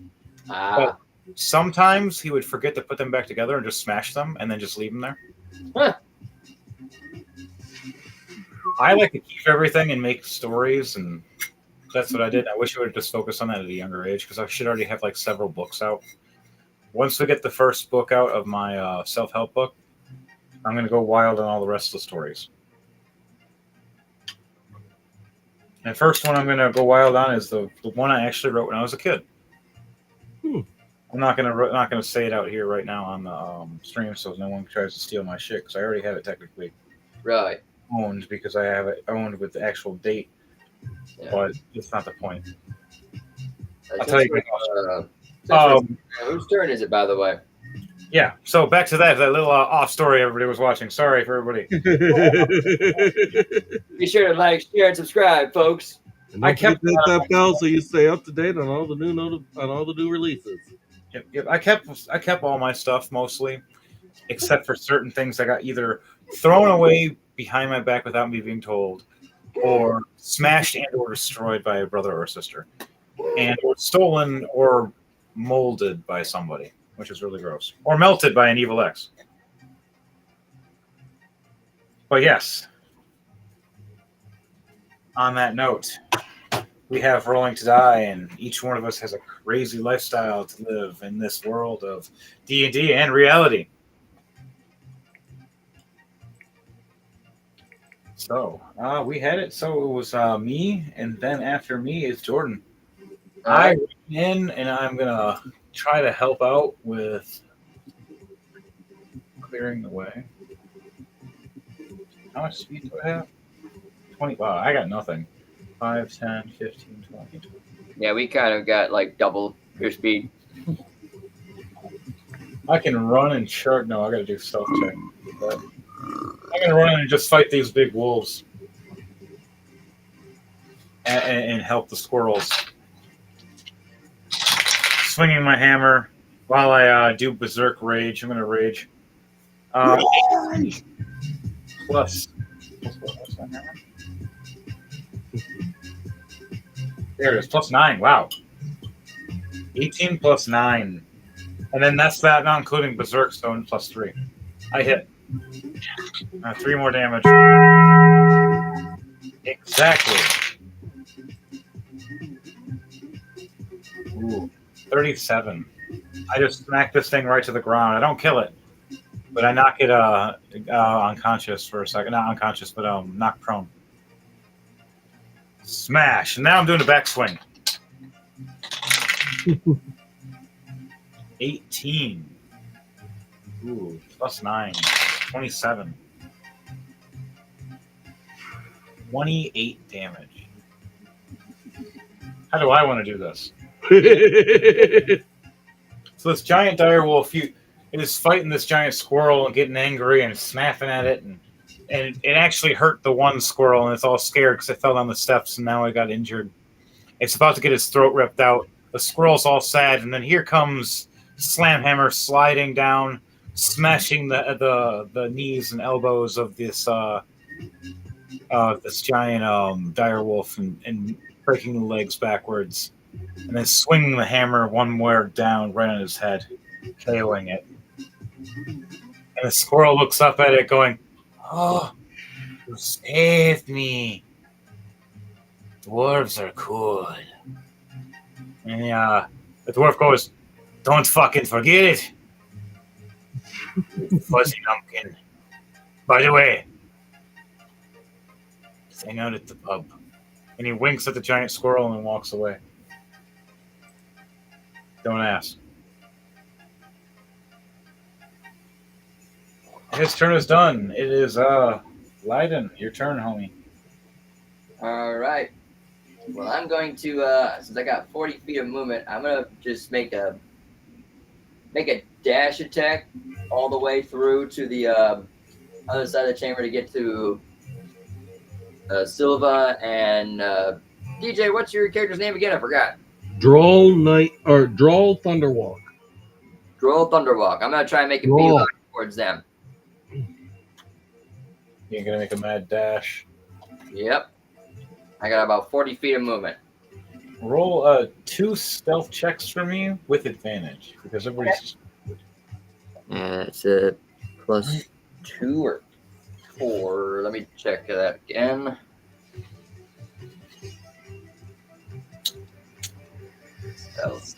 H: Ah.
A: Sometimes he would forget to put them back together and just smash them and then just leave them there.
H: Huh.
A: I like to keep everything and make stories, and that's what I did. I wish I would have just focused on that at a younger age, because I should already have like several books out. Once we get the first book out of my self-help book, I'm going to go wild on all the rest of the stories. And the first one I'm going to go wild on is the one I actually wrote when I was a kid. I'm not gonna say it out here right now on the stream, so no one tries to steal my shit, because I already have it technically
H: Right.
A: owned, because I have it owned with the actual date.
H: Yeah.
A: But it's not the point. I'll
H: Since
A: tell you.
H: whose turn is it, by the way?
A: Yeah. So back to that little off story everybody was watching. Sorry for everybody.
H: Be sure to like, share, and subscribe, folks.
G: And
A: I
G: don't forget
A: kept-
G: to hit that bell so you stay up to date on all the new releases.
A: Yep. I kept all my stuff mostly, except for certain things I got either thrown away behind my back without me being told, or smashed and or destroyed by a brother or sister, and or stolen or molded by somebody, which is really gross, or melted by an evil ex. But yes, on that note, we have Rolling to Die, and each one of us has a crazy lifestyle to live in this world of D&D and reality. So, we had it. So it was me, and then after me is Jordan. I went in, and I'm going to try to help out with clearing the way. How much speed do I have? 20. Wow, I got nothing. 5, 10, 15, 20.
H: Yeah, we kind of got like double your speed.
A: I can run and charge. No, I got to do stealth check. But I'm going to run in and just fight these big wolves and help the squirrels. Swinging my hammer while I do berserk rage. I'm going to rage. Plus what's my hammer? There it is. Plus 9. Wow. 18 plus 9. And then that's that, not including berserk stone plus 3. I hit. 3 more damage. Exactly. Ooh, 37. I just smack this thing right to the ground. I don't kill it, but I knock it unconscious for a second. Not unconscious, but knock prone. Smash. And now I'm doing a backswing. 18. Ooh, plus 9. 27. 28 damage. How do I want to do this? So this giant direwolf, it is fighting this giant squirrel and getting angry and snapping at it, and it actually hurt the one squirrel, and it's all scared because it fell down the steps and now it got injured. It's about to get its throat ripped out. The squirrel's all sad, and then here comes Slamhammer sliding down, smashing the knees and elbows of this giant direwolf and breaking the legs backwards, and then swinging the hammer one more down right on his head, KOing it. And the squirrel looks up at it going, "Oh, you saved me. Dwarves are cool." And the dwarf goes, "Don't fucking forget it, you fuzzy lumpkin. By the way, let's hang out at the pub." And he winks at the giant squirrel and walks away. Don't ask. His turn is done. It is Leiden, your turn, homie.
H: All right. Well, I'm going to since I got 40 feet of movement, I'm gonna just make a dash attack all the way through to the other side of the chamber to get to Silva and DJ. What's your character's name again? I forgot.
G: Droll Thunderwalk.
H: Droll Thunderwalk. I'm gonna try and make a beeline towards them.
A: You're gonna make a mad dash.
H: Yep. I got about 40 feet of movement.
A: Roll 2 stealth checks for me with advantage because everybody's.
H: It's a +2 or 4. Let me check that again. Stealth.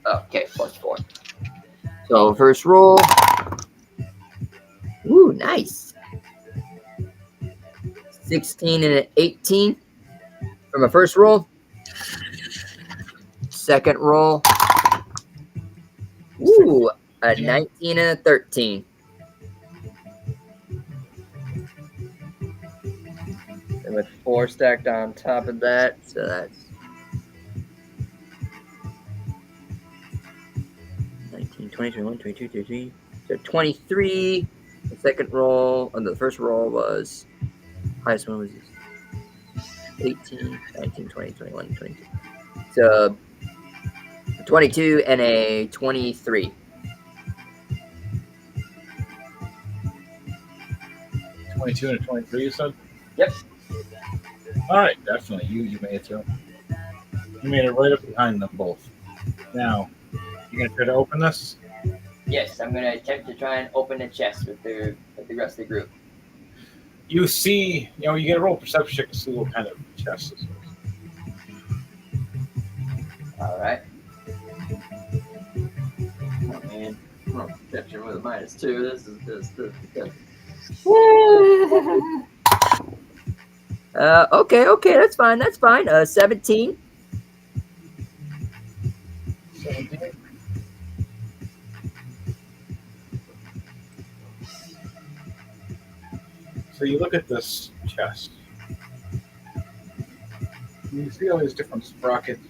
H: Okay, +4. So first roll. Ooh, nice. 16 and an 18 for my first roll. Second roll. Ooh, a 19 and a 13. And with 4 stacked on top of that, so that's 19, 20, 21, 22, 23. So 23. The second roll, the first roll was, highest one was 18, 19, 20, 21, 22. So 22 and a 23.
A: 22 and a 23, you said?
H: Yep.
A: All right, definitely. You made it through. You made it right up behind them both. Now, you gonna try to open this?
H: Yes, I'm gonna attempt to try and open the chest with the rest of the group.
A: You see, you get a roll perception check to see what kind of chest this is.
H: All right. Oh man, I'm perception with a -2. This is good. Okay, that's fine. 17.
A: 17. So you look at this chest. You see all these different sprockets,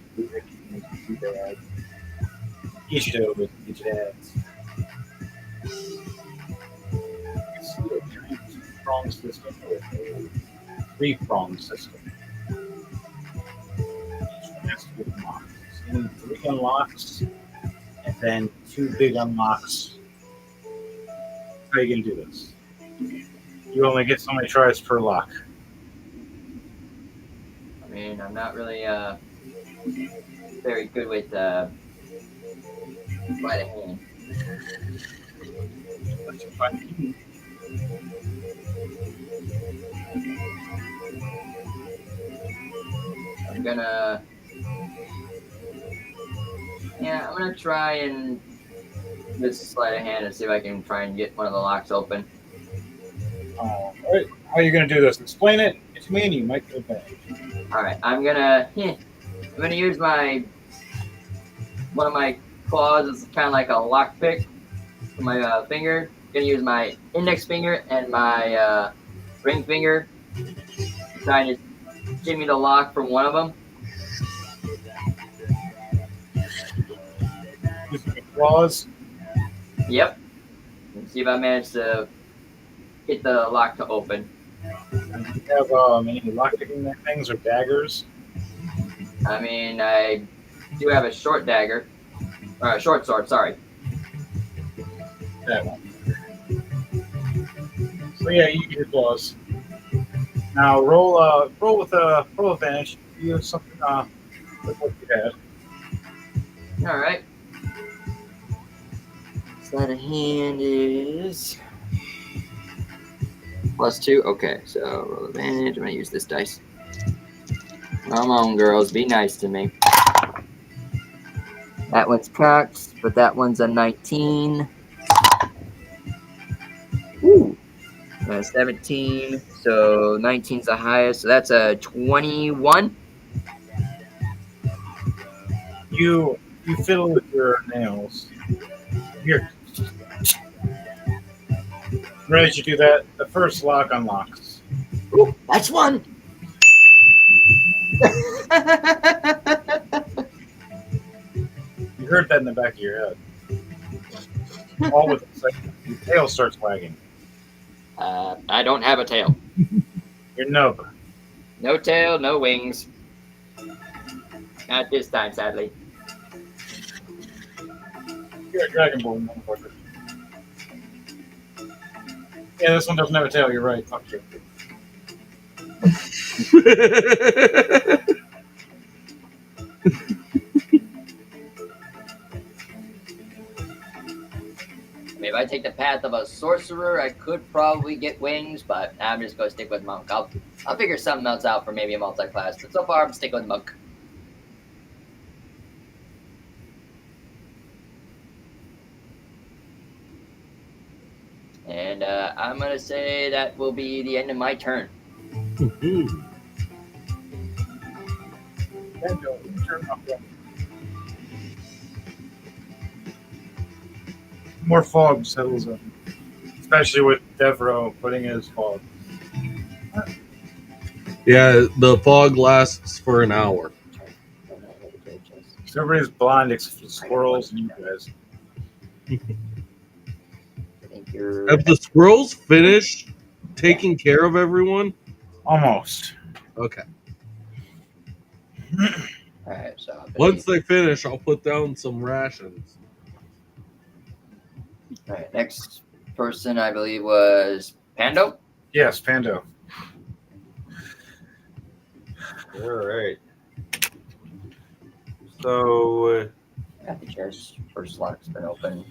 A: each with each heads. You see a giant prong system with a 3-prong system. Each one has to be unlocked. So you need 3 unlocks and then 2 big unlocks. How are you gonna do this? You only get so many tries per lock.
H: I mean, I'm not really very good with by the hand. I'm gonna try and just sleight of hand and see if I can try and get one of the locks open.
A: All right, how are you gonna do this? Explain it to me, and you might get advantage.
H: All right, I'm gonna use one of my claws as kind of like a lock pick for my finger. Gonna use my index finger and my ring finger, trying to give me the lock from one of them.
A: Using your claws.
H: Yep. And see if I manage to get the lock to open.
A: And do you have any lock-picking things or daggers?
H: I mean, I do have a short dagger, or a short sword. Sorry.
A: That one. So yeah, you use your claws. Now roll with advantage. You have something with what you had.
H: All right. Sleight of hand is +2. Okay, so roll advantage. I'm gonna use this dice. Come on, girls, be nice to me. That one's cocked, but that one's a 19. Ooh. 17. So 19's the highest. So that's a 21.
A: You fiddle with your nails. Here. Right as you do that, the first lock unlocks.
H: Ooh, that's one.
A: You heard that in the back of your head. All with a second. Your tail starts wagging.
H: I don't have a tail.
A: Your nub.
H: No tail, no wings. Not this time, sadly.
A: You're a dragonborn motherfucker. Yeah, this one doesn't have a tail. You're right. Fuck you.
H: I mean, if I take the path of a sorcerer, I could probably get wings, but I'm just going to stick with monk. I'll figure something else out for maybe a multi-class, but so far I'm sticking with monk. And I'm going to say that will be the end of my turn.
A: More fog settles in, especially with Devereaux putting his fog.
G: Yeah, the fog lasts for an hour.
A: So everybody's blind except for squirrels and you guys.
H: I think you're...
G: Have the squirrels finished taking care of everyone?
A: Almost.
G: Okay.
H: All right, so
G: Once they finish, I'll put down some rations.
H: all right, next person I believe was Pando.
A: Yes, Pando.
C: All right. So
H: Got the chair's first lock's been open.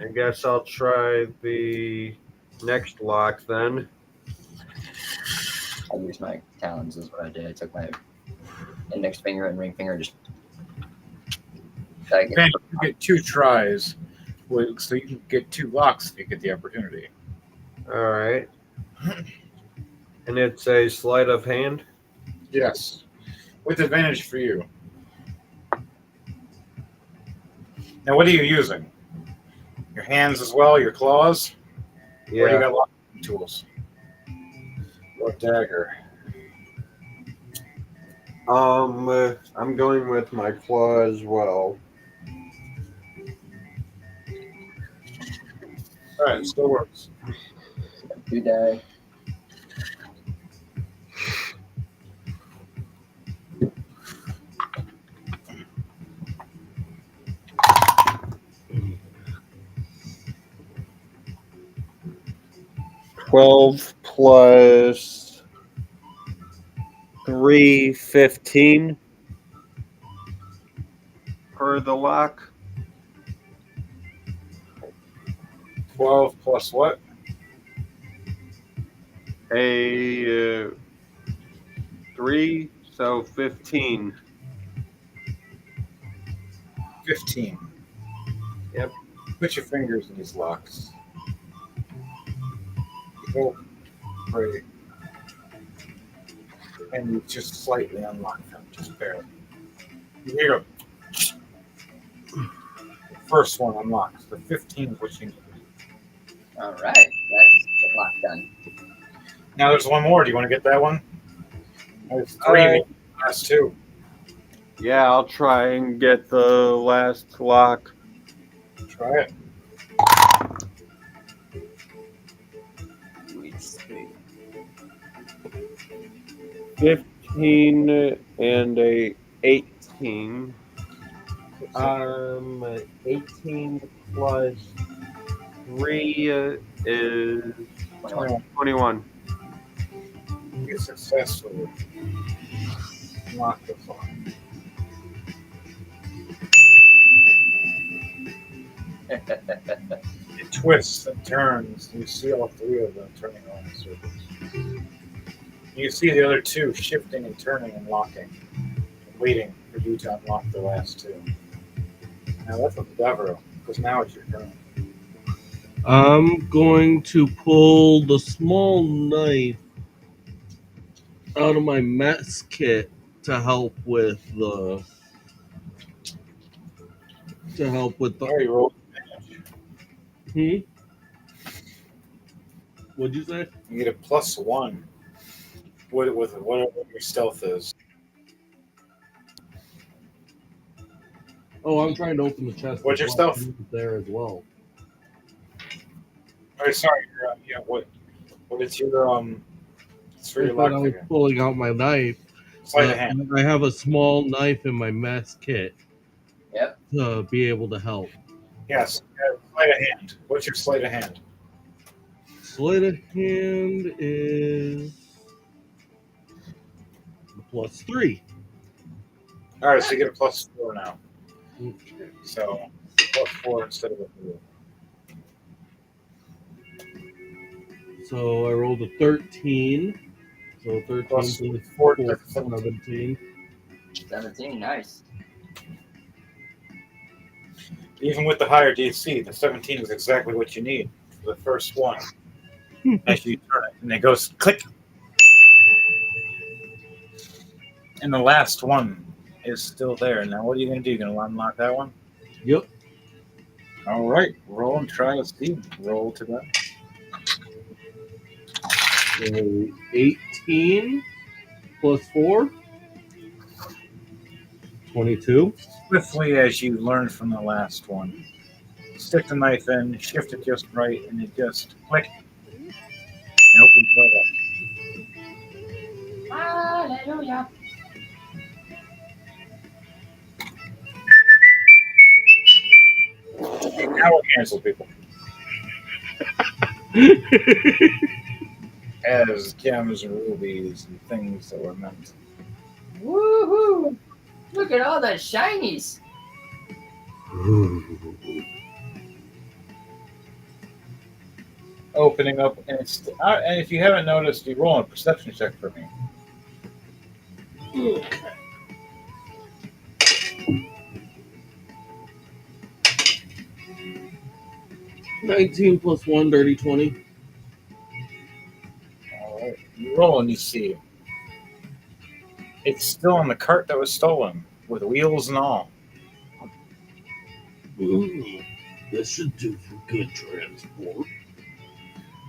C: I guess I'll try the next lock then.
H: I used my talons is what I did. I took my index finger and ring finger, just
A: Pando, you get 2 tries, so you can get 2 locks if you get the opportunity.
C: All right. And it's a sleight of hand.
A: Yes, with advantage for you. Now, what are you using? Your hands as well, your claws? Or you
C: Yeah.
A: got lots of tools? What dagger?
C: I'm going with my claw as well.
A: All right, still works.
H: 2 die.
C: $12 plus 3, 15 for the lock.
A: 12 plus what?
C: A 3, so 15.
A: 15.
C: Yep.
A: Put your fingers in these locks. Oh, pretty. And you just slightly unlock them, just barely. Here you go. The first one unlocks. The 15 is what you need.
H: All right, that's the lock done.
A: Now there's one more. Do you want to get that one? There's 3
C: Alright.
A: last 2.
C: Yeah, I'll try and get the last lock.
A: Try it.
H: Let's see.
C: 15 and a 18. 18 plus 3 is 21.
A: You successfully unlock the lock. It twists and turns. You see all 3 of them turning around in circles. You see the other 2 shifting and turning and locking, and waiting for you to unlock the last 2. Now that's with Devereaux, because now it's your turn.
G: I'm going to pull the small knife out of my mess kit to help with the.
A: There you roll.
G: What'd you say?
A: You get a +1 with whatever your stealth is.
G: Oh, I'm trying to open the chest.
A: What's your stealth?
G: There as well.
A: Oh, sorry. Yeah. What is your It's for
G: I
A: your
G: thought I
A: lock
G: was
A: figure.
G: pulling out my knife.
A: Sleight of hand.
G: I have a small knife in my mess kit.
H: Yep.
G: To be able to help.
A: Yes. Sleight of hand. What's your sleight of hand?
G: Sleight of hand is plus 3.
A: All right, so you get a +4 now.
G: Okay.
A: So +4 instead of a 3.
G: So I rolled a 13. So 13
A: Plus
G: plus
A: 4,
G: 4,
A: that's 17.
G: 17.
H: 17, nice.
A: Even with the higher DC, the 17 is exactly what you need for the first one. As you turn it, and it goes click. And the last one is still there. Now, what are you going to do? You going to unlock that one?
G: Yep.
A: All right. Roll and try to see. Roll to that.
G: So 18 plus 4, 22.
A: Swiftly as you learned from the last one. Stick the knife in, shift it just right, and it just click and opens right up.
H: Hallelujah.
A: Now it cancels people as gems and rubies and things that were meant.
H: Woohoo! Look at all the shinies.
A: Opening up, and and if you haven't noticed, you roll a perception check for me.
G: 19 plus 1, dirty 20.
A: All right, you roll and you see it's still on the cart that was stolen, with wheels and all.
G: Ooh, this should do for good transport.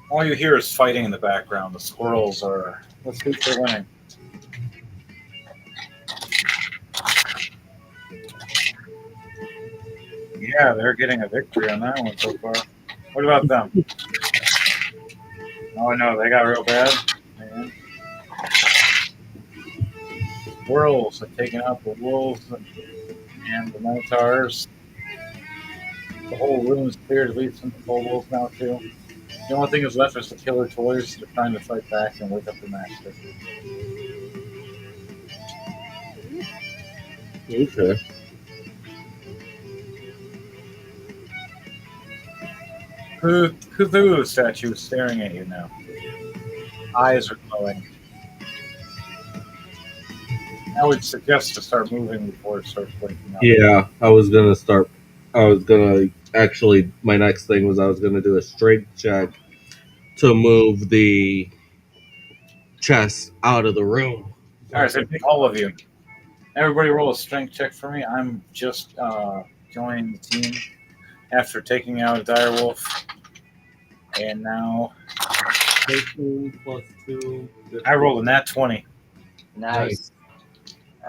A: All you hear is fighting in the background. The squirrels are. Let's see if they're winning. Yeah, they're getting a victory on that one so far. What about them? Oh no, they got real bad. Man. Squirrels have taken out the wolves and the minotaurs. The whole room is cleared, at least from the kobolds now too. The only thing that's left is the killer toys. They're trying to fight back and wake up the master.
G: Okay.
A: Cthulhu statue is staring at you now. Eyes are glowing. I would suggest to start moving before it starts blinking up.
G: Yeah, I was gonna actually, my next thing was I was gonna do a strength check to move the chest out of the room.
A: All right, so all of you. Everybody roll a strength check for me. I'm just joining the team after taking out a direwolf. And now
G: 13 plus 2.
A: I rolled a nat 20.
H: Nice.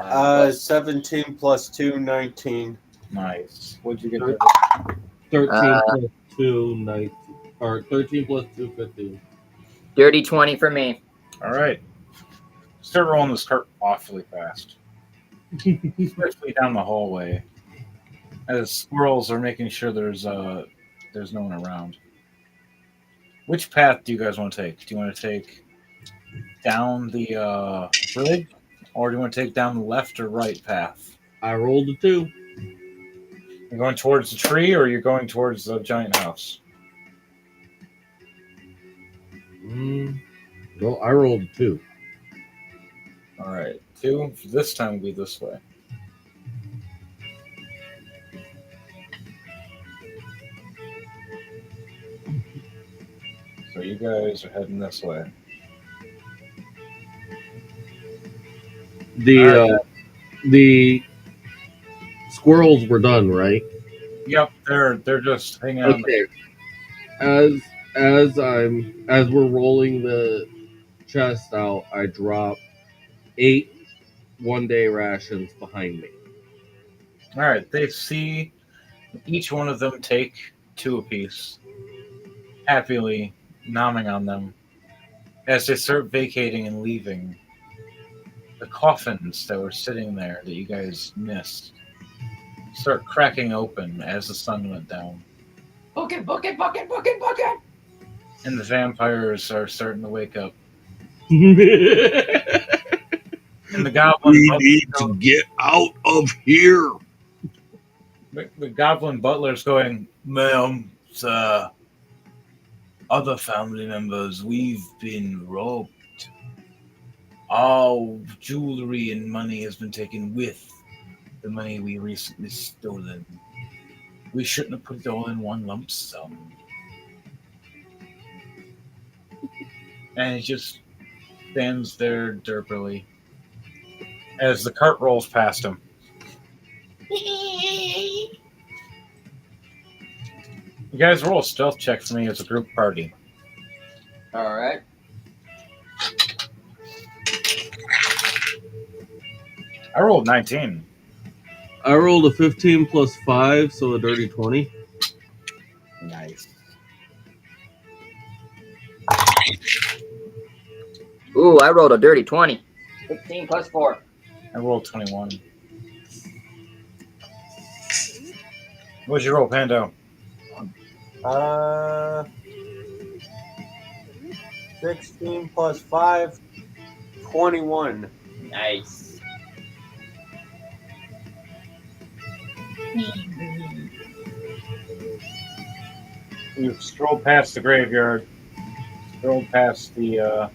C: 17 plus 2, 19.
A: Nice. What'd you get? There?
G: 13 plus 2, 19. Or 13 plus 2, 15.
H: Dirty 20 for me.
A: All right. Start rolling this cart awfully fast. Swiftly down the hallway. As squirrels are making sure there's no one around. Which path do you guys want to take? Do you want to take down the bridge? Or do you want to take down the left or right path?
G: I rolled a 2.
A: You're going towards the tree or you're going towards the giant house?
G: Well, I rolled a 2.
A: All right. 2. This time will be this way. So you guys are heading this way.
G: The squirrels were done, right?
A: Yep, they're just hanging out.
G: Okay. As we're rolling the chest out, I drop 8 one-day rations behind me.
A: All right, they see each one of them take 2 apiece, happily nomming on them as they start vacating and leaving. The coffins that were sitting there that you guys missed start cracking open as the sun went down.
H: Book it, book it, book it, book it, book it.
A: And the vampires are starting to wake up And the goblin
G: We
A: butler,
G: need to get out of here.
A: the goblin butler's going, ma'am, other family members, we've been robbed. All jewelry and money has been taken with the money we recently stolen. We shouldn't have put it all in one lump sum. And he just stands there derpily as the cart rolls past him. You guys roll a stealth check for me as a group party.
H: All right.
A: I rolled 19.
G: I rolled a 15 plus 5, so a dirty 20.
A: Nice.
H: Ooh, I rolled a dirty 20. 15 plus 4.
A: I rolled 21. What'd you roll, Pando?
C: 16 plus 5, 21.
H: Nice.
A: You strolled past the graveyard, strolled past the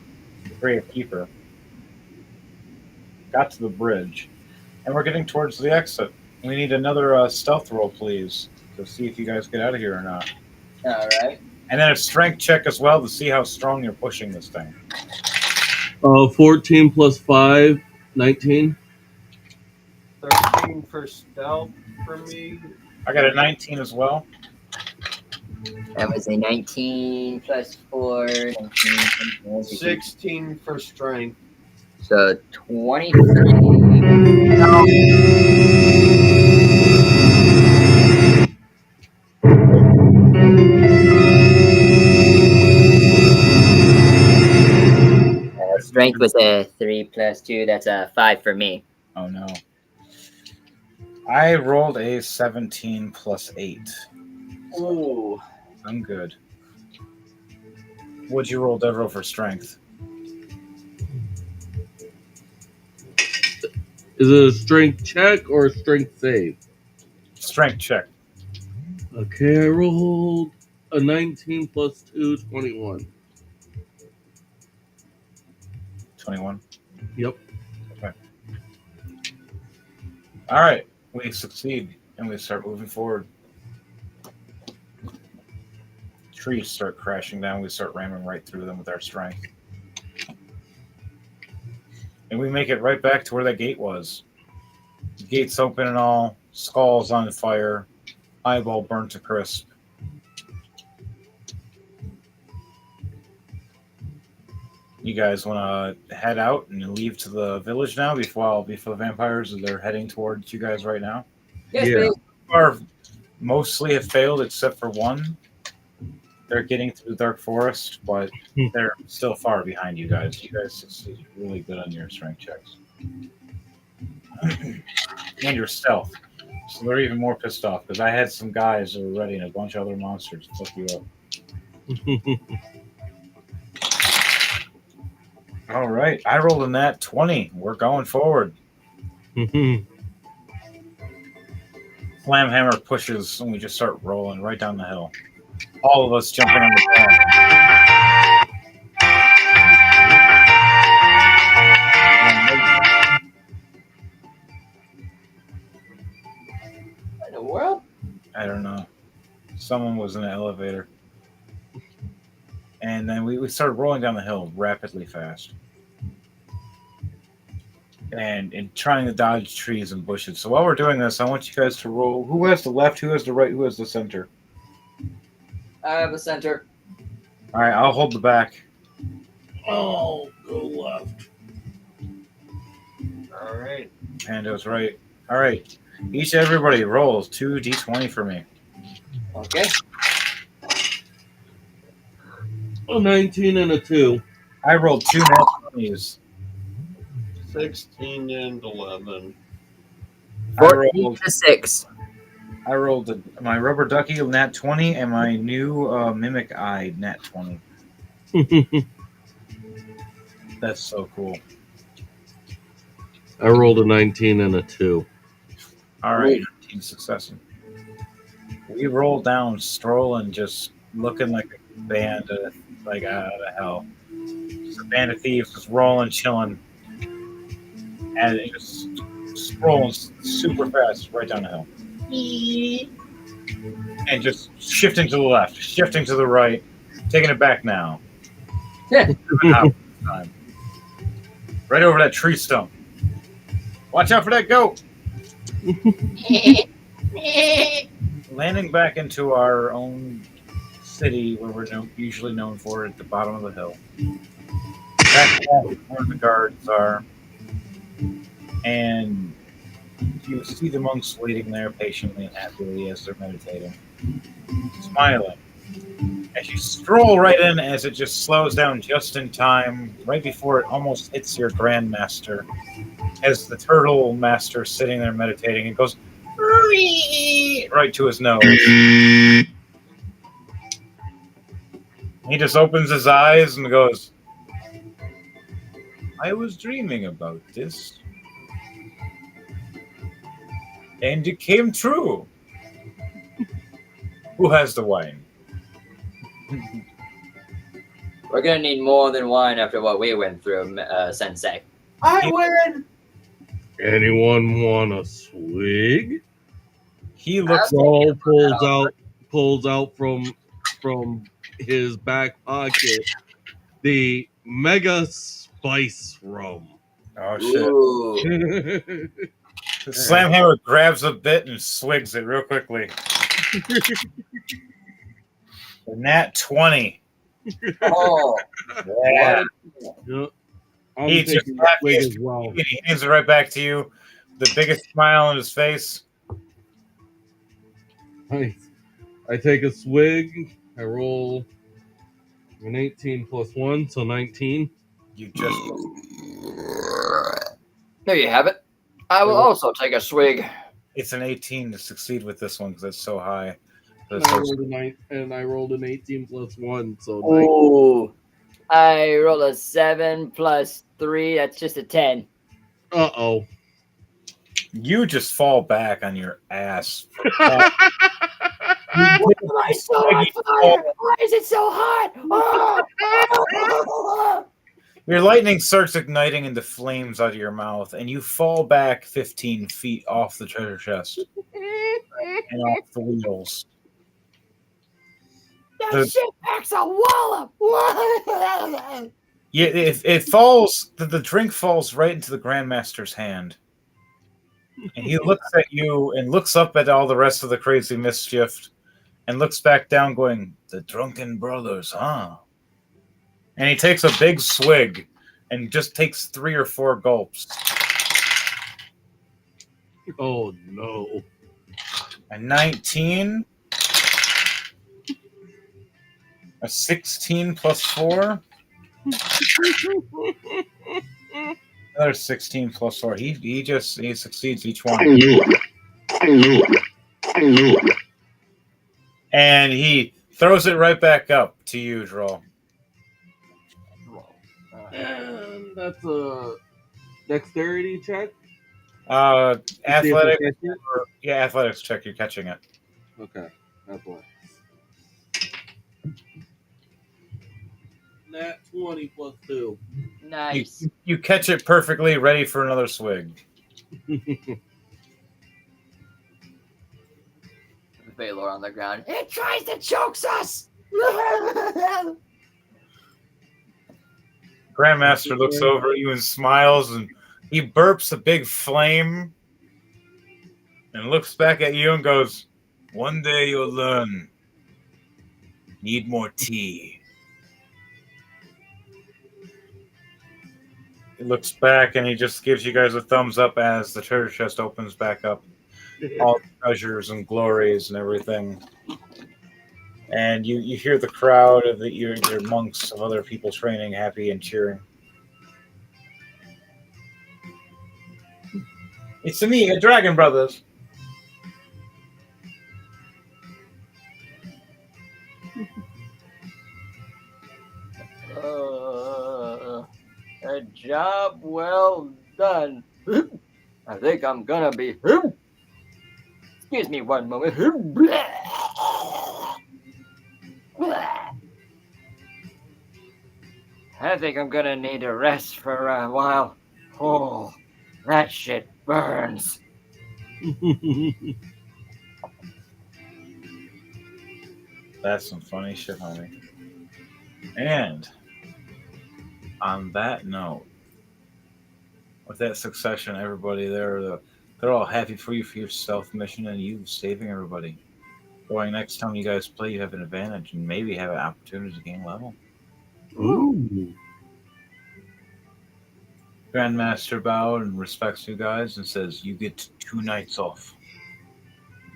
A: gravekeeper, got to the bridge, and we're getting towards the exit. We need another stealth roll, please, to see if you guys get out of here or not.
H: All right.
A: And then a strength check as well to see how strong you're pushing this thing.
G: 14 plus 5, 19.
C: 13 for stealth for me.
A: I got a 19 as well.
H: That was a 19 plus 4. 19,
C: 16 for strength.
H: so 23. Strength was a 3 plus 2. That's a 5 for me.
A: Oh no. I rolled a 17 plus 8.
C: Ooh.
A: I'm good. What'd you roll, Devereaux, for strength?
G: Is it a strength check or a strength save?
A: Strength check.
G: Okay, I rolled a 19 plus 2, 21.
A: 21.
G: Yep.
A: Okay. All right. We succeed, and we start moving forward. Trees start crashing down. We start ramming right through them with our strength. And we make it right back to where that gate was. The gate's open and all. Skulls on fire. Eyeball burnt to crisp. You guys want to head out and leave to the village now before the vampires they're heading towards you guys right now?
H: Yes,
G: Yeah.
H: please.
A: Or mostly have failed except for one. They're getting through the dark forest, but they're still far behind you guys. You guys succeeded really good on your strength checks. And your stealth. So they're even more pissed off because I had some guys that were ready and a bunch of other monsters to fuck you up. All right. I rolled a nat 20. We're going forward. Slamhammer pushes and we just start rolling right down the hill. All of us jumping on the path.
H: What in the world?
A: I don't know. Someone was in an elevator. And then we started rolling down the hill rapidly fast. And trying to dodge trees and bushes. So while we're doing this, I want you guys to roll. Who has the left? Who has the right? Who has the center?
H: I have a center.
A: All right, I'll hold the back.
G: Oh, go left.
C: All right.
A: Pando's right. All right. Everybody rolls 2d20 for me.
H: Okay.
G: A 19 and a 2.
A: I rolled 2 nat 20s.
C: 16 and 11.
H: 14 to 6.
A: I rolled my rubber ducky nat 20 and my new mimic eye nat 20. That's so cool.
G: I rolled a 19 and a 2.
A: All right, 19 success. We roll down, strolling, just looking like a band of, like, out of hell. Just a band of thieves just rolling, chilling, and it just scrolling super fast right down the hill. And just shifting to the left, shifting to the right, taking it back now. Time. Right over that tree stump. Watch out for that goat! Landing back into our own city where we're usually known for at the bottom of the hill. Back where the guards are. And you see the monks waiting there patiently and happily as they're meditating. Smiling. As you stroll right in, as it just slows down just in time, right before it almost hits your grandmaster, as the turtle master sitting there meditating, it goes right to his nose. He just opens his eyes and goes, I was dreaming about this. And it came true. Who has the wine?
H: We're gonna need more than wine after what we went through, Sensei.
D: I win.
G: Anyone want a swig?
A: He looks
G: Saul pulls out from his back pocket the mega spice rum.
A: oh shit.
H: Ooh.
A: Slamhammer grabs a bit and swigs it real quickly. The nat 20.
H: Oh,
A: Yeah.
G: Yeah. I'm
A: He just
G: taking a swig as well.
A: he hands it right back to you. The biggest smile on his face.
G: I take a swig. I roll an 18 plus 1, so 19.
A: You just
H: there you have it. I will also take a swig.
A: it's an 18 to succeed with this one because it's so high.
G: And I rolled an 18 plus 1, so 9.
H: Ooh. I rolled a 7 plus 3. That's just a 10.
G: Uh-oh.
A: You just fall back on your ass.
F: Why am I so on fire? Why is it so hot? Oh!
A: Your lightning starts igniting into flames out of your mouth, and you fall back 15 feet off the treasure chest and off the wheels.
F: That shit packs a wallop.
A: Yeah, it falls. The drink falls right into the Grandmaster's hand, and he looks at you and looks up at all the rest of the crazy mischief, and looks back down, going, "The Drunken Brothers, huh?" And he takes a big swig, and just takes 3 or 4 gulps.
G: Oh, no.
A: A 19, a 16 plus 4. Another 16 plus 4. He succeeds each one. And he throws it right back up to you, Droll.
G: And that's a dexterity check.
A: Athletics. Athletics check. You're catching it.
G: Okay, athletics. Nat 20 plus 2.
H: Nice.
A: You catch it perfectly, ready for another swig.
H: Valor on the ground.
F: It tries to choke us.
A: Grandmaster looks over at you and smiles, and he burps a big flame and looks back at you and goes, "One day you'll learn. Need more tea." He looks back and he just gives you guys a thumbs up as the treasure chest opens back up. All the treasures and glories and everything. And you hear the crowd of your monks of other people training happy and cheering. It's me, a Dragon Brothers.
H: A job well done. I think I'm gonna be. Excuse me one moment. I think I'm gonna need a rest for a while. Oh, that shit burns.
A: That's some funny shit, homie. And on that note, with that succession, everybody there, they're all happy for you for your stealth mission and you saving everybody. Going next time you guys play, you have an advantage and maybe have an opportunity to gain level.
G: Ooh.
A: Grandmaster bowed and respects you guys and says, "You get 2 nights off.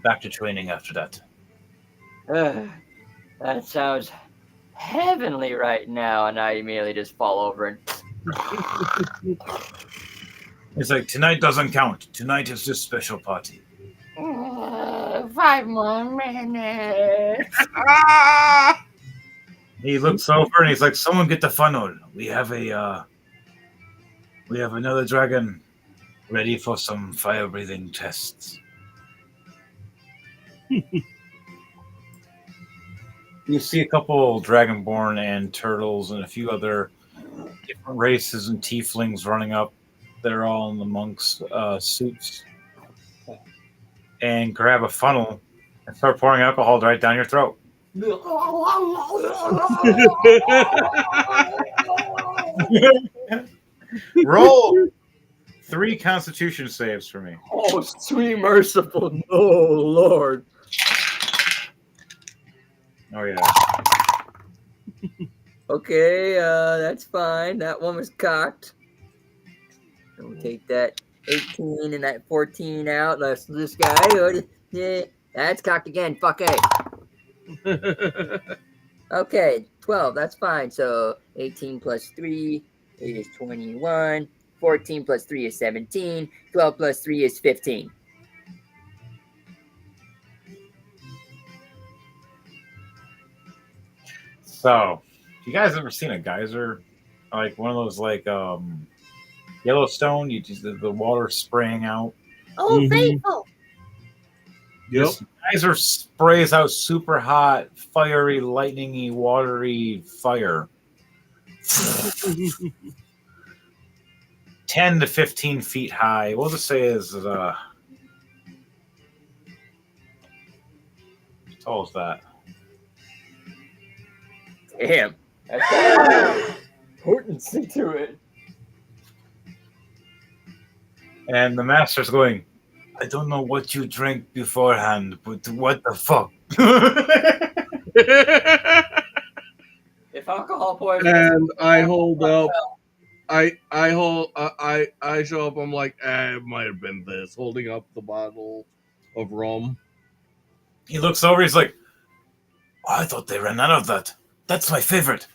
A: Back to training after that."
H: That sounds heavenly right now, and I immediately just fall over and.
A: It's like, tonight doesn't count. Tonight is just special party.
F: 5 more minutes.
A: He looks over and he's like, "Someone get the funnel. We have another dragon ready for some fire breathing tests." You see a couple dragonborn and turtles and a few other different races and tieflings running up. They're all in the monks' suits. And grab a funnel and start pouring alcohol right down your throat. Roll 3 Constitution saves for me.
H: Oh, sweet merciful, no Lord.
A: Oh yeah.
H: Okay, that's fine. That one was cocked. We'll take that 18 and that 14 out. Let's this guy. Yeah, that's cocked again. Fuck it. Okay, 12. That's fine. So 18 plus 3 is 21. 14 plus 3 is 17. 12 plus 3 is 15.
A: So, you guys ever seen a geyser? Like one of those like Yellowstone, you just the water spraying out.
F: Oh,
G: Mhm.
F: faithful.
G: Yep.
A: This geyser sprays out super hot, fiery, lightningy, watery fire. 10 to 15 feet high. We'll just say is how tall is that?
H: Damn. That's got potency to it.
A: And the master's going, "I don't know what you drank beforehand, but what the fuck?"
H: If alcohol poisoning.
G: And I hold up. I show up. I'm like, it might have been this. Holding up the bottle of rum.
A: He looks over, he's like, "Oh, I thought they ran out of that. That's my favorite."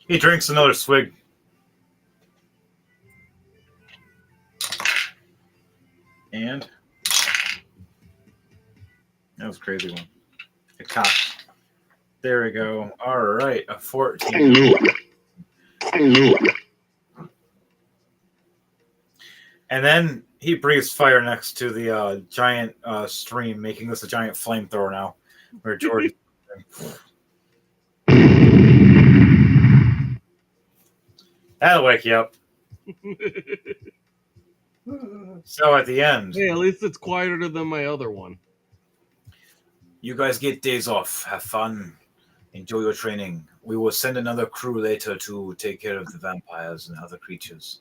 A: He drinks another swig. And that was a crazy one. A cock. There we go. All right, a 14. And then he breathes fire next to the giant stream, making this a giant flamethrower now. Where George. That'll wake you up. So at the end,
G: Hey, at least it's quieter than my other one.
A: you guys get days off. Have fun. Enjoy your training. We will send another crew later to take care of the vampires and other creatures.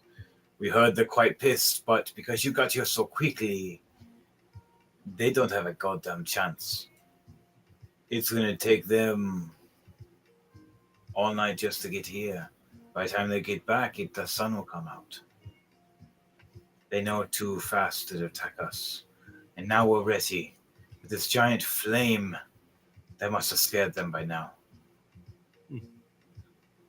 A: We heard they're quite pissed, but because you got here so quickly, they don't have a goddamn chance. It's going to take them all night just to get here. By the time they get back, the sun will come out. They know it too fast to attack us. And now we're ready. With this giant flame, that must have scared them by now.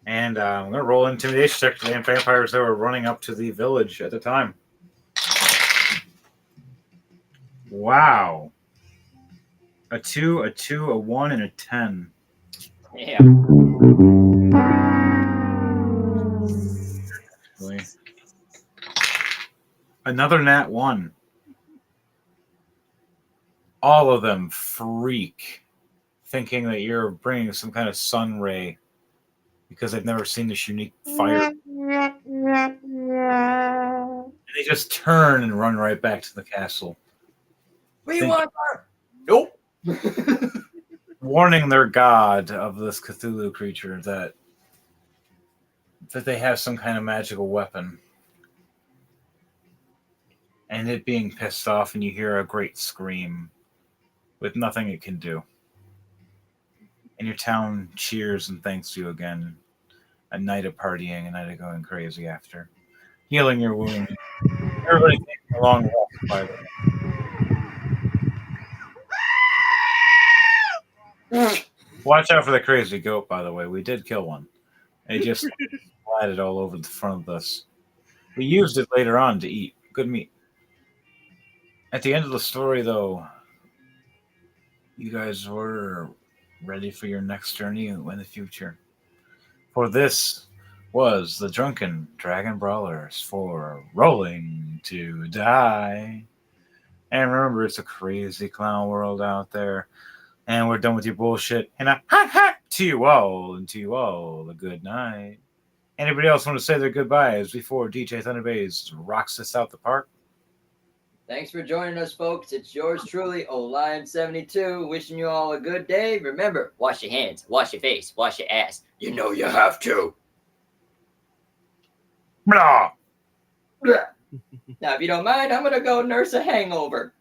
A: And I'm going to roll intimidation check to the vampires that were running up to the village at the time. Wow. A 2, a 1, and a 10.
H: Yeah.
A: Another nat 1. All of them freak, thinking that you're bringing some kind of sun ray because they've never seen this unique fire. And they just turn and run right back to the castle.
H: We want our.
A: Nope. Warning their god of this Cthulhu creature that they have some kind of magical weapon. And it being pissed off, and you hear a great scream with nothing it can do. And your town cheers and thanks you again. A night of partying, a night of going crazy after. Healing your wound. Everybody taking a long walk, by the way. Watch out for the crazy goat, by the way. We did kill one. It just splatted all over the front of us. We used it later on to eat. Good meat. At the end of the story, though, you guys were ready for your next journey in the future. For this was the Drunken Dragon Brawlers for Rolling to Die. And remember, it's a crazy clown world out there. And we're done with your bullshit. And a hot hot to you all, and to you all a good night. Anybody else want to say their goodbyes before DJ Thunderbase rocks us out the park?
H: Thanks for joining us, folks. It's yours truly, Olion72. Wishing you all a good day. Remember,
E: Wash your hands, wash your face, wash your ass. You know you have to.
A: Blah!
H: now if you don't mind, I'm gonna go nurse a hangover.